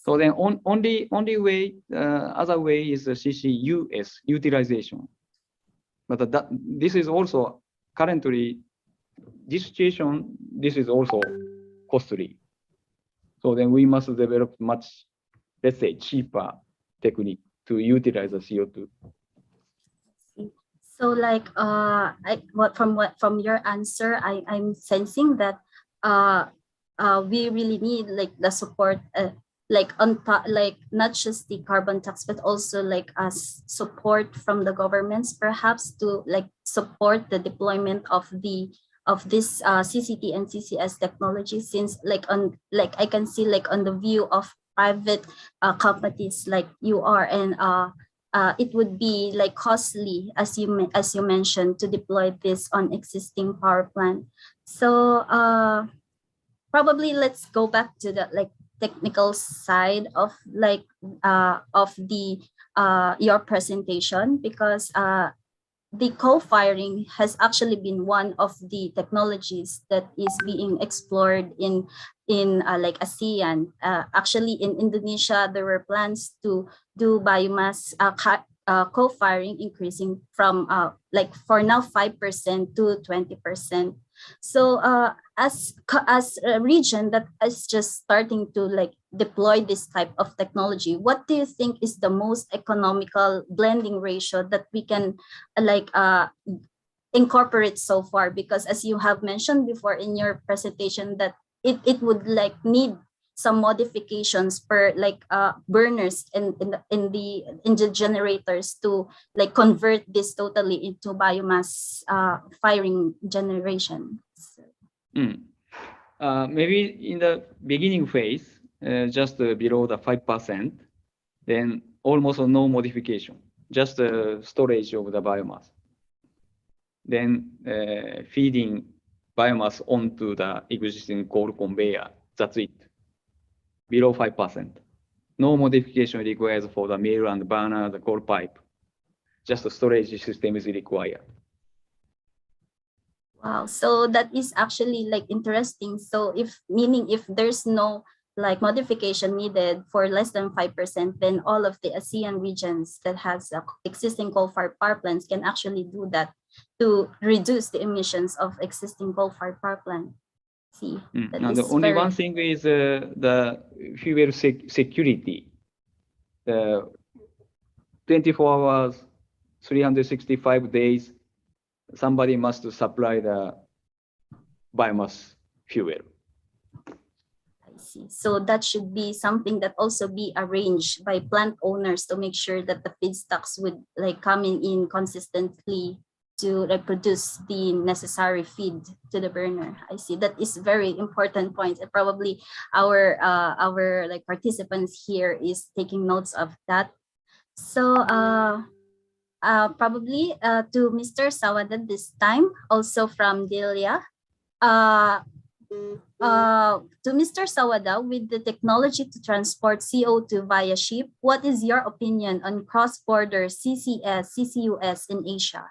So then only way, other way is the CCUS utilization. But this is also currently, this situation, this is also costly. So then we must develop much, let's say, cheaper technique to utilize the CO2. So like from your answer, I'm sensing that we really need like the support, like on top, like not just the carbon tax, but also like support from the governments, perhaps to like support the deployment of this CCT and CCS technology, since like I can see like on the view of private companies like you are, and it would be like costly, as you mentioned, to deploy this on existing power plant. So probably let's go back to the like technical side of like of the your presentation, because the co-firing has actually been one of the technologies that is being explored in like ASEAN. Actually, in Indonesia, there were plans to do biomass co-firing, increasing from like for now 5% to 20%. So as a region that is just starting to like deploy this type of technology, what do you think is the most economical blending ratio that we can like incorporate so far? Because as you have mentioned before in your presentation, that it would like need some modifications per like burners in the generators to like convert this totally into biomass firing generation. Maybe in the beginning phase, just below the 5%, then almost no modification, just storage of the biomass. Then feeding biomass onto the existing coal conveyor, that's it. Below 5%. No modification required for the mill and burner, the coal pipe. Just a storage system is required. Wow, so that is actually like interesting. So if there's no like modification needed for less than 5%, then all of the ASEAN regions that has existing coal-fired power plants can actually do that to reduce the emissions of existing coal-fired power plants. See, and only one thing is the fuel security. 24 hours, 365 days, somebody must supply the biomass fuel. I see. So that should be something that also be arranged by plant owners to make sure that the feedstocks would like coming in consistently to reproduce the necessary feed to the burner. I see. That is very important point, and probably our like participants here is taking notes of that. So probably to Mr. Sawada this time, also from Delia. To Mr. Sawada, with the technology to transport CO2 via ship, what is your opinion on cross-border CCS, CCUS in Asia?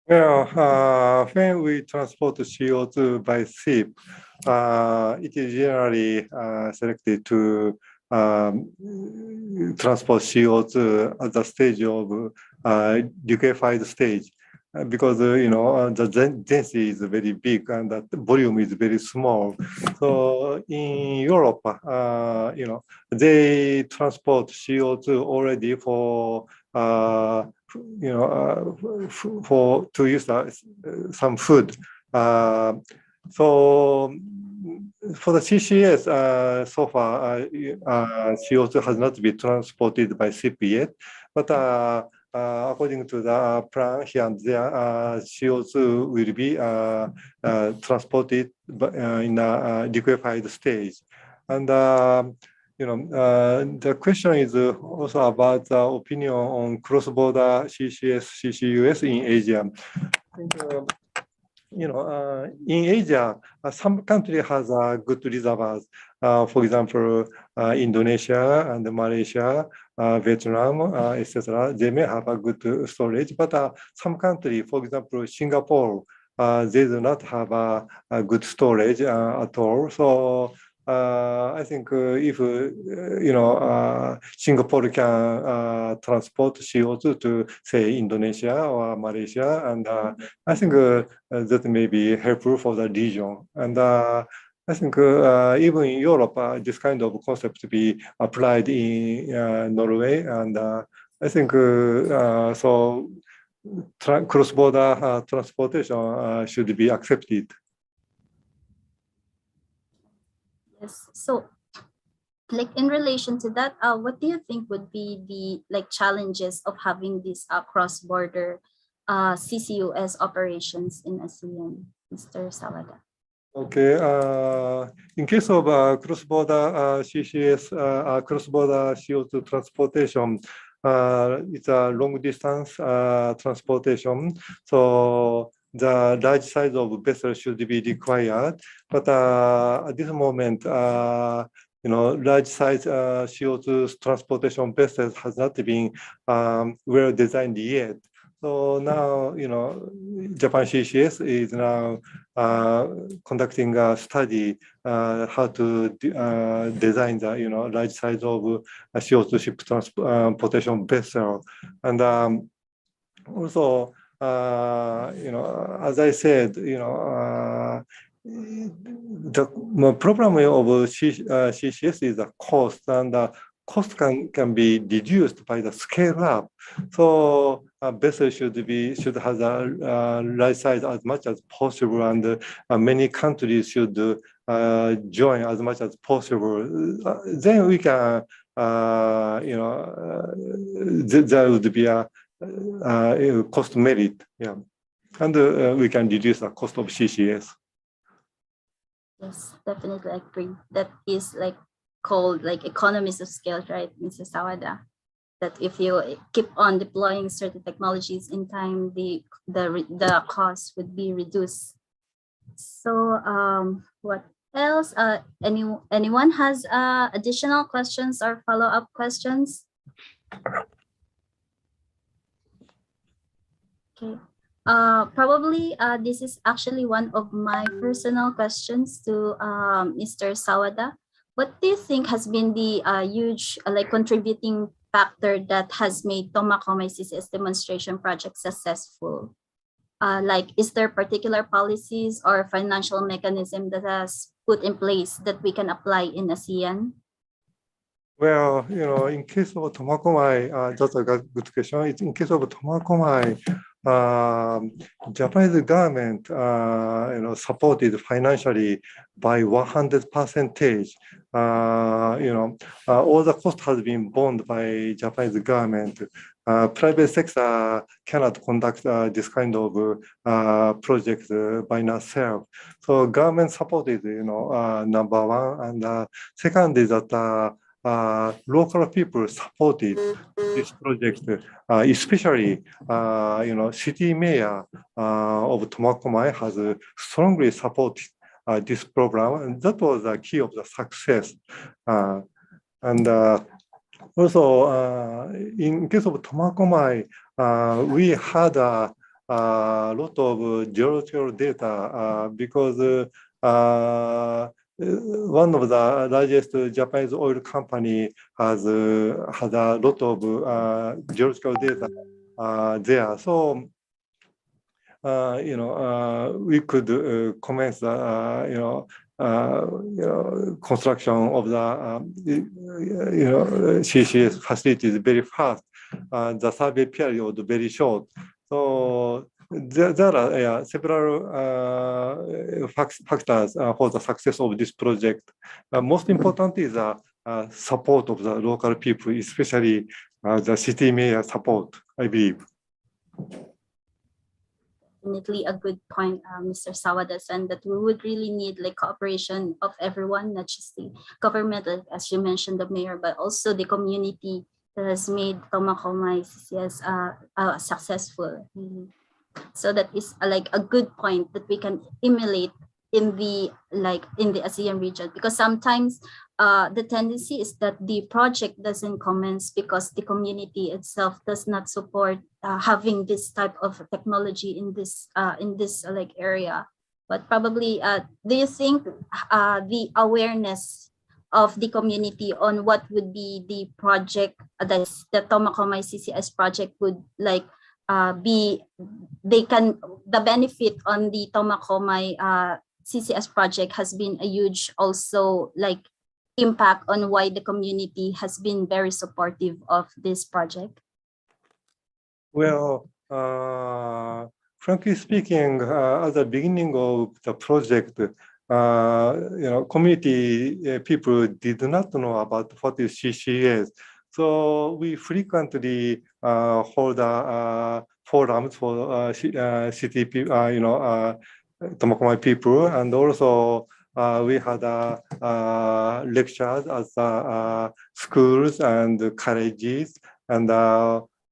Well, when we transport CO2 by ship, it is generally selected to transport CO2 at the stage of liquefied stage, because the density is very big and the volume is very small. So in Europe, they transport CO2 already for to use some food. So for the CCS, so far CO2 has not been transported by ship yet, but according to the plan here and there, CO2 will be transported in a liquefied stage. And the question is also about the opinion on cross-border CCS, CCUS in Asia. I think, in Asia, some country has good reservoirs. For example, Indonesia and Malaysia, Vietnam, etc. They may have a good storage, but some country, for example, Singapore, they do not have a good storage at all. So I think if Singapore can transport CO2 to say Indonesia or Malaysia, and I think that may be helpful for the region. And I think even in Europe, this kind of concept to be applied in Norway, and I think so. Cross-border transportation should be accepted. Yes. So, like in relation to that, what do you think would be the challenges of having these cross-border CCUS operations in ASEAN, Mr. Sawada? Okay. In case of cross-border CCS, cross-border CO2 transportation, it's a long-distance transportation. So the large size of vessel should be required, but at this moment, large size CO2 transportation vessels has not been well designed yet. So now, Japan CCS is now conducting a study how to design the large size of CO2 ship transportation vessel, and also. As I said, the problem of CCS is the cost, and the cost can be reduced by the scale up. So a vessel should have a large size as much as possible, and many countries should join as much as possible. Then we can, there would be a cost merit, yeah, and we can reduce the cost of CCS. Yes, definitely agree. That is called economies of scale, right, Mr. Sawada? That if you keep on deploying certain technologies in time, the cost would be reduced. So what else? Anyone has additional questions or follow-up questions? Okay, probably this is actually one of my personal questions to Mr. Sawada. What do you think has been the huge contributing factor that has made Tomakomai CCS demonstration project successful? Is there particular policies or financial mechanism that has put in place that we can apply in ASEAN? Well, in case of Tomakomai, that's a good question. In case of Tomakomai, Japanese government, supported financially by 100%. All the cost has been borne by Japanese government. Private sector cannot conduct this kind of project by itself. So government supported, number one, and second is that. Local people supported this project, especially, city mayor of Tomakomai has strongly supported this program, and that was the key of the success. And also, in case of Tomakomai, we had a lot of geological data because one of the largest Japanese oil company has a lot of geological data there. So, we could commence construction of the CCS facilities very fast. The survey period very short. So there are several factors for the success of this project. Most important is the support of the local people, especially the city mayor support, I believe. Definitely a good point, Mr. Sawada, and that we would really need like cooperation of everyone, not just the government, as you mentioned, the mayor, but also the community that has made Tomakomai CCS successful. So that is like a good point that we can emulate in the ASEAN region, because sometimes the tendency is that the project doesn't commence because the community itself does not support having this type of technology in this like area. But probably, do you think the awareness of the community on what would be the project, the Tomakomai CCS project would like the benefit on the Tomakomai CCS project has been a huge also like impact on why the community has been very supportive of this project? Well, frankly speaking, at the beginning of the project, community people did not know about what is CCS. So we frequently hold forums for city people, Tomokomai people, and also we had lectures at schools and colleges, and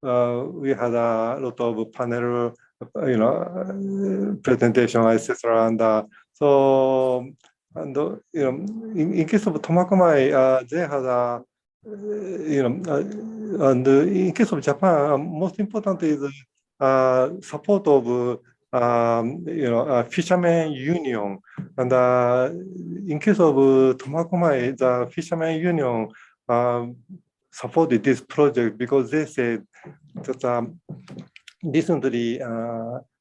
we had a lot of panel, presentation, etc. And in case of Tomakomai, they had and in case of Japan, most important is support of fishermen union, and in case of Tomakomai, the fishermen union supported this project because they said that recently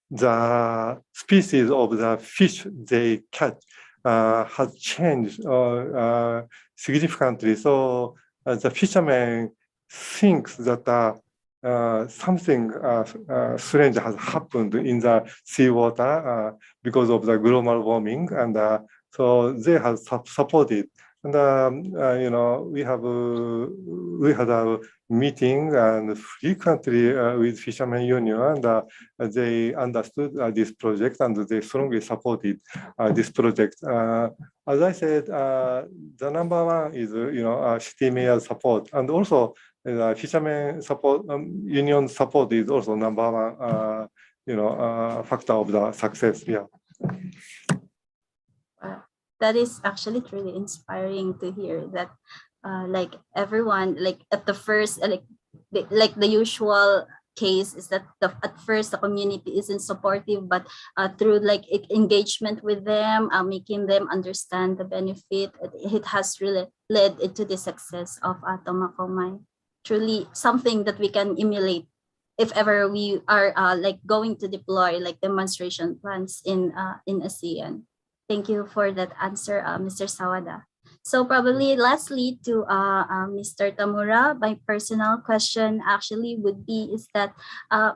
the species of the fish they catch has changed significantly. So the fishermen thinks that something strange has happened in the seawater because of the global warming, and so they have supported. And we had a meeting and frequently with Fishermen Union, and they understood this project and they strongly supported this project. As I said, the number one is city mayor support, and also Fishermen support union support is also number one factor of the success. Yeah. That is actually truly inspiring to hear that like everyone, like at the first, like the usual case is that at first the community isn't supportive, but through like engagement with them, making them understand the benefit, it has really led into the success of Tomakomai. Truly something that we can emulate if ever we are like going to deploy like demonstration plans in ASEAN. Thank you for that answer, Mr. Sawada. So probably lastly to Mr. Tamura, my personal question actually would be is that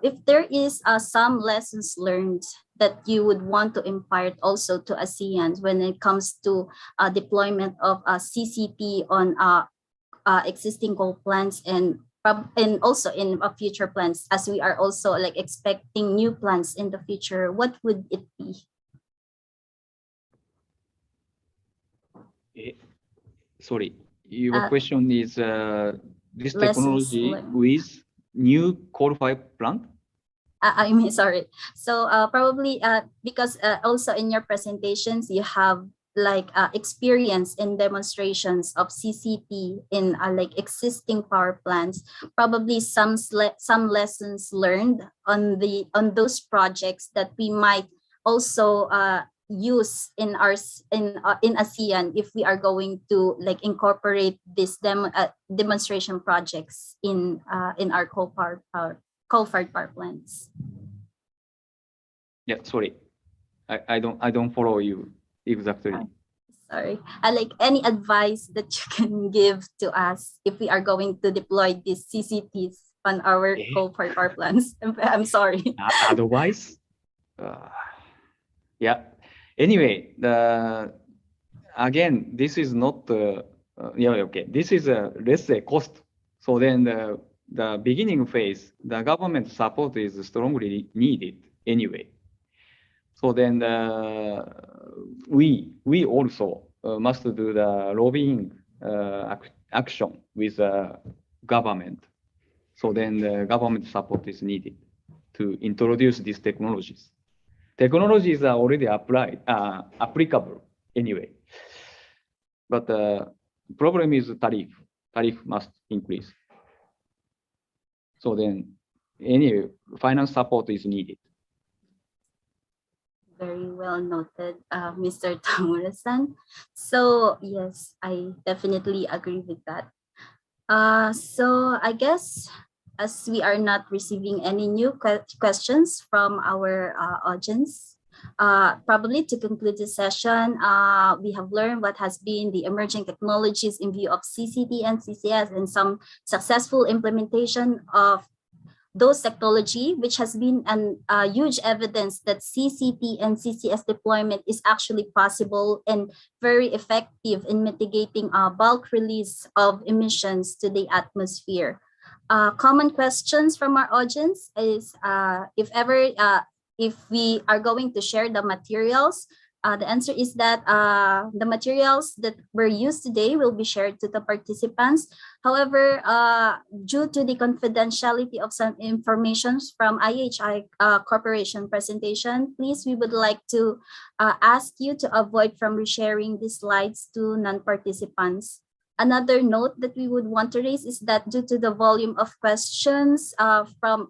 if there is some lessons learned that you would want to impart also to ASEAN when it comes to deployment of CCT on existing coal plants and also in future plants, as we are also like expecting new plants in the future, what would it be? Sorry, your question is this technology with new coal-fired plant? I mean, sorry. So probably because also in your presentations, you have like experience in demonstrations of CCT in like existing power plants, probably some lessons learned on those projects that we might also use in ASEAN if we are going to like incorporate this demonstration projects in our coal-fired power plants. Yeah, sorry, I don't follow you exactly. Sorry, like any advice that you can give to us if we are going to deploy these CCTs on our coal-fired power plants. I'm sorry. Advice? Yeah. Anyway, again, this is not yeah, okay. This is let's say cost. So then the beginning phase, the government support is strongly needed anyway. So then we also must do the lobbying action with government. So then the government support is needed to introduce these technologies. Technologies are already applied, applicable anyway. But the problem is tariff. Tariff must increase. So then any finance support is needed. Very well noted, Mr. Tamura-san. So yes, I definitely agree with that. So I guess as we are not receiving any new questions from our audience, probably to conclude this session, we have learned what has been the emerging technologies in view of CCT and CCS and some successful implementation of those technology, which has been a huge evidence that CCT and CCS deployment is actually possible and very effective in mitigating bulk release of emissions to the atmosphere. Common questions from our audience is if we are going to share the materials, the answer is that the materials that were used today will be shared to the participants. However, due to the confidentiality of some information from IHI Corporation presentation, please, we would like to ask you to avoid from resharing these slides to non-participants. Another note that we would want to raise is that due to the volume of questions from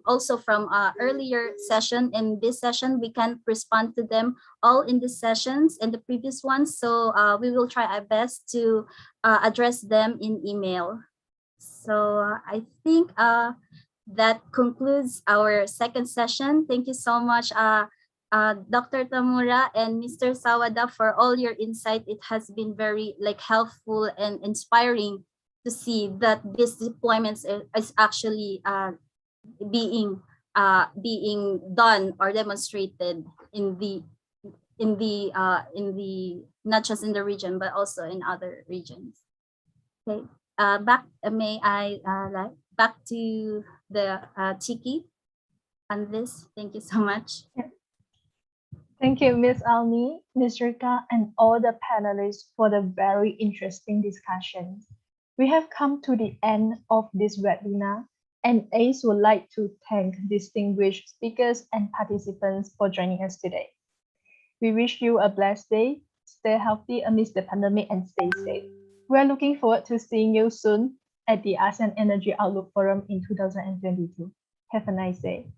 earlier session and this session, we can't respond to them all in the sessions and the previous ones. So we will try our best to address them in email. So I think that concludes our second session. Thank you so much, Dr. Tamura and Mr. Sawada, for all your insight. It has been very helpful and inspiring to see that this deployments is actually being done or demonstrated in the not just in the region but also in other regions. Okay, back to the Chiki on this. Thank you so much. Thank you, Ms. Almi, Ms. Rika, and all the panelists for the very interesting discussions. We have come to the end of this webinar, and ACE would like to thank distinguished speakers and participants for joining us today. We wish you a blessed day, stay healthy amidst the pandemic, and stay safe. We are looking forward to seeing you soon at the ASEAN Energy Outlook Forum in 2022. Have a nice day.